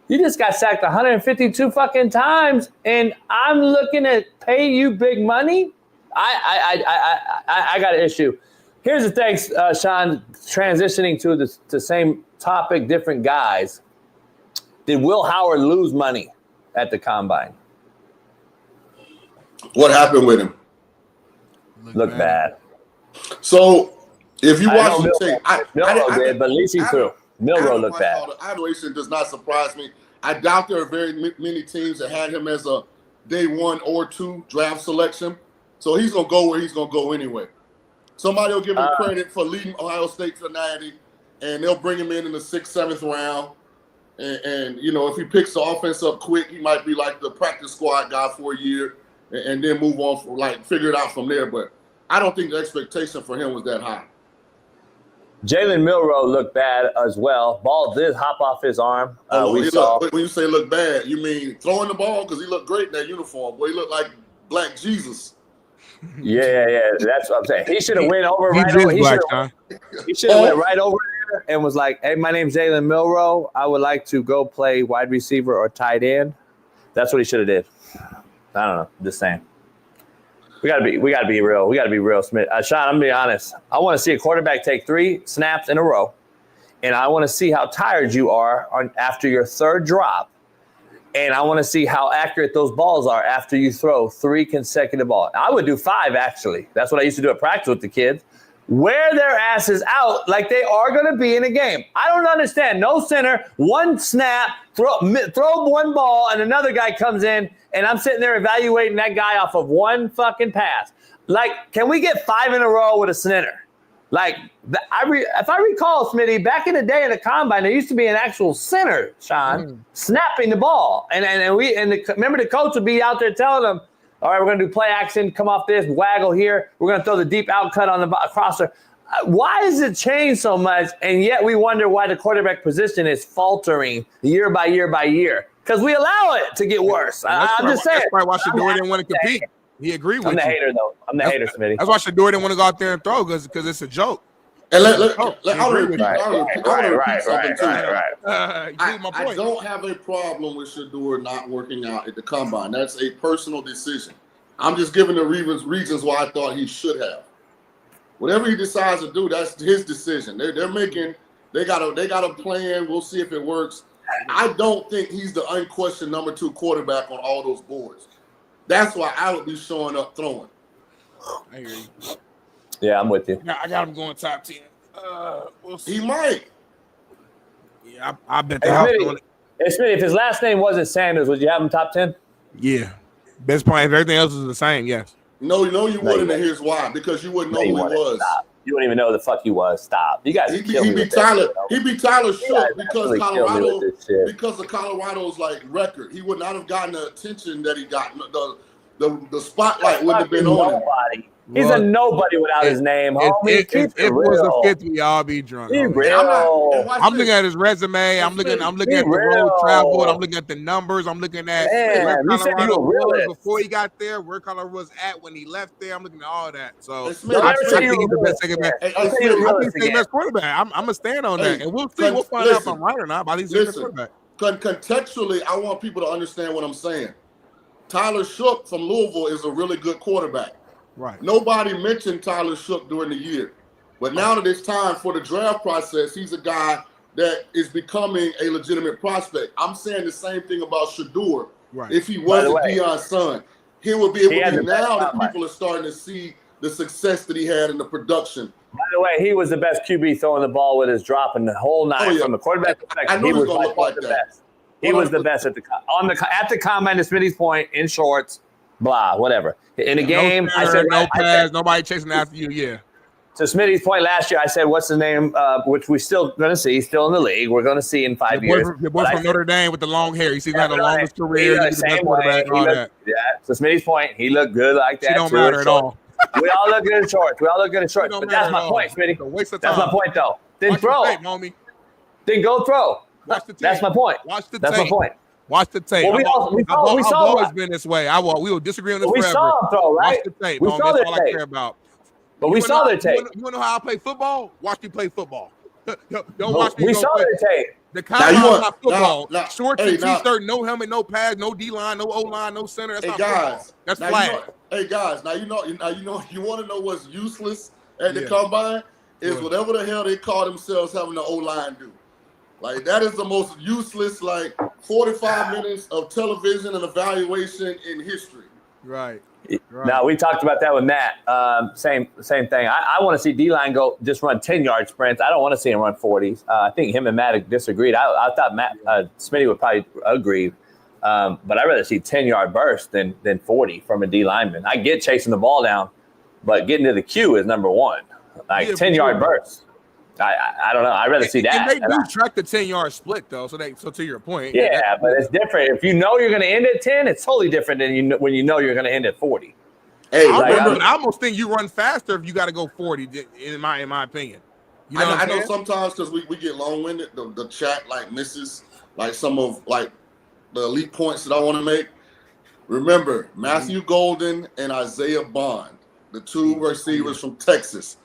You just got sacked 152 fucking times, and I'm looking at pay you big money. I got an issue. Here's the thing, Shaun, transitioning to the same topic, different guys. Did Will Howard lose money at the combine? What happened with him? Look bad. So, if you watch the tape, Milrow did, but at least he threw. Milrow looked bad. The evaluation does not surprise me. I doubt there are very many teams that had him as a day 1 or 2 draft selection. So he's going to go where he's going to go anyway. Somebody will give him credit for leading Ohio State to the 90, and they'll bring him in the 6th, 7th round. And if he picks the offense up quick, he might be like the practice squad guy for a year and then move on, figure it out from there. But I don't think the expectation for him was that high. Jalen Milrow looked bad as well. Ball did hop off his arm. When you say look bad, you mean throwing the ball? Because he looked great in that uniform. Boy, he looked like Black Jesus. Yeah. That's what I'm saying. He should have went over right over. He should have went right over there and was like, "Hey, my name's Jalen Milrow. I would like to go play wide receiver or tight end." That's what he should have did. I don't know. Just saying. We gotta be real. We gotta be real, Smith. Shaun, I'm gonna be honest. I want to see a quarterback take 3 snaps in a row, and I want to see how tired you are after your 3rd drop, and I want to see how accurate those balls are after you throw 3 consecutive balls. I would do 5 actually. That's what I used to do at practice with the kids. wear their asses out like they are going to be in a game. I don't understand. No center, one snap, throw one ball, and another guy comes in, and I'm sitting there evaluating that guy off of one fucking pass. Like, can we get 5 in a row with a center? Like, if I recall, Smitty, back in the day in the combine, there used to be an actual center, Shaun, snapping the ball. Remember the coach would be out there telling them, all right, we're going to do play action, come off this, waggle here. We're going to throw the deep out cut on the crosser. Why has it changed so much? And yet we wonder why the quarterback position is faltering year by year by year. Because we allow it to get worse. I'm just saying. That's probably why Shedeur didn't want to compete. He agreed with you. I'm the hater, though. I'm the hater, Smitty. That's why Shedeur didn't want to go out there and throw because it's a joke. And I don't have a problem with Shedeur not working out at the combine. That's a personal decision. I'm just giving the reasons why I thought he should have. Whatever he decides to do, that's his decision. They got a plan. We'll see if it works. I don't think he's the unquestioned number 2 quarterback on all those boards. That's why I would be showing up throwing. I hear you. Yeah, I'm with you. Yeah, I got him going top 10. We'll see. He might. Yeah, I bet the house on it. Hey, Smitty, if his last name wasn't Sanders, would you have him top 10? Yeah. Best point. If everything else is the same, yes. No, you wouldn't, and here's why. Because you wouldn't know who he was. Stop. You wouldn't even know who the fuck he was. Stop. You guys He'd be Tyler Shook because of Colorado's record. He would not have gotten the attention that he got. The spotlight wouldn't have been on him. He's a nobody without his name, homie. If it was a 50, we all be drunk. I'm looking at his resume. I'm looking at the road traveled. I'm looking at the numbers. I'm looking at where Colorado was before he got there, where Colorado was at when he left there. I'm looking at all that. So I think he's the best second back. I think he's the best quarterback. I'm gonna stand on that, and we'll see. We'll find out if I'm right or not. But he's the best quarterback. Contextually, I want people to understand what I'm saying. Tyler Shook from Louisville is a really good quarterback. Right. Nobody mentioned Tyler Shook during the year. But now that it's time for the draft process, he's a guy that is becoming a legitimate prospect. I'm saying the same thing about Shedeur. Right. If he wasn't Deion's son, he would be able to now that people are starting to see the success that he had in the production. By the way, he was the best QB throwing the ball with his drop in the whole night from the quarterback perspective. He was by far the best. He was the best at the combine, to Smitty's point, in shorts, blah, whatever. In a game, I said no pass, nobody chasing after you. Yeah. To Smitty's point last year, I said, what's the name, which we're still going to see, still in the league. We're going to see in 5 years. Your boy from Notre Dame with the long hair. You see, he had the longest career. He's the best quarterback, all that. Yeah. To Smitty's point, he looked good like that. It don't matter at all. We all look good in shorts. But that's my point, Smitty. That's my point, though. Then throw. Then go throw. That's my point. That's my point. Watch the tape. Well, I've always been this way. We will disagree on this forever. We saw him throw, right? Watch the tape. We saw That's all I care about. But we saw their tape. You want to know how I play football? Watch me play football. Don't watch me. We saw their tape. The combine is not football. Shorts and T-shirt, no helmet, no pads, no D-line, no O-line, no center. That's not football. That's flag. Hey guys, now you want to know what's useless at the combine is whatever the hell they call themselves having the O-line do. Like, that is the most useless, 45 minutes of television and evaluation in history. Right. Now, we talked about that with Matt. Same thing. I want to see D-line just run 10-yard sprints. I don't want to see him run 40s. I think him and Matt disagreed. I thought Smitty would probably agree. But I'd rather see 10-yard bursts than 40 from a D lineman. I get chasing the ball down, but getting to the queue is number one. 10-yard bursts. I don't know. I'd rather see that. And they do track the 10-yard split, though. So to your point. Yeah, but it's different. If you know you're going to end at 10, it's totally different than when you know you're going to end at 40. Hey, I almost think you run faster if you got to go 40, in my opinion. You know I know sometimes because we get long-winded, the chat misses some of the elite points that I want to make. Remember, Matthew Golden and Isaiah Bond, the two receivers from Texas.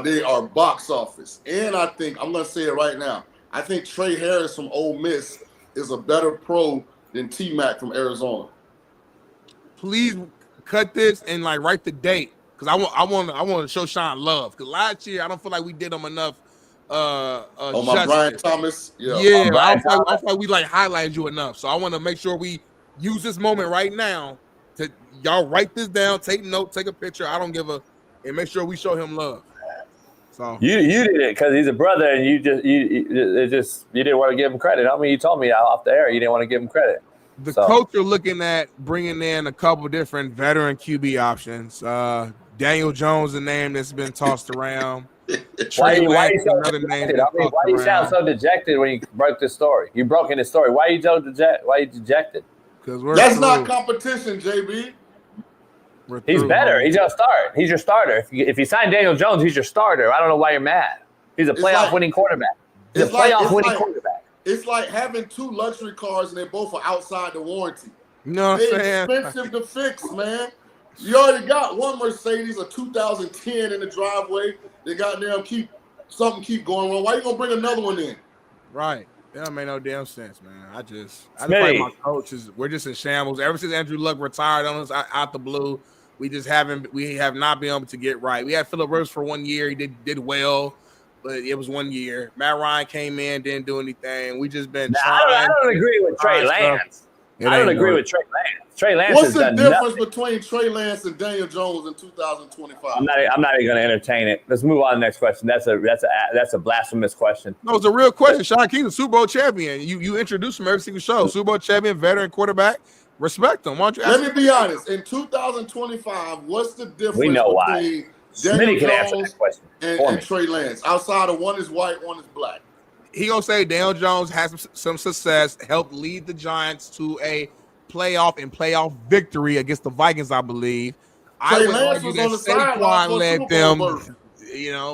They are box office. And I think, I'm going to say it right now, I think Trey Harris from Ole Miss is a better pro than T-Mac from Arizona. Please cut this and write the date, because I want to show Shaun love. Because last year I don't feel like we did him enough. My Brian Thomas. Yeah. I feel like we highlighted you enough. So I want to make sure we use this moment right now to y'all write this down, take note, take a picture. I don't give a, and make sure we show him love. So you did it because he's a brother, and you didn't want to give him credit. I mean, you told me off the air you didn't want to give him credit. The coach are looking at bringing in a couple different veteran QB options. Daniel Jones, a name that's been tossed around. Why you sound so dejected when you broke this story? You broke in this story. Why are you so dejected? Why are you dejected? Because that's not competition, JB. He's better. He's gonna start. He's your starter. If you sign Daniel Jones, he's your starter. I don't know why you're mad. He's a playoff winning quarterback. He's a playoff winning quarterback. It's like having 2 luxury cars and they both are outside the warranty. You know what I'm saying? Expensive to fix, man. You already got one Mercedes, a 2010 in the driveway. They goddamn keep going wrong. Why you gonna bring another one in? Right. That don't make no damn sense, man. I just like my coaches. We're just in shambles. Ever since Andrew Luck retired on us out the blue, we have not been able to get right. We had Phillip Rivers for 1 year. He did well, but it was 1 year. Matt Ryan came in, didn't do anything. We just been I don't agree with Trey Lance. I don't agree with Trey Lance. Trey Lance. What's the difference between Trey Lance and Daniel Jones in 2025? I'm not even going to entertain it. Let's move on to the next question. That's a blasphemous question. No, it's a real question. Shaun King's a Super Bowl champion. You introduce him every single show. Super Bowl champion, veteran quarterback. Respect him. Why don't you ask Let me be honest. In 2025, what's the difference between Daniel Jones and Trey Lance? Outside of one is white, one is black. He gonna say Daniel Jones has some success, helped lead the Giants to a playoff victory against the Vikings, I believe. Trey Lance was on the sideline for a Super Bowl berth.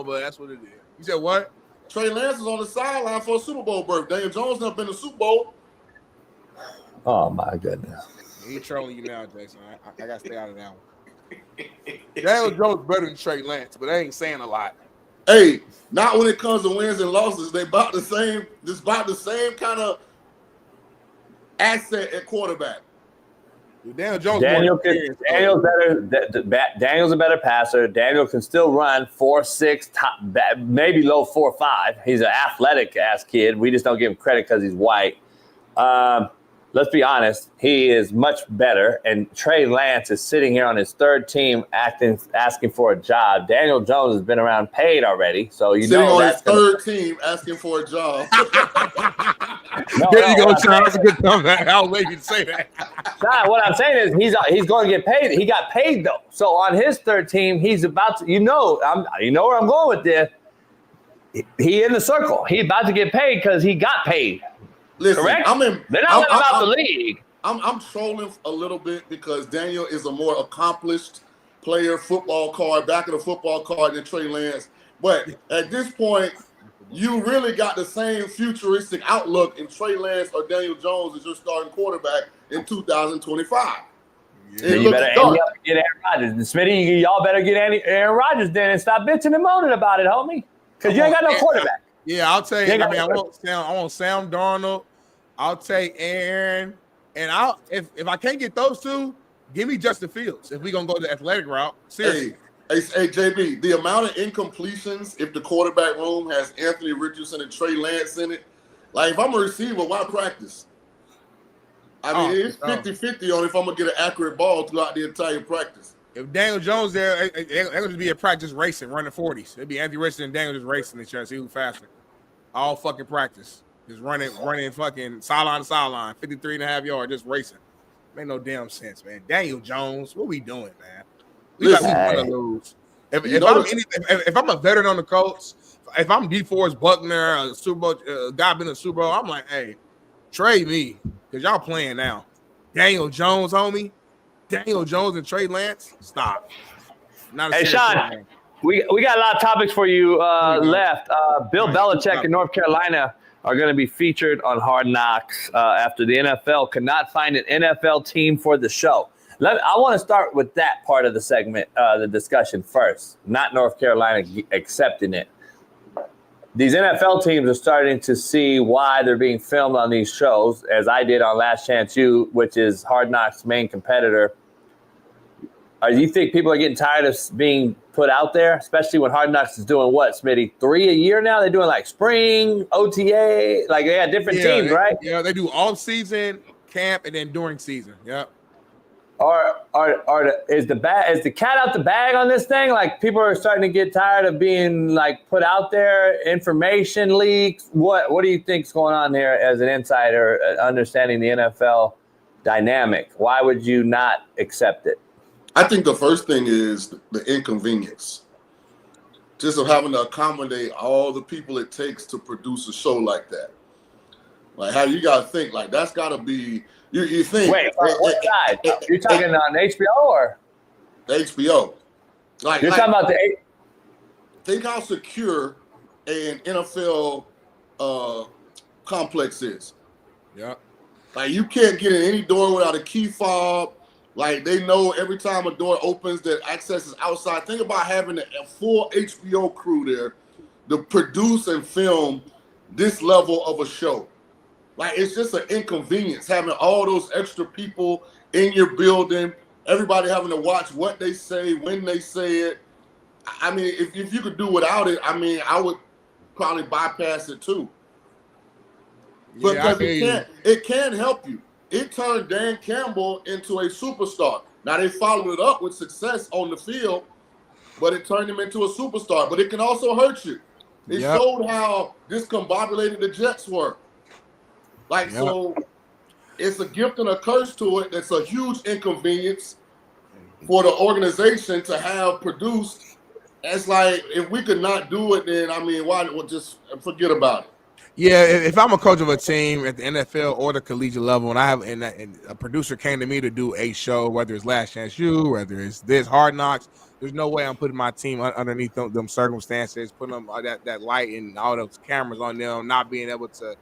But that's what it is. You said what? Trey Lance was on the sideline for a Super Bowl berth. Daniel Jones never been to the Super Bowl. Oh my goodness. He's trolling you now, Jason. I gotta stay out of that one. Daniel Jones better than Trey Lance, but that ain't saying a lot. Hey, not when it comes to wins and losses. They about the same. Just about the same kind of asset at quarterback. Daniel's a better passer. Daniel can still run 4.6, maybe low 4.5. He's an athletic ass kid. We just don't give him credit because he's white. Let's be honest, he is much better. And Trey Lance is sitting here on his third team asking for a job. Daniel Jones has been around paid already. So sitting on his third team asking for a job. There you go, Shaun. That's a good comeback. How late you say that? Shaun, what I'm saying is he's going to get paid. He got paid though. So on his third team, he's about to, where I'm going with this. He in the circle. He about to get paid because he got paid. Listen, correct? They're not about the league. I'm trolling a little bit because Daniel is a more accomplished player, football card, back of the football card than Trey Lance. But at this point, you really got the same futuristic outlook in Trey Lance or Daniel Jones as your starting quarterback in 2025. Yeah. You better get Aaron Rodgers. Smitty, y'all better get Aaron Rodgers then and stop bitching and moaning about it, homie. Because you ain't got no quarterback. Yeah, I'll take. I want Sam Darnold. I'll take Aaron, and if I can't get those two, give me Justin Fields. If we gonna go the athletic route, seriously. Hey, JB, the amount of incompletions if the quarterback room has Anthony Richardson and Trey Lance in it, like if I'm a receiver, why practice? I mean, it's 50-50 on if I'm gonna get an accurate ball throughout the entire practice. If Daniel Jones there, they're going to be at practice racing, running 40s. It'd be Anthony Richardson and Daniel just racing each other, see who's faster. All fucking practice. Just running fucking sideline to sideline, 53.5 yards, just racing. Make no damn sense, man. Daniel Jones, what we doing, man? We got to lose. If I'm a veteran on the Colts, if I'm DeForest Buckner, a Super Bowl guy been in the Super Bowl, I'm like, hey, trade me because y'all playing now. Daniel Jones, homie. Daniel Jones and Trey Lance, stop. Hey, Shaun, we got a lot of topics for you left. Bill Belichick in North Carolina are going to be featured on Hard Knocks after the NFL could not find an NFL team for the show. I want to start with that part of the segment, the discussion first, not North Carolina accepting it. These NFL teams are starting to see why they're being filmed on these shows, as I did on Last Chance U, which is Hard Knocks' main competitor. Do you think people are getting tired of being put out there, especially when Hard Knocks is doing what, Smitty? 3 a year now? They're doing like spring, OTA, like they got different teams, right? Yeah, they do off-season, camp, and then during season. Yep. Is the cat out the bag on this thing? Like, people are starting to get tired of being like put out there, information leaks. What do you think's going on here as an insider, understanding the NFL dynamic? Why would you not accept it? I think the first thing is the inconvenience, just of having to accommodate all the people it takes to produce a show like that. Like, how you got to think, like, that's got to be, you think. Wait, what side? You're talking on HBO or? HBO. Like, you're talking about the. Think how secure an NFL complex is. Yeah. Like, you can't get in any door without a key fob. Like, they know every time a door opens that access is outside. Think about having a full HBO crew there to produce and film this level of a show. Like, it's just an inconvenience having all those extra people in your building, everybody having to watch what they say, when they say it. I mean, if you could do without it, I mean, I would probably bypass it too. Because it can help you. It turned Dan Campbell into a superstar. Now, they followed it up with success on the field, but it turned him into a superstar. But it can also hurt you. It showed how discombobulated the Jets were. Like, so it's a gift and a curse to it. It's a huge inconvenience for the organization to have produced. It's like, if we could not do it, then, I mean, why just forget about it. Yeah, if I'm a coach of a team at the NFL or the collegiate level, and a producer came to me to do a show, whether it's Last Chance U, whether it's this Hard Knocks, there's no way I'm putting my team underneath them circumstances, putting them that light and all those cameras on them, not being able to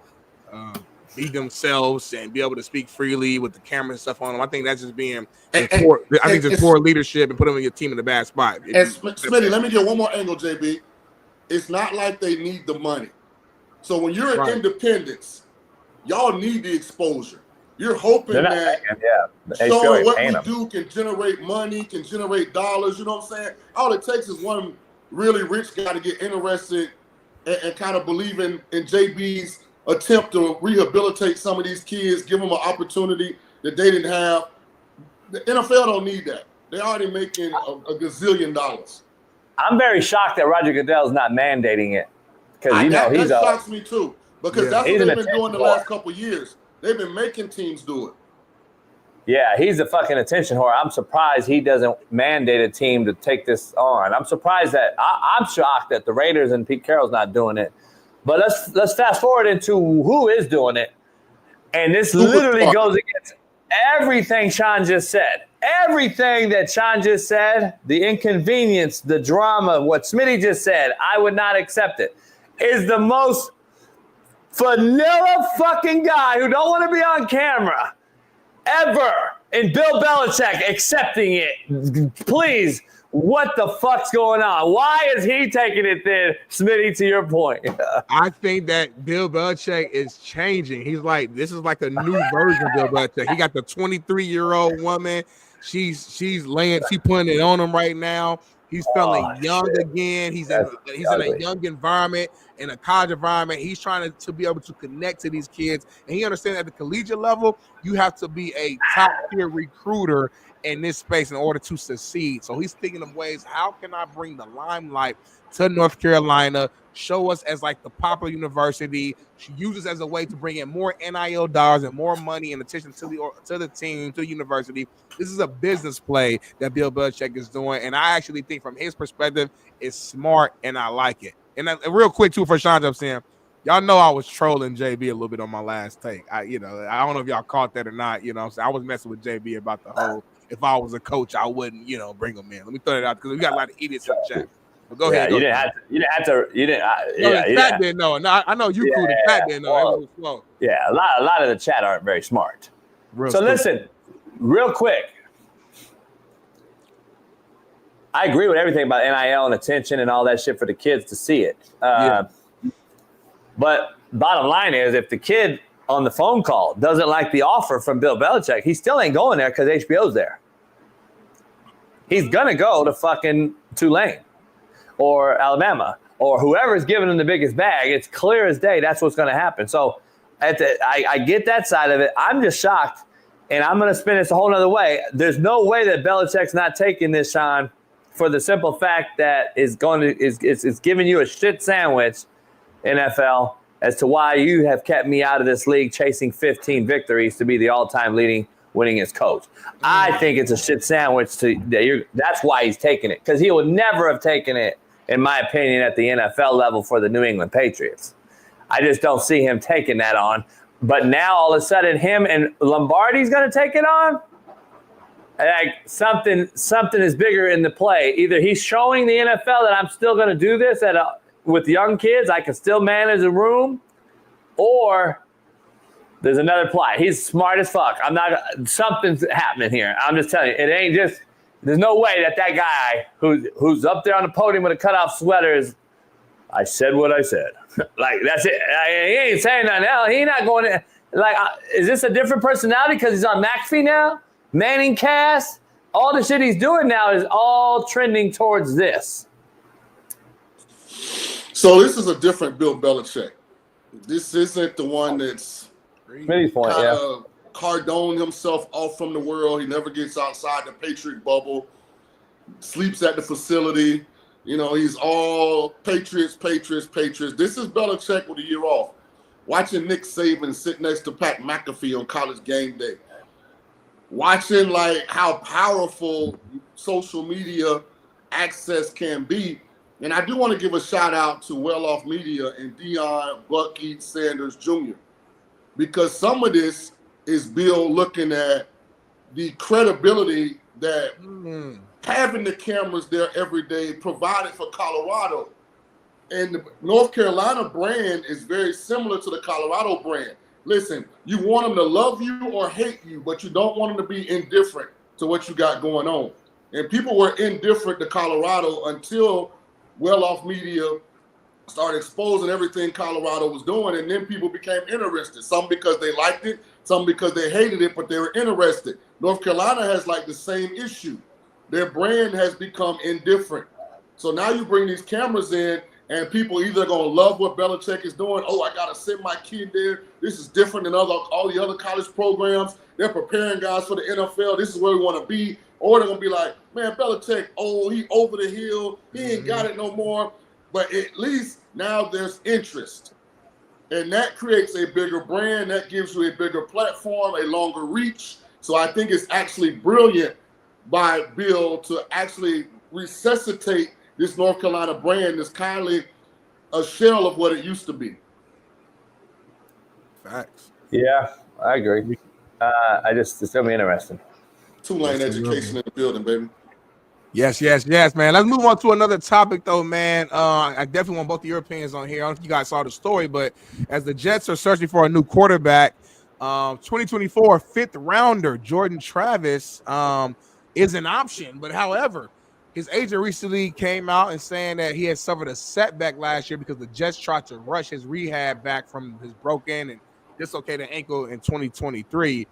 be themselves and be able to speak freely with the camera and stuff on them. I think that's just being poor leadership and putting your team in a bad spot. And Smitty, let me get one more angle, JB. It's not like they need the money. So when you're in independence, y'all need the exposure. You're hoping that showing what we do can generate money, can generate dollars. You know what I'm saying? All it takes is one really rich guy to get interested and kind of believe in JB's attempt to rehabilitate some of these kids, give them an opportunity that they didn't have. The NFL don't need that. They're already making a gazillion dollars. I'm very shocked that Roger Goodell's not mandating it. Because that shocks me too. Because that's what they've been doing the last couple of years. They've been making teams do it. Yeah, he's a fucking attention whore. I'm surprised he doesn't mandate a team to take this on. I'm surprised that I'm shocked that the Raiders and Pete Carroll's not doing it. But let's fast forward into who is doing it. And this literally goes against everything Shaun just said. Everything that Shaun just said, the inconvenience, the drama, what Smitty just said, I would not accept it. Is the most vanilla fucking guy who don't want to be on camera ever, and Bill Belichick accepting it. Please, what the fuck's going on? Why is he taking it then, Smitty, to your point? I think that Bill Belichick is changing. He's like, this is like a new version of Bill Belichick. He got the 23-year-old woman. She's putting it on him right now. He's feeling young again. He's in a young environment, in a college environment. He's trying to be able to connect to these kids. And he understands at the collegiate level, you have to be a top-tier recruiter in this space in order to succeed. So he's thinking of ways, how can I bring the limelight to North Carolina, show us as like the popular university, use us as a way to bring in more NIL dollars and more money and attention to the team, to the university. This is a business play that Bill Belichick is doing, and I actually think from his perspective, it's smart, and I like it. And real quick, too, for Shaun jumps in, y'all know I was trolling JB a little bit on my last take. I don't know if y'all caught that or not. You know what I'm saying? I was messing with JB about the whole, if I was a coach, I wouldn't, bring him in. Let me throw that out because we got a lot of idiots in the chat. But go ahead. You didn't have to. Didn't know. No, I know you cool. The chat didn't know. Well, yeah, a lot of the chat aren't very smart. Listen, real quick. I agree with everything about NIL and attention and all that shit for the kids to see it. But bottom line is, if the kid on the phone call doesn't like the offer from Bill Belichick, he still ain't going there because HBO's there. He's going to go to fucking Tulane or Alabama or whoever's giving him the biggest bag. It's clear as day that's what's going to happen. So I get that side of it. I'm just shocked And I'm going to spin this a whole nother way. There's no way that Belichick's not taking this, Shaun, for the simple fact that it's giving you a shit sandwich, NFL, as to why you have kept me out of this league chasing 15 victories to be the all-time leading winningest coach. I think it's a shit sandwich. That's why he's taking it, because he would never have taken it, in my opinion, at the NFL level for the New England Patriots. I just don't see him taking that on. But now all of a sudden him and Lombardi's going to take it on? Like something is bigger in the play. Either he's showing the NFL that I'm still going to do this with young kids, I can still manage a room, or there's another play. He's smart as fuck. Something's happening here. I'm just telling you, it ain't just, there's no way that guy who's up there on the podium with a cutoff sweater is, I said what I said. Like, that's it. He ain't saying nothing else. He not going to, like, is this a different personality because he's on McAfee now? Manning cast? All the shit he's doing now is all trending towards this. So this is a different Bill Belichick. This isn't the one that's Smitty's point, cardoned himself off from the world. He never gets outside the Patriot bubble, sleeps at the facility. You know, he's all Patriots. This is Belichick with a year off. Watching Nick Saban sit next to Pat McAfee on College Game Day. Watching, like, how powerful social media access can be. And I do want to give a shout out to Well Off Media and Deion Bucky Sanders Jr. because some of this is Bill looking at the credibility that having the cameras there every day provided for Colorado. And the North Carolina brand is very similar to the Colorado brand. Listen, you want them to love you or hate you, but you don't want them to be indifferent to what you got going on. And people were indifferent to Colorado until Well Off Media started exposing everything Colorado was doing, and then people became interested. Some because they liked it, some because they hated it, but they were interested. North Carolina has like the same issue. Their brand has become indifferent. So now you bring these cameras in, and people either going to love what Belichick is doing. Oh, I got to send my kid there. This is different than all the other college programs. They're preparing guys for the NFL. This is where we want to be. Or they're going to be like, man, Belichick, he over the hill. He ain't got it no more. But at least now there's interest. And that creates a bigger brand. That gives you a bigger platform, a longer reach. So I think it's actually brilliant by Bill to actually resuscitate this North Carolina brand that's kindly a shell of what it used to be. Facts. Yeah, I agree. It's going to be interesting. Two-lane education in the building, baby. Yes, man. Let's move on to another topic, though, man. I definitely want both of your opinions on here. I don't know if you guys saw the story, but as the Jets are searching for a new quarterback, 2024 fifth rounder Jordan Travis is an option. But however, his agent recently came out and saying that he had suffered a setback last year because the Jets tried to rush his rehab back from his broken and dislocated ankle in 2023.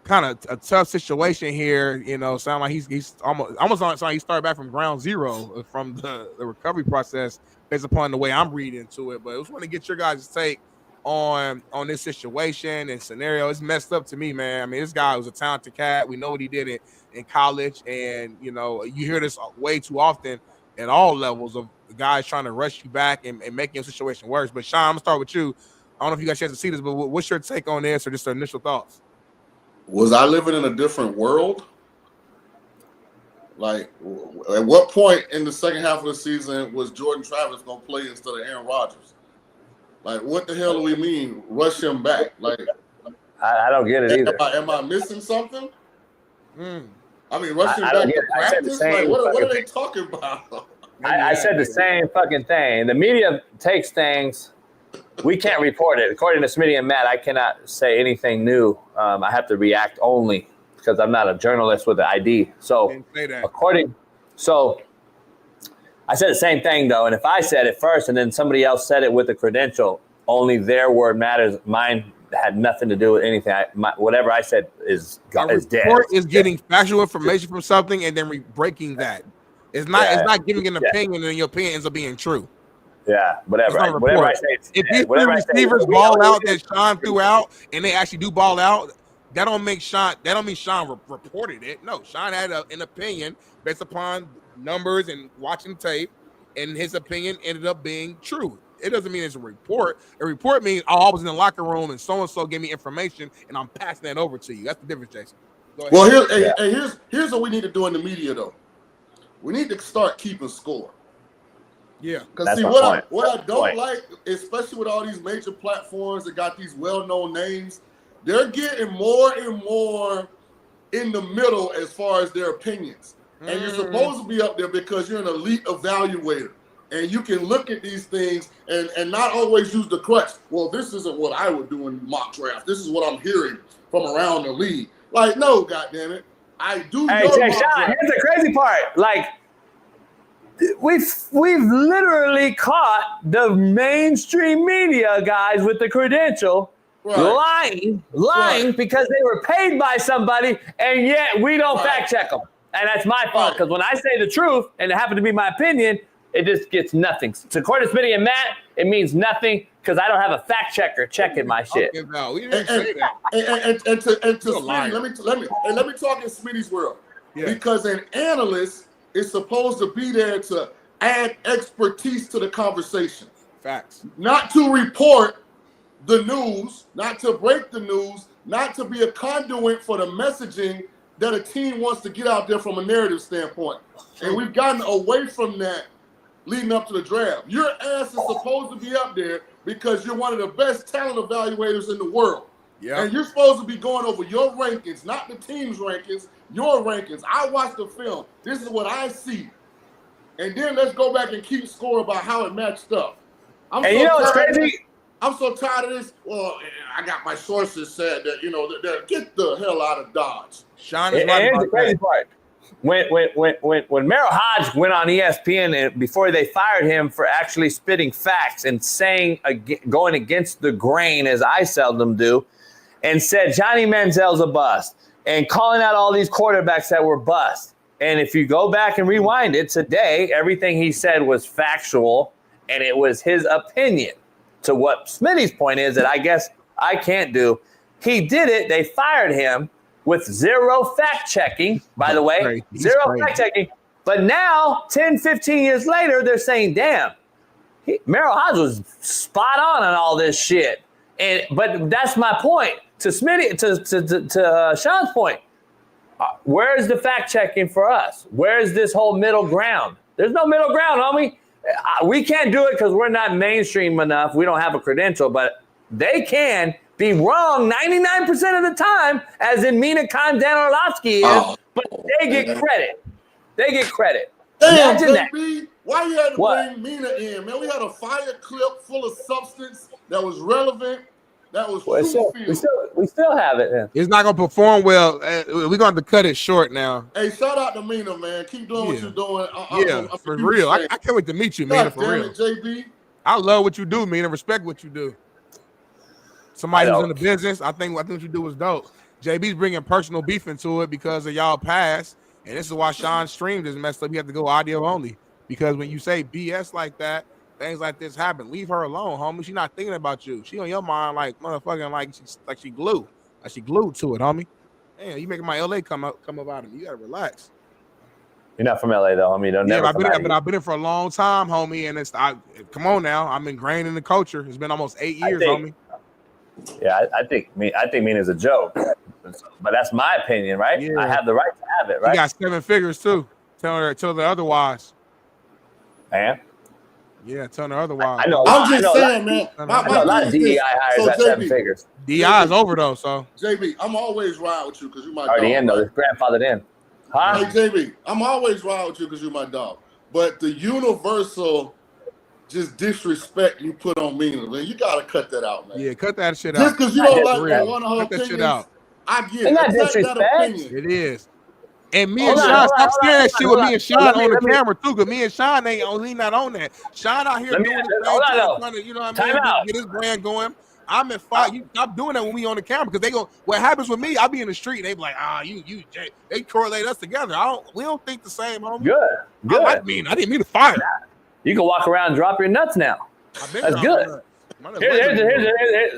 Kind of a tough situation here, you know. Sound like he's almost like he started back from ground zero from the recovery process based upon the way I'm reading into it. But I just want to get your guys' take on this situation and scenario. It's messed up to me, man. I mean, this guy was a talented cat. We know what he did in college, and you know, you hear this way too often at all levels of guys trying to rush you back and making your situation worse. But Shaun, I'm gonna start with you. I don't know if you got a chance to see this, but what's your take on this or just your initial thoughts? Was I living in a different world? Like, at what point in the second half of the season was Jordan Travis going to play instead of Aaron Rodgers? Like, what the hell do we mean, rush him back? Like, I don't get it either. Am I missing something? I mean, rush him back to practice? Like, what are they talking about? I said the same fucking thing. The media takes things. We can't report it. According to Smitty and Matt, I cannot say anything new. I have to react only because I'm not a journalist with an ID. So I said the same thing, though. And if I said it first and then somebody else said it with a credential, only their word matters. Mine had nothing to do with anything. Whatever I said is dead. Report is getting factual information from something and then breaking that. It's not giving an opinion and your opinion ends up being true. Yeah, whatever I say. If these receivers ball out that Shaun threw out and they actually do ball out, That don't mean Shaun reported it. No, Shaun had an opinion based upon numbers and watching tape, and his opinion ended up being true. It doesn't mean it's a report. A report means, oh, I was in the locker room and so-and-so gave me information and I'm passing that over to you. That's the difference, Jason. Well, here's what we need to do in the media, though. We need to start keeping score. Yeah. Because see, what I don't like, especially with all these major platforms that got these well-known names, they're getting more and more in the middle as far as their opinions. And you're supposed to be up there because you're an elite evaluator. And you can look at these things and not always use the crutch. Well, this isn't what I would do in mock draft. This is what I'm hearing from around the league. Like, no, goddammit. I do. Hey, Shaun, here's the crazy part. Like, we've literally caught the mainstream media guys with the credential lying because they were paid by somebody, and yet we don't fact check them. And that's my fault, because when I say the truth, and it happened to be my opinion, it just gets nothing. To Corey, Smitty, and Matt, it means nothing because I don't have a fact checker checking my shit. No, we didn't say that. And to Smitty, let me talk in Smitty's world. Yeah. Because an analyst is supposed to be there to add expertise to the conversation. Facts. Not to report the news, not to break the news, not to be a conduit for the messaging that a team wants to get out there from a narrative standpoint. And we've gotten away from that leading up to the draft. Your ass is supposed to be up there because you're one of the best talent evaluators in the world. Yeah. And you're supposed to be going over your rankings, not the team's rankings, your rankings. I watched the film. This is what I see. And then let's go back and keep score about how it matched up. You know what's crazy? I'm so tired of this. Well, I got my sources said that, that get the hell out of Dodge. Shaun is right. Here's the crazy part. When Merrill Hodge went on ESPN and before they fired him for actually spitting facts and saying going against the grain, as I seldom do, and said Johnny Manziel's a bust and calling out all these quarterbacks that were bust. And if you go back and rewind it today, everything he said was factual and it was his opinion. To what Smitty's point is that I guess I can't do. He did it. They fired him with zero fact checking, by the way, zero fact checking. But now, 10, 15 years later, they're saying, damn, Merrill Hodge was spot on all this shit. But that's my point. To Smitty, to Shaun's point, where's the fact checking for us? Where's this whole middle ground? There's no middle ground, homie. We can't do it because we're not mainstream enough. We don't have a credential, but they can be wrong 99% of the time, as in Mina Khan Dan Orlovsky is, but they get credit. They get credit. Damn, JB, why you had to bring Mina in, man? We had a fire clip full of substance that was relevant. That was we still have it. Yeah. It's not gonna perform well. We're gonna have to cut it short now. Hey, shout out to Mina, man. Keep doing what you're doing. I'm for real. I can't wait to meet you, Mina. For real, JB. I love what you do, Mina. Respect what you do. Somebody who's in the business, I think what you do is dope. JB's bringing personal beef into it because of y'all past, and this is why Shaun's stream is messed up. You have to go audio only because when you say BS like that, things like this happen. Leave her alone, homie. She's not thinking about you. She on your mind like motherfucking like she glued. Like she glued to it, homie. Damn, you making my LA come up out of me. You gotta relax. You're not from LA though, homie. I've been here for a long time, homie. And come on now. I'm ingrained in the culture. It's been almost 8 years, homie. Yeah, I think Mina's a joke. But that's my opinion, right? Yeah. I have the right to have it, right? You got 7 figures too. Tell her otherwise. Man. Yeah, tell her otherwise. I'm just saying, man. I know a lot of DEI hires at 7 figures. DEI is over though, so. JB, I'm always riding with you because you're my already dog. In though. It's grandfathered in. Huh? Hey, JB, I'm always riding with you because you're my dog. But the universal just disrespect you put on Mina, man, you gotta cut that out, man. Yeah, cut that shit out. Just because you don't like one of her opinions, that shit out. I get it. That opinion. It is. And me and Shaun, stop saying that shit with me and Shaun on the camera too, because me and Shaun ain't not on that. Shaun out here doing his thing, you know what I mean? Get his brand going. I'm at fight. You stop doing that when we on the camera, because they go. What happens with me? I be in the street. They be like, Jay. They correlate us together. We don't think the same, homie. Good. I didn't mean to fire. You can walk around and drop your nuts now. That's good.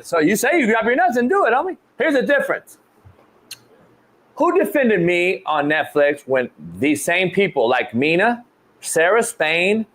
So you say you drop your nuts and do it, homie. Here's the difference. Who defended me on Netflix when these same people like Mina, Sarah Spain,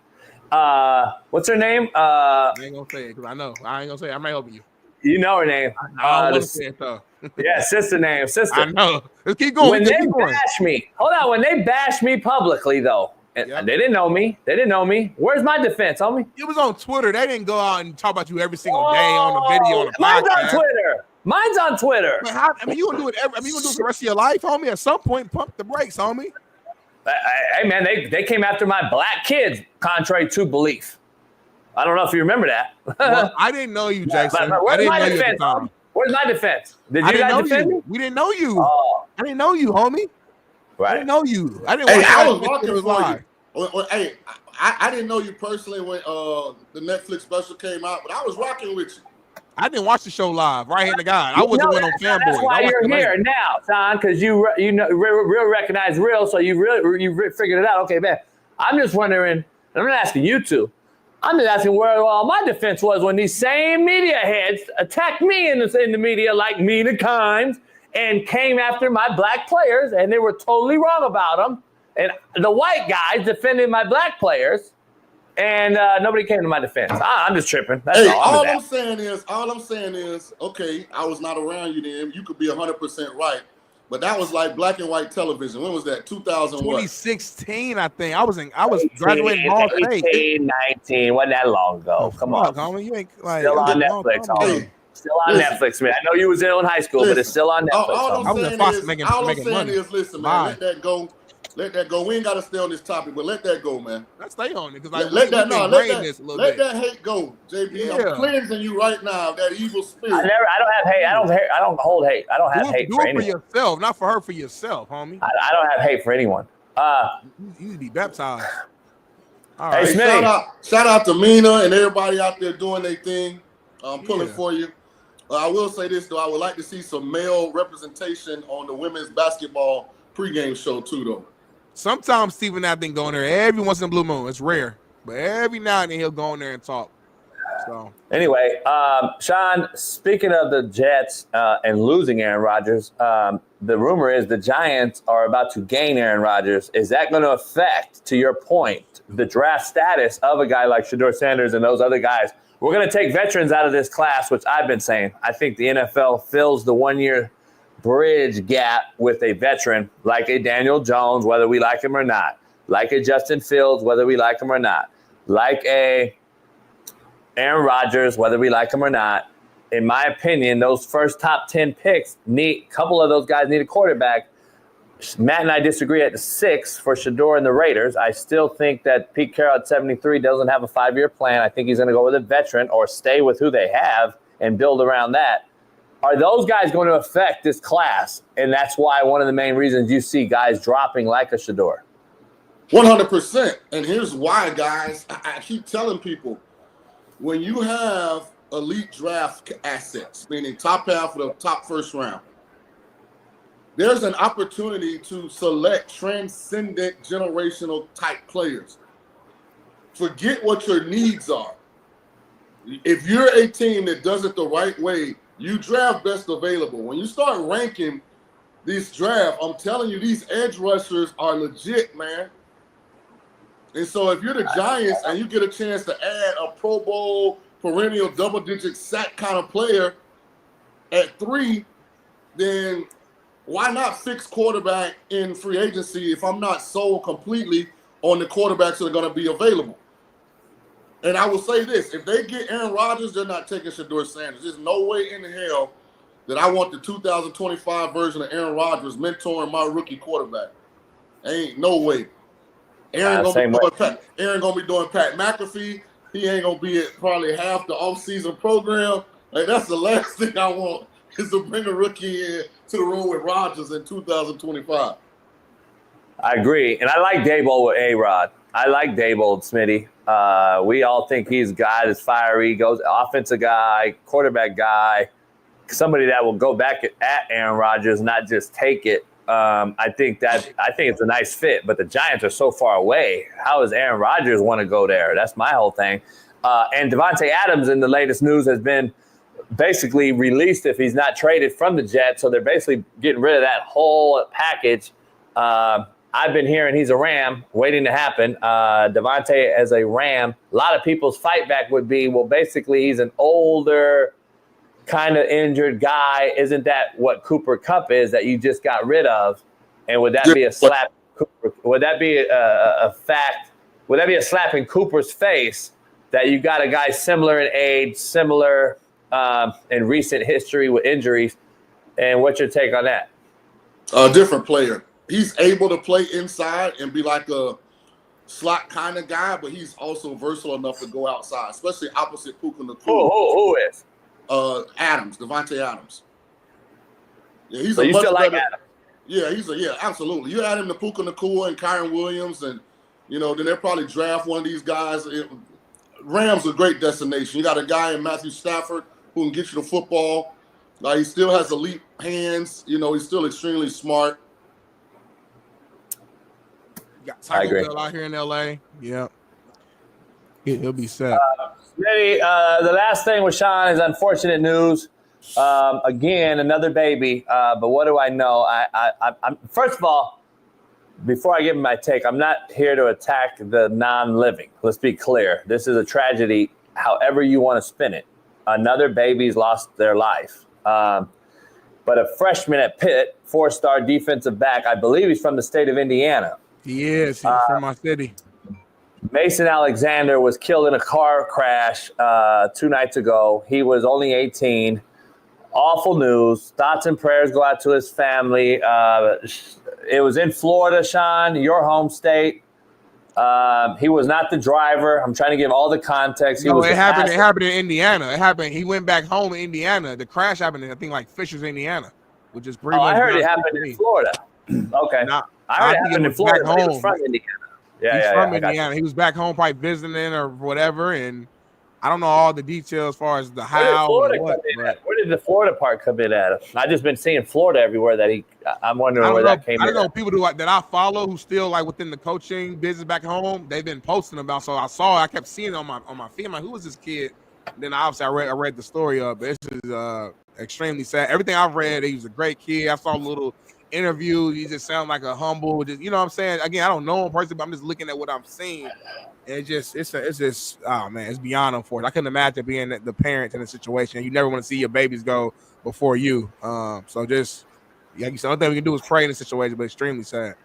what's her name? I ain't gonna say it because I know. I ain't gonna say it. I might help you. You know her name. I don't want to say it though. Yeah, sister name. I know. Let's keep going. When they bash me, hold on. When they bash me publicly, though, they didn't know me. They didn't know me. Where's my defense, homie? It was on Twitter. They didn't go out and talk about you every single day on the video on the podcast. Mine's on Twitter. Mine's on Twitter. But how, I mean, you gonna do it? You gonna do it for the rest of your life, homie? At some point, pump the brakes, homie. Hey, man, they came after my black kids, contrary to belief. I don't know if you remember that. Well, I didn't know you, Jackson. Where's my defense? Where's my defense? Did you guys defend me? We didn't know you. Oh. I didn't know you, homie. Right. I didn't know you. I didn't. Hey, I was walking for you. Hey, I didn't know you personally when the Netflix special came out, but I was rocking with you. I didn't watch the show live. Right hand to God, I wasn't on Fanboy. That's why you're here now, Shaun, because you know real recognize real, so you figured it out. Okay, man. I'm just wondering. I'm not asking you to. I'm just asking where all my defense was when these same media heads attacked me in the media like Mina Kimes and came after my black players, and they were totally wrong about them. And the white guys defended my black players, and nobody came to my defense. I'm just tripping. That's all. All I'm saying is, okay, I was not around you then. You could be 100% right. But that was like black and white television. When was that? 2016, I think. I was graduating Ball State. 19, wasn't that long ago. Come on, homie. You ain't like still on Netflix, homie. Still on Netflix, man. I know you was in high school, but it's still on Netflix. All I'm saying is, listen, man, let that go. Let that go. We ain't got to stay on this topic, but let that go, man. Let's stay on it because let that hate go, JB. Yeah. I'm cleansing you right now. That evil spirit. I don't have hate. I don't hold hate. I don't have hate for anyone. Do it for yourself, not for her. For yourself, homie. I don't have hate for anyone. You need to be baptized. All right. Hey, shout out to Mina and everybody out there doing their thing. I'm pulling for you. I will say this though. I would like to see some male representation on the women's basketball pregame show too, though. Sometimes Stephen I've been going there every once in a blue moon. It's rare, but every now and then he'll go in there and talk. So anyway, Shaun, speaking of the Jets and losing Aaron Rodgers, the rumor is the Giants are about to gain Aaron Rodgers. Is that going to affect, to your point, the draft status of a guy like Shedeur Sanders and those other guys? We're going to take veterans out of this class, which I've been saying. I think the NFL fills the 1 year bridge gap with a veteran like a Daniel Jones, whether we like him or not, like a Justin Fields, whether we like him or not, like a Aaron Rodgers, whether we like him or not. In my opinion, those first top 10 picks a couple of those guys need a quarterback. Matt and I disagree at the 6 for Shedeur and the Raiders. I still think that Pete Carroll at 73 doesn't have a 5-year plan. I think he's going to go with a veteran or stay with who they have and build around that. Are those guys going to affect this class? And that's why one of the main reasons you see guys dropping like a Shedeur. 100%. And here's why, guys. I keep telling people, when you have elite draft assets, meaning top half of the top first round, there's an opportunity to select transcendent generational type players. Forget what your needs are. If you're a team that does it the right way, you draft best available. When you start ranking these drafts, I'm telling you, these edge rushers are legit, man. And so if you're the Giants and you get a chance to add a Pro Bowl, perennial double-digit sack kind of player at 3, then why not fix quarterback in free agency if I'm not sold completely on the quarterbacks that are going to be available? And I will say this, if they get Aaron Rodgers, they're not taking Shedeur Sanders. There's no way in the hell that I want the 2025 version of Aaron Rodgers mentoring my rookie quarterback. Ain't no way. Aaron gonna be doing Pat McAfee. He ain't gonna be at probably half the offseason program. Like, that's the last thing I want is to bring a rookie in to the room with Rodgers in 2025. I agree. And I like Daboll with A-Rod. I like Daboll, Smitty. We all think he's a guy that's fiery, goes offensive guy, quarterback guy, somebody that will go back at Aaron Rodgers, not just take it. I think it's a nice fit, but the Giants are so far away. How does Aaron Rodgers want to go there? That's my whole thing. And Devontae Adams in the latest news has been basically released if he's not traded from the Jets. So they're basically getting rid of that whole package. I've been hearing he's a Ram, waiting to happen. Devontae as a Ram. A lot of people's fight back would be, well, basically he's an older, kind of injured guy. Isn't that what Cooper Kupp is that you just got rid of? And would that be a slap? Would that be a fact? Would that be a slap in Cooper's face that you got a guy similar in age, similar in recent history with injuries? And what's your take on that? A different player. He's able to play inside and be like a slot kind of guy, but he's also versatile enough to go outside, especially opposite Puka Nacua. Who is? Adams, Devontae Adams. Yeah, he's so a you much still like better, Adams? Yeah, absolutely. You add him to Puka Nacua and Kyron Williams, and then they'll probably draft one of these guys. Rams are a great destination. You got a guy in Matthew Stafford who can get you the football. He still has elite hands. He's still extremely smart. Got Taco Bell out here in LA. Yeah. He'll be set. Maybe the last thing with Shaun is unfortunate news. Again, another baby. But what do I know? I'm first of all, before I give my take, I'm not here to attack the non-living. Let's be clear. This is a tragedy, however you want to spin it. Another baby's lost their life. But a freshman at Pitt, 4-star defensive back, I believe he's from the state of Indiana. He is. He's from my city. Mason Alexander was killed in a car crash 2 nights ago. He was only 18. Awful news. Thoughts and prayers go out to his family. It was in Florida, Shaun, your home state. He was not the driver. I'm trying to give all the context. It happened in Indiana. He went back home in Indiana. The crash happened in, I think, like Fishers, Indiana, which is pretty much. I heard it happened in Florida. Okay. I heard it happened in Florida. He was from Indiana. He's from Indiana. He was back home, probably visiting or whatever, and I don't know all the details as far as the how. Where did the Florida part come in at? I've just been seeing Florida everywhere. I'm wondering where that came in. I don't know people that I follow who still like within the coaching business back home. They've been posting about. So I kept seeing it on my feed. I'm like, who is this kid? And then obviously I read the story of. This is extremely sad. Everything I've read, he was a great kid. I saw a little interview. He just sounded like a humble. Just, you know what I'm saying? Again, I don't know him personally, but I'm just looking at what I'm seeing. And it's just oh man, it's beyond unfortunate. I couldn't imagine being the parent in a situation. You never want to see your babies go before you. So just like you said, the only thing we can do is pray in the situation, but extremely sad.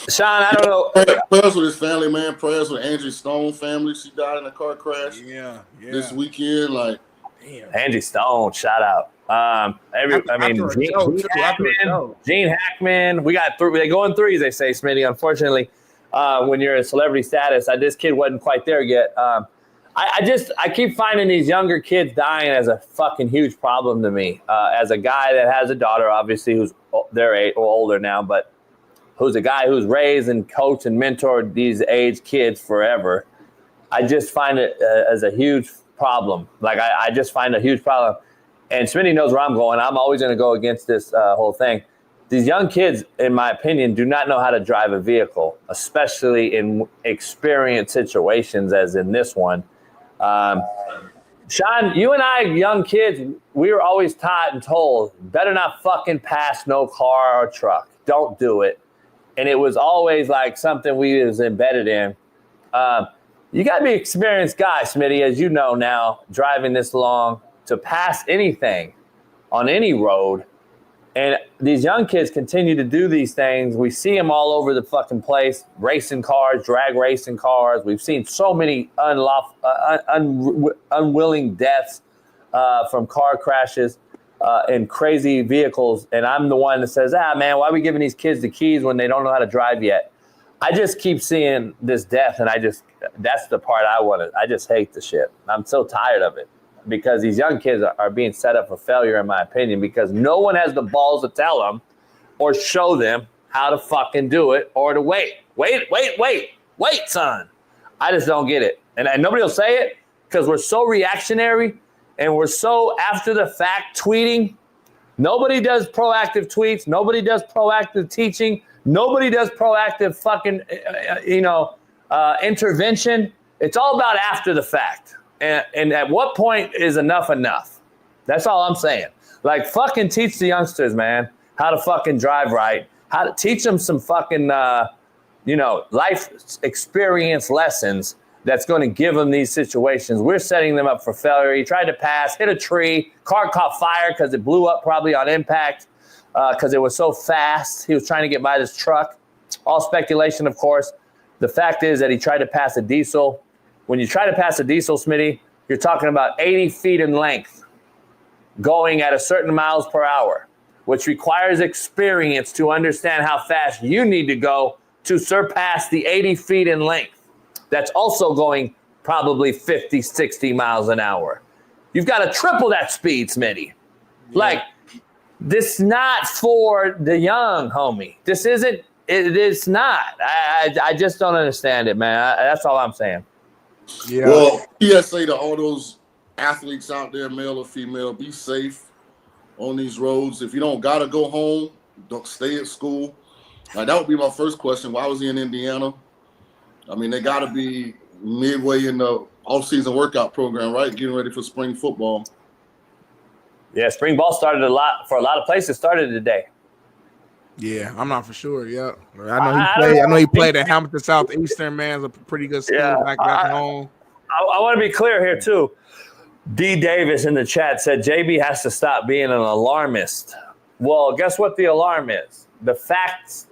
Shaun, I don't know. Prayers with his family, man. Prayers with Angie Stone family. She died in a car crash. Yeah. This weekend, like damn. Angie Stone, shout out. Gene Hackman. We got they go in threes, they say, Smitty. Unfortunately, when you're in celebrity status, this kid wasn't quite there yet. I keep finding these younger kids dying as a fucking huge problem to me. As a guy that has a daughter, obviously, who's their age or older now, but who's a guy who's raised and coached and mentored these age kids forever. I just find it as a huge problem. Like I just find a huge problem. And Smitty knows where I'm going. I'm always going to go against this whole thing. These young kids, in my opinion, do not know how to drive a vehicle, especially in experienced situations as in this one. Shaun, you and I, young kids, we were always taught and told, better not fucking pass no car or truck. Don't do it. And it was always like something we was embedded in. You got to be an experienced guy, Smitty, as you know now, driving this long, to pass anything on any road. And these young kids continue to do these things. We see them all over the fucking place, racing cars, drag racing cars. We've seen so many unwilling deaths from car crashes in crazy vehicles. And I'm the one that says, man, why are we giving these kids the keys when they don't know how to drive yet? I just keep seeing this death, and that's the part I just hate the shit. I'm so tired of it. Because these young kids are being set up for failure, in my opinion, because no one has the balls to tell them or show them how to fucking do it or to wait, son. I just don't get it. And nobody will say it because we're so reactionary and we're so after the fact tweeting. Nobody does proactive tweets. Nobody does proactive teaching. Nobody does proactive fucking, intervention. It's all about after the fact. And at what point is enough? That's all I'm saying. Like, fucking teach the youngsters, man, how to fucking drive right. How to teach them some fucking, life experience lessons that's going to give them these situations. We're setting them up for failure. He tried to pass, hit a tree, car caught fire because it blew up probably on impact because it was so fast. He was trying to get by this truck. All speculation, of course. The fact is that he tried to pass a diesel. When you try to pass a diesel, Smitty, you're talking about 80 feet in length going at a certain miles per hour, which requires experience to understand how fast you need to go to surpass the 80 feet in length. That's also going probably 50, 60 miles an hour. You've got to triple that speed, Smitty. Yeah. Like, this is not for the young, homie. This isn't, it's not. I just don't understand it, man. That's all I'm saying. Yeah. Well, PSA to all those athletes out there, male or female, be safe on these roads. If you don't got to go home, don't stay at school. That would be my first question. Why was he in Indiana? I mean, they got to be midway in the off-season workout program, right? Getting ready for spring football. Yeah, spring ball started a lot of places. Started today. Yeah, I'm not for sure. Yeah, I know he played at Hamilton Southeastern. Man's a pretty good school back home. I want to be clear here too. D. Davis in the chat said JB has to stop being an alarmist. Well, guess what the alarm is? The facts.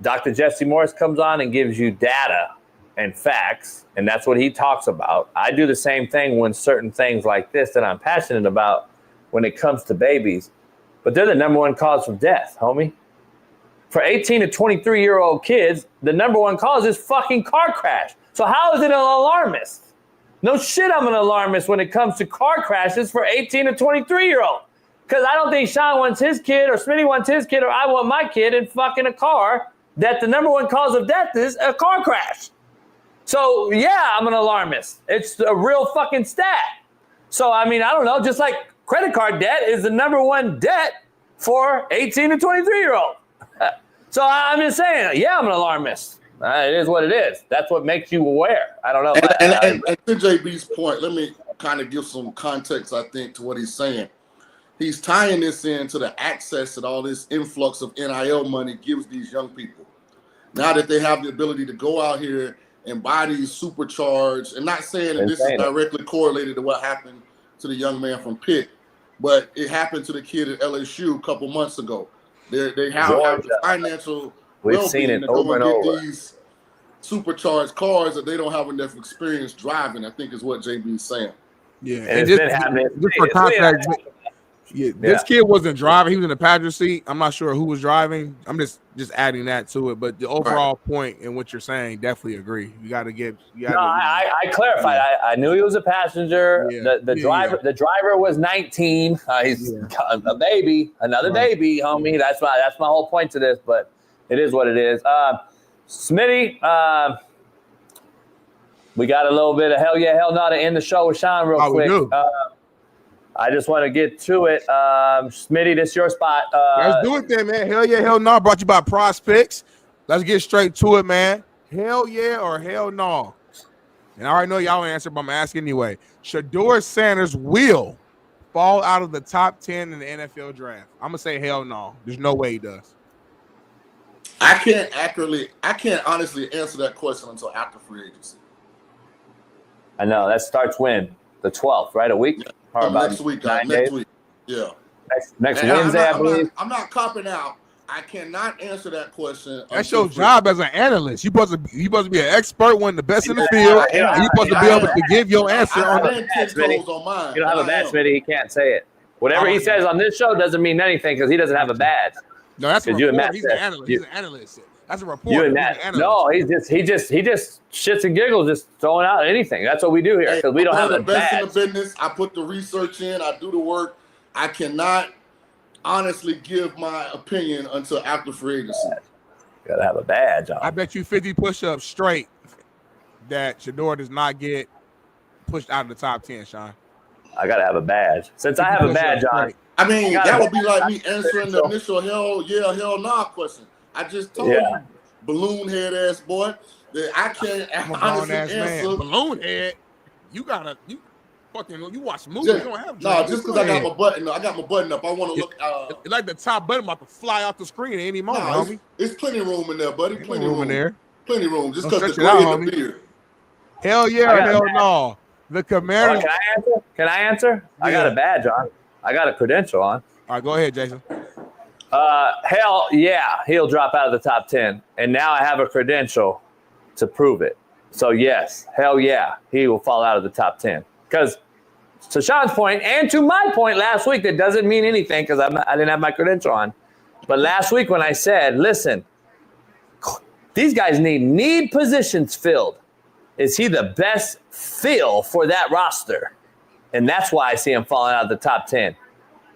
Dr. Jesse Morris comes on and gives you data and facts, and that's what he talks about. I do the same thing when certain things like this that I'm passionate about when it comes to babies, but they're the number one cause of death, homie. For 18 to 23-year-old kids, the number one cause is fucking car crash. So how is it an alarmist? No shit, I'm an alarmist when it comes to car crashes for 18 to 23-year-old. Because I don't think Shaun wants his kid or Smitty wants his kid or I want my kid in fucking a car that the number one cause of death is a car crash. So, yeah, I'm an alarmist. It's a real fucking stat. So, I mean, I don't know, just like credit card debt is the number one debt for 18 to 23-year-old. So I'm just saying, yeah, I'm an alarmist. It is what it is. That's what makes you aware. I don't know. And to JB's point, let me kind of give some context, I think, to what he's saying. He's tying this into the access that all this influx of NIL money gives these young people. Now that they have the ability to go out here and buy these supercharged, and not saying that this is directly correlated to what happened to the young man from Pitt, but it happened to the kid at LSU a couple months ago. They have the financial well-being to go and get these supercharged cars that they don't have enough experience driving, I think is what JB is saying. Yeah, and it's been happening. Just for context, this kid wasn't driving. He was in the passenger seat. I'm not sure who was driving. I'm just adding that to it. But the overall point in what you're saying, definitely agree. You got to get. I clarified. Yeah. I knew he was a passenger. Yeah. The driver was 19. He's a baby, another baby, homie. That's my whole point to this. But it is what it is. Smitty, we got a little bit of hell yeah, hell no to end the show with Shaun real quick. I just want to get to it. Smitty, this is your spot. Let's do it then, man. Hell yeah, hell no. Brought to you by Prospects. Let's get straight to it, man. Hell yeah or hell no? And I already know y'all answer, but I'm asking anyway. Shedeur Sanders will fall out of the top 10 in the NFL draft. I'm going to say hell no. There's no way he does. I can't honestly answer that question until after free agency. I know. That starts when? The 12th, right? A week? Yeah. Next week. Next week. Yeah. Next Wednesday, I believe. I'm not copping out. I cannot answer that question. That's your job as an analyst. You're supposed to be an expert, one of the best in the field. And you're supposed to be able to give your answer on mine. You don't have a badge, Smitty. He can't say it. Whatever he says on this show doesn't mean anything because he doesn't have a badge. No, that's a report. He's an analyst. He's an analyst. That's a report. You and Matt. No, he just shits and giggles, just throwing out anything. That's what we do here because we don't have a badge. I'm the best in the business. I put the research in. I do the work. I cannot honestly give my opinion until after free agency. Gotta have a badge on. I bet you 50 push-ups straight that Shedeur does not get pushed out of the top 10, Shaun. I gotta have a badge. Since I have a badge on. I mean, that would be like me answering the initial hell yeah, hell nah question. I just told you, balloon head ass boy, that I can't honestly answer. Balloon head, you gotta. fucking. You watch movies. You don't have. No, just because I got my button. I got my button up. I want to look. It's like the top button about to fly off the screen at any moment, homie. It's plenty of room in there, buddy. Plenty of room in there. Plenty of room. Just because the it out, gray in the beard. Hell yeah, hell no. The Commanders. Can I answer? I got a badge on. I got a credential on. All right, go ahead, Jason. Hell yeah, he'll drop out of the top 10. And now I have a credential to prove it. So yes, hell yeah, he will fall out of the top 10. Because to Shaun's point and to my point last week, that doesn't mean anything because I didn't have my credential on. But last week when I said, listen, these guys need positions filled. Is he the best fill for that roster? And that's why I see him falling out of the top 10.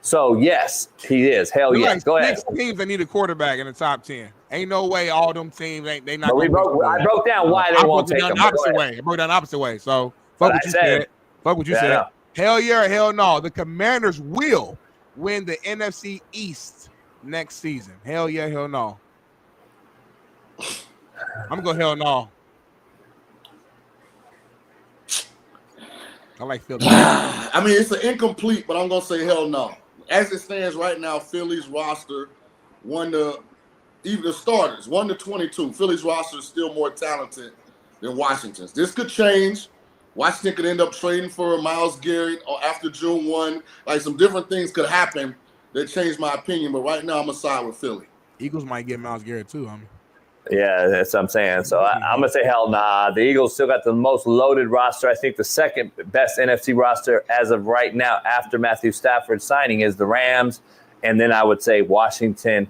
So, yes, he is. Hell yeah. Like go ahead. 6 teams that need a quarterback in the top 10. Ain't no way all them teams they not. But I broke down why they won't take him. I broke down the opposite way. So, fuck what you said. Fuck what you said. Hell yeah or hell no. The Commanders will win the NFC East next season. Hell yeah, hell no. I'm going to go hell no. I like Philly. I mean, it's an incomplete, but I'm going to say hell no. As it stands right now, Philly's roster, even the starters, 1 to 22. Philly's roster is still more talented than Washington's. This could change. Washington could end up trading for Myles Garrett or after June 1. Like some different things could happen that change my opinion, but right now I'm going to side with Philly. Eagles might get Myles Garrett too, Yeah, that's what I'm saying. So I'm going to say hell nah. The Eagles still got the most loaded roster. I think the second best NFC roster as of right now after Matthew Stafford's signing is the Rams. And then I would say Washington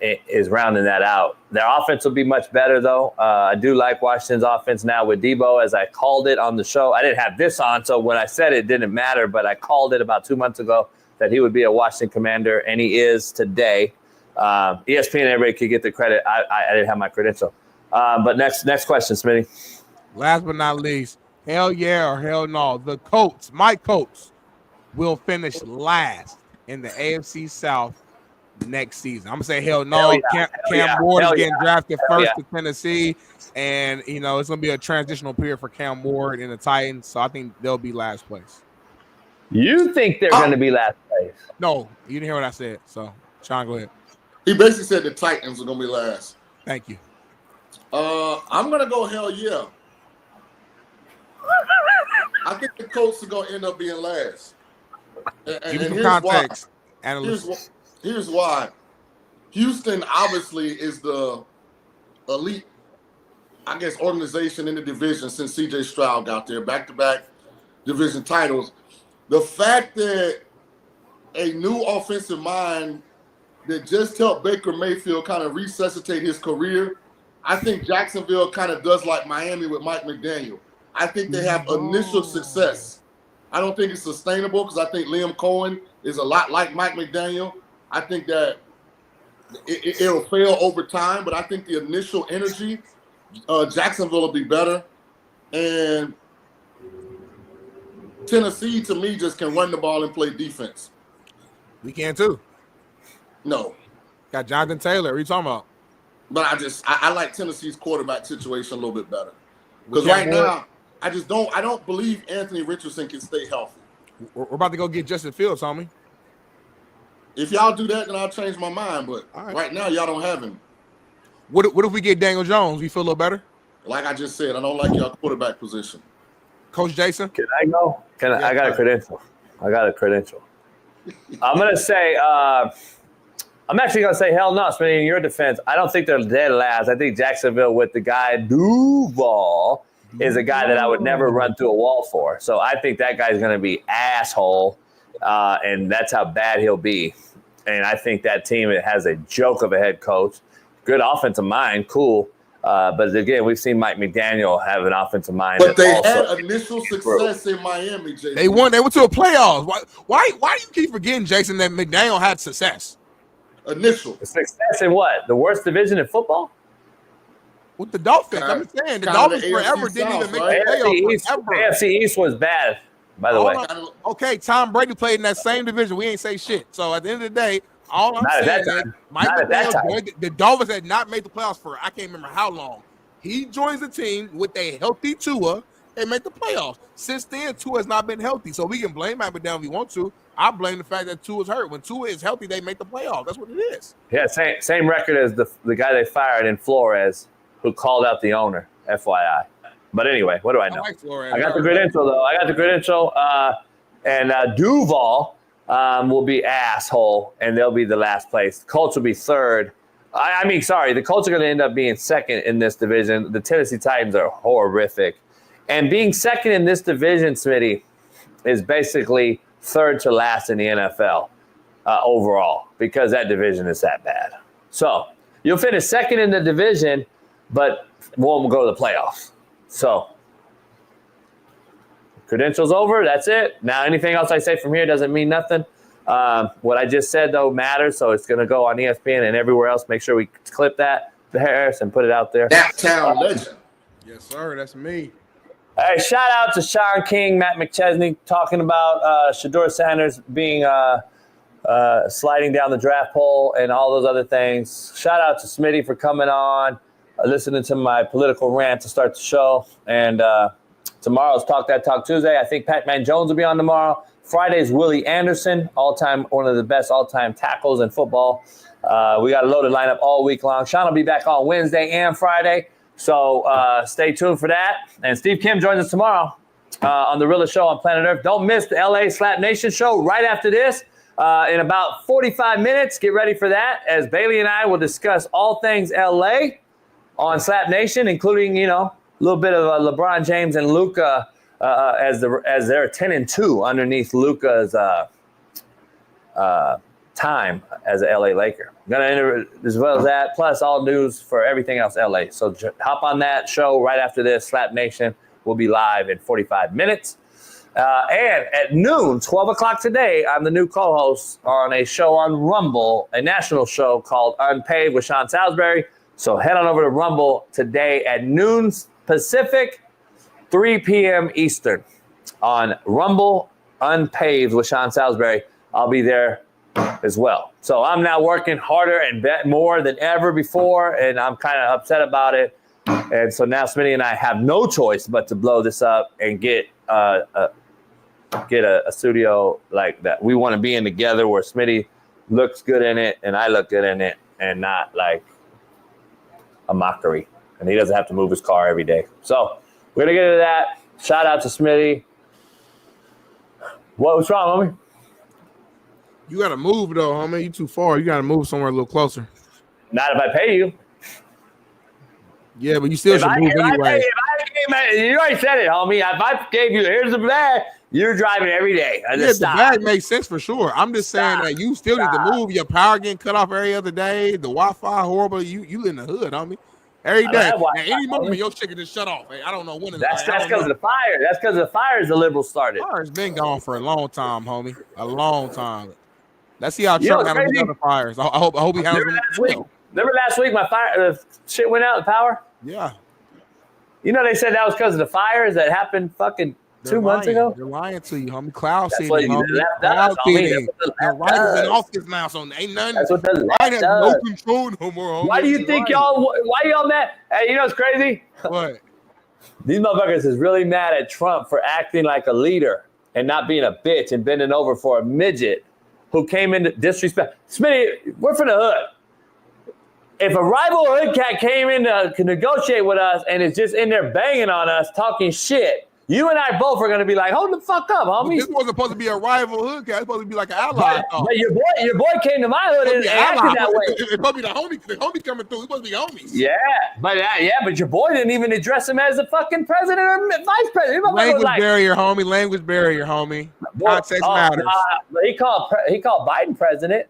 is rounding that out. Their offense will be much better, though. I do like Washington's offense now with Debo, as I called it on the show. I didn't have this on, so when I said it didn't matter, but I called it about 2 months ago that he would be a Washington Commander, and he is today. ESPN, everybody could get the credit. I didn't have my credential. But next question, Smitty. Last but not least, hell yeah or hell no. The Colts, my Colts, will finish last in the AFC South next season. I'm going to say hell no. Cam Ward is getting drafted first to Tennessee. And, it's going to be a transitional period for Cam Ward and the Titans. So I think they'll be last place. You think they're going to be last place? No, you didn't hear what I said. So, Shaun, go ahead. He basically said the Titans are going to be last. Thank you. I'm going to go hell yeah. I think the Colts are going to end up being last. Give me some context. Here's why. Houston obviously is the elite, I guess, organization in the division since C.J. Stroud got there, back-to-back division titles. The fact that a new offensive mind that just helped Baker Mayfield kind of resuscitate his career, I think Jacksonville kind of does like Miami with Mike McDaniel. I think they have initial success. I don't think it's sustainable because I think Liam Cohen is a lot like Mike McDaniel. I think that it'll fail over time, but I think the initial energy, Jacksonville will be better. And Tennessee, to me, just can run the ball and play defense. We can too. No. Got Jonathan Taylor. What are you talking about? But I like Tennessee's quarterback situation a little bit better. Because right now, I don't believe Anthony Richardson can stay healthy. We're about to go get Justin Fields, homie. If y'all do that, then I'll change my mind. But right now, y'all don't have him. What if we get Daniel Jones? You feel a little better? Like I just said, I don't like y'all quarterback position. Coach Jason? Can I go? I got a credential. I'm going to say I'm actually going to say hell no, Smitty, in your defense. I don't think they're dead last. I think Jacksonville with the guy Duval is a guy that I would never run through a wall for. So I think that guy's going to be asshole, and that's how bad he'll be. And I think that team has a joke of a head coach. Good offensive mind, cool. But again, we've seen Mike McDaniel have an offensive mind. But they had initial success in Miami, Jason. They won. They went to a playoffs. Why do you keep forgetting, Jason, that McDaniel had success? Initial success in what? The worst division in football? With the Dolphins. I'm saying the Dolphins forever didn't even make the playoffs. AFC East was bad, by the way. Okay, Tom Brady played in that same division. We ain't say shit. So at the end of the day, all I'm saying is Mike McDaniel, the Dolphins had not made the playoffs for I can't remember how long. He joins the team with a healthy Tua they make the playoffs. Since then, Tua has not been healthy, so we can blame Alabama if we want to. I blame the fact that Tua is hurt. When Tua is healthy, they make the playoffs. That's what it is. Yeah, same record as the guy they fired in Flores, who called out the owner, FYI. But anyway, what do I know? I got the credential, though. And Duval will be asshole, and they'll be the last place. The Colts will be third. The Colts are going to end up being second in this division. The Tennessee Titans are horrific. And being second in this division, Smitty, is basically third to last in the NFL overall, because that division is that bad. So you'll finish second in the division, but won't go to the playoffs. So credentials over. That's it. Now anything else I say from here doesn't mean nothing. What I just said, though, matters, so it's going to go on ESPN and everywhere else. Make sure we clip that, Harris, and put it out there. Naptown legend. Yes, sir. That's me. Hey, shout out to Shaun King, Matt McChesney, talking about Shedeur Sanders being sliding down the draft poll and all those other things. Shout out to Smitty for coming on, listening to my political rant to start the show. And tomorrow's Talk That Talk Tuesday. I think Pac-Man Jones will be on tomorrow. Friday's Willie Anderson, one of the best all-time tackles in football. We got a loaded lineup all week long. Shaun will be back on Wednesday and Friday. So stay tuned for that. And Steve Kim joins us tomorrow on the Realest Show on Planet Earth. Don't miss the LA Slap Nation show right after this. In about 45 minutes, get ready for that, as Bailey and I will discuss all things LA on Slap Nation, including, a little bit of LeBron James and Luka as they're 10-2 underneath Luka's time as an LA Laker. Gonna enter as well as that, plus all news for everything else LA. So hop on that show right after this. Slap Nation will be live in 45 minutes. And at noon, 12 o'clock today, I'm the new co-host on a show on Rumble, a national show called Unpaved with Shaun Salisbury. So head on over to Rumble today at noon Pacific, 3 p.m. Eastern on Rumble Unpaved with Shaun Salisbury. I'll be there as well. So I'm now working harder and bet more than ever before, and I'm kind of upset about it. And so now Smitty and I have no choice but to blow this up and get a studio like that we want to be in together, where Smitty looks good in it and I look good in it, and not like a mockery. And he doesn't have to move his car every day. So we're going to get into that. Shout out to Smitty. What's wrong, homie? You got to move, though, homie. You too far. You got to move somewhere a little closer. Not if I pay you. Yeah, but you still should move anyway. You already said it, homie. If I gave you, here's the bag, you're driving every day. The bag makes sense for sure. I'm just saying that you still need to move. Your power getting cut off every other day. The Wi-Fi horrible. You in the hood, homie. Every day. At any moment, your shit can just shut off. Hey, I don't know when. That's because of the fire. That's because of the fires the liberals started. Fire's been gone for a long time, homie. A long time. Let's see how Trump handles the other fires. I hope he handles them well. Remember last week my fire shit went out, the power? Yeah. They said that was because of the fires that happened fucking 2 months ago? They're lying to you, homie. Cloud seeding, homie. Cloud seeding. The writers in office now, so ain't nothing. That's what the right has no control no more, homie. Why do you think why y'all mad? Hey, you know what's crazy? What? These motherfuckers is really mad at Trump for acting like a leader and not being a bitch and bending over for a midget who came into disrespect. Smitty, we're from the hood. If a rival hood cat came in to negotiate with us and is just in there banging on us, talking shit, you and I both are going to be like, hold the fuck up, homie. This wasn't supposed to be a rival hood cat. It's supposed to be like an ally. But your boy came to my hood and acted that way. It's supposed to be the homie coming through. It's supposed to be homies. Yeah, but your boy didn't even address him as the fucking president or vice president. Language barrier, homie. Language barrier, homie. Context matters. He called Biden president.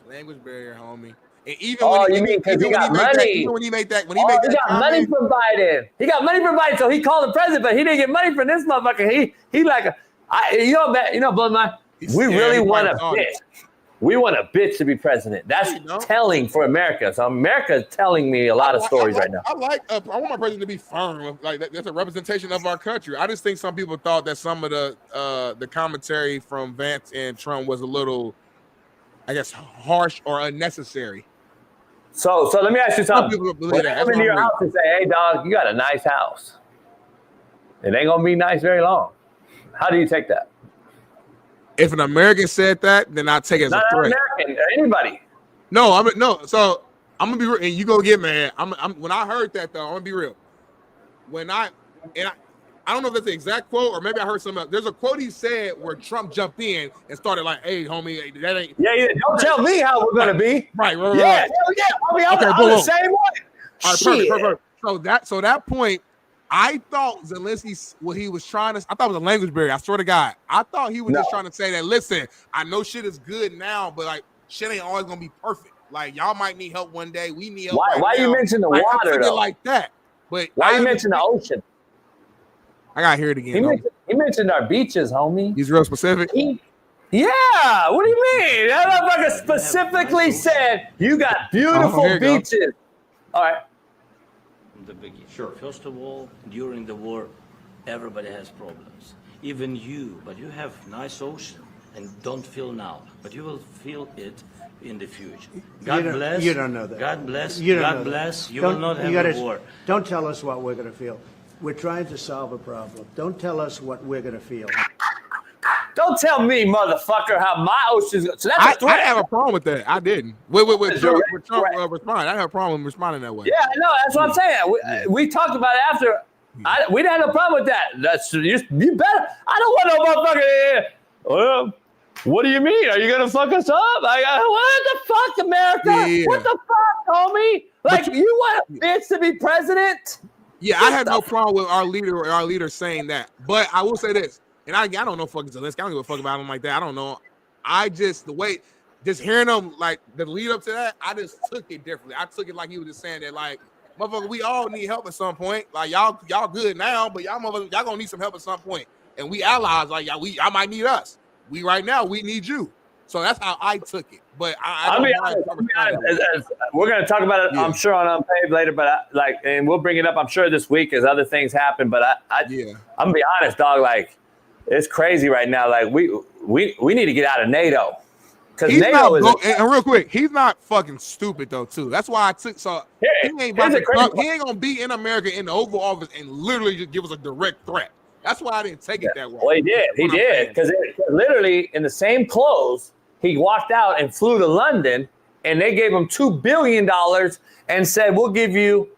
Language barrier, homie. And even when he got money from Biden. He got money from Biden, so he called him president, but he didn't get money from this motherfucker. He like blood mind. We really want a bitch. We want a bitch to be president. That's telling for America. So America's telling me a lot of stories right now. I want my president to be firm. Like that's a representation of our country. I just think some people thought that some of the commentary from Vance and Trump was a little, I guess, harsh or unnecessary. So let me ask you something. When I come into your house and say, hey, dog, you got a nice house. It ain't gonna be nice very long. How do you take that? If an American said that, then I take it as Not a threat. an American, anybody. No. So I'm gonna be real, and you gonna get mad. When I heard that though, I'm gonna be real. I don't know if that's the exact quote or maybe I heard something else. There's a quote he said where Trump jumped in and started like, "Hey, homie, that ain't." Yeah. Don't tell me how we're gonna be. Right. Yeah. I mean, I'm the same way. All right, perfect. So that point, I thought Zelensky, what he was trying to, I thought it was a language barrier. I swear to God, I thought he was just trying to say that. Listen, I know shit is good now, but like shit ain't always gonna be perfect. Like y'all might need help one day. We need help. Why you mention the water though? Like that. But why you mention the ocean? I gotta hear it again. He mentioned our beaches, homie. He's real specific. Yeah. What do you mean? That motherfucker specifically said you got beautiful beaches. All right. The beginning. Sure. First of all, during the war, everybody has problems. Even you, but you have nice ocean and don't feel now, but you will feel it in the future. God bless. You don't know that. God bless. You God bless. You will not have a war. Don't tell us what we're going to feel. We're trying to solve a problem. Don't tell us what we're going to feel. Don't tell me, motherfucker, how my ocean's going. So that's a threat. I have a problem with that. I didn't. With Trump responding. I have a problem responding that way. Yeah, I know. That's what I'm saying. We talked about it after. We didn't have no problem with that. That's you better. I don't want no motherfucker here. Well, what do you mean? Are you gonna fuck us up? What the fuck, America? Yeah. What the fuck, homie? Like you want a bitch to be president? Yeah, I had no problem with our leader saying that. But I will say this, and I don't know fucking Zelensky. I don't give a fuck about him like that. I don't know. Just hearing him like the lead up to that, I just took it differently. I took it like he was just saying that, like, motherfucker, we all need help at some point. Like y'all good now, but y'all gonna need some help at some point. And we allies, like y'all might need us. We right now, we need you. So that's how I took it. But I'll be honest, we're going to talk about it, I'm sure, on Unpaved later. But and we'll bring it up, I'm sure, this week as other things happen. But I'm gonna be honest, dog. Like, it's crazy right now. Like, we need to get out of NATO because NATO is. And real quick, he's not fucking stupid though. Too. That's why I took. So he ain't gonna be in America in the Oval Office and literally just give us a direct threat. That's why I didn't take it that way. Well, he did because literally in the same clothes. He walked out and flew to London, and they gave him $2 billion and said, we'll give you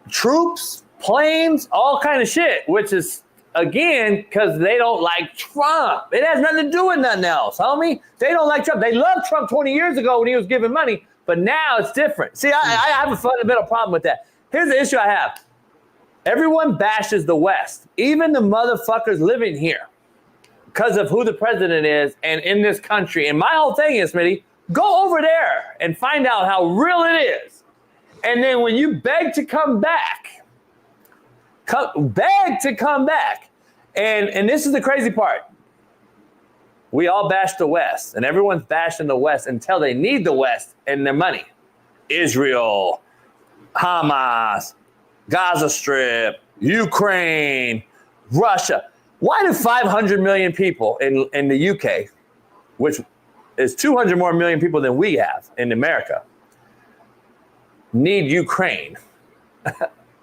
troops, planes, all kind of shit, which is, again, because they don't like Trump. It has nothing to do with nothing else, homie. They don't like Trump. They loved Trump 20 years ago when he was giving money, but now it's different. See, I have a fundamental problem with that. Here's the issue I have. Everyone bashes the West, even the motherfuckers living here, because of who the president is and in this country. And my whole thing is, Smitty, go over there and find out how real it is. And then when you beg to come back, and this is the crazy part. We all bash the West, and everyone's bashing the West until they need the West and their money. Israel, Hamas, Gaza Strip, Ukraine, Russia. Why do 500 million people in the UK, which is 200 more million people than we have in America, need Ukraine?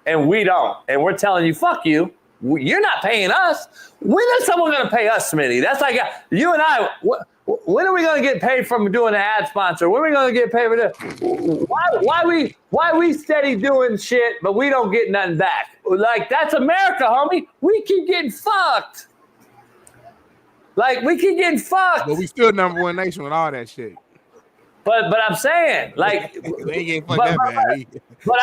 And we don't. And we're telling you, fuck you. You're not paying us. When is someone going to pay us, Smitty? That's like you and I. When are we going to get paid from doing an ad sponsor? When are we going to get paid for this? Why we steady doing shit, but we don't get nothing back? Like, that's America, homie. We keep getting fucked. Like, we keep getting fucked. But we still number one nation with all that shit. But I'm saying, like, we ain't getting fucked that bad. But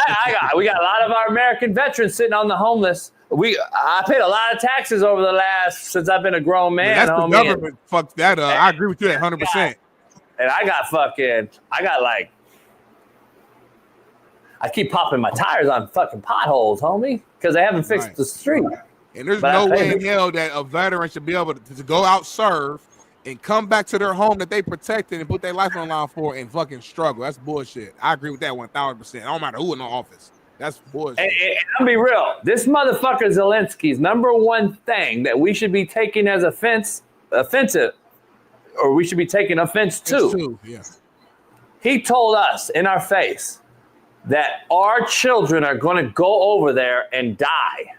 we got a lot of our American veterans sitting on the homeless. I paid a lot of taxes over the since I've been a grown man. That's the government fucked that up. I agree with you 100%. And I keep popping my tires on fucking potholes, homie, because they haven't fixed the street. And there's no way in hell that a veteran should be able to go out, serve, and come back to their home that they protected and put their life on the line for and fucking struggle. That's bullshit. I agree with that 1,000%. It don't matter who in the office. That's bullshit. And I'll be real. This motherfucker Zelensky's number one thing that we should be taking as offensive, or we should be taking offense to. Yeah. He told us in our face that our children are going to go over there and die.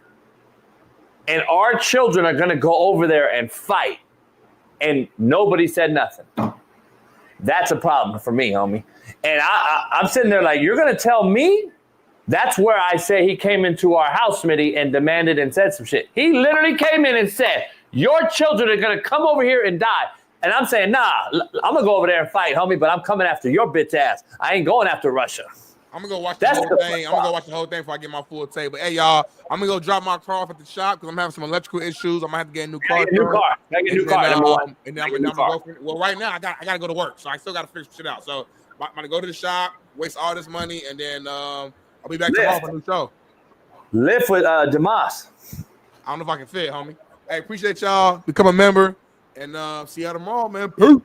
and our children are going to go over there and fight, and nobody said nothing. That's a problem for me, homie. And I'm sitting there like, you're going to tell me? That's where I say he came into our house, Smitty, and demanded and said some shit. He literally came in and said, your children are going to come over here and die. And I'm saying, nah, I'm going to go over there and fight, homie, but I'm coming after your bitch ass. I ain't going after Russia. I'm going to go watch the whole thing. I'm going to go watch the whole thing before I get my full tape. But, hey, y'all, I'm going to go drop my car off at the shop because I'm having some electrical issues. I'm going to have to get a new car. Get a new car. Well, right now, I got to go to work, so I still got to figure shit out. So I'm going to go to the shop, waste all this money, and then I'll be back tomorrow for a new show. Lift with Demas. I don't know if I can fit, homie. Hey, appreciate y'all. Become a member, and see y'all tomorrow, man. Peace.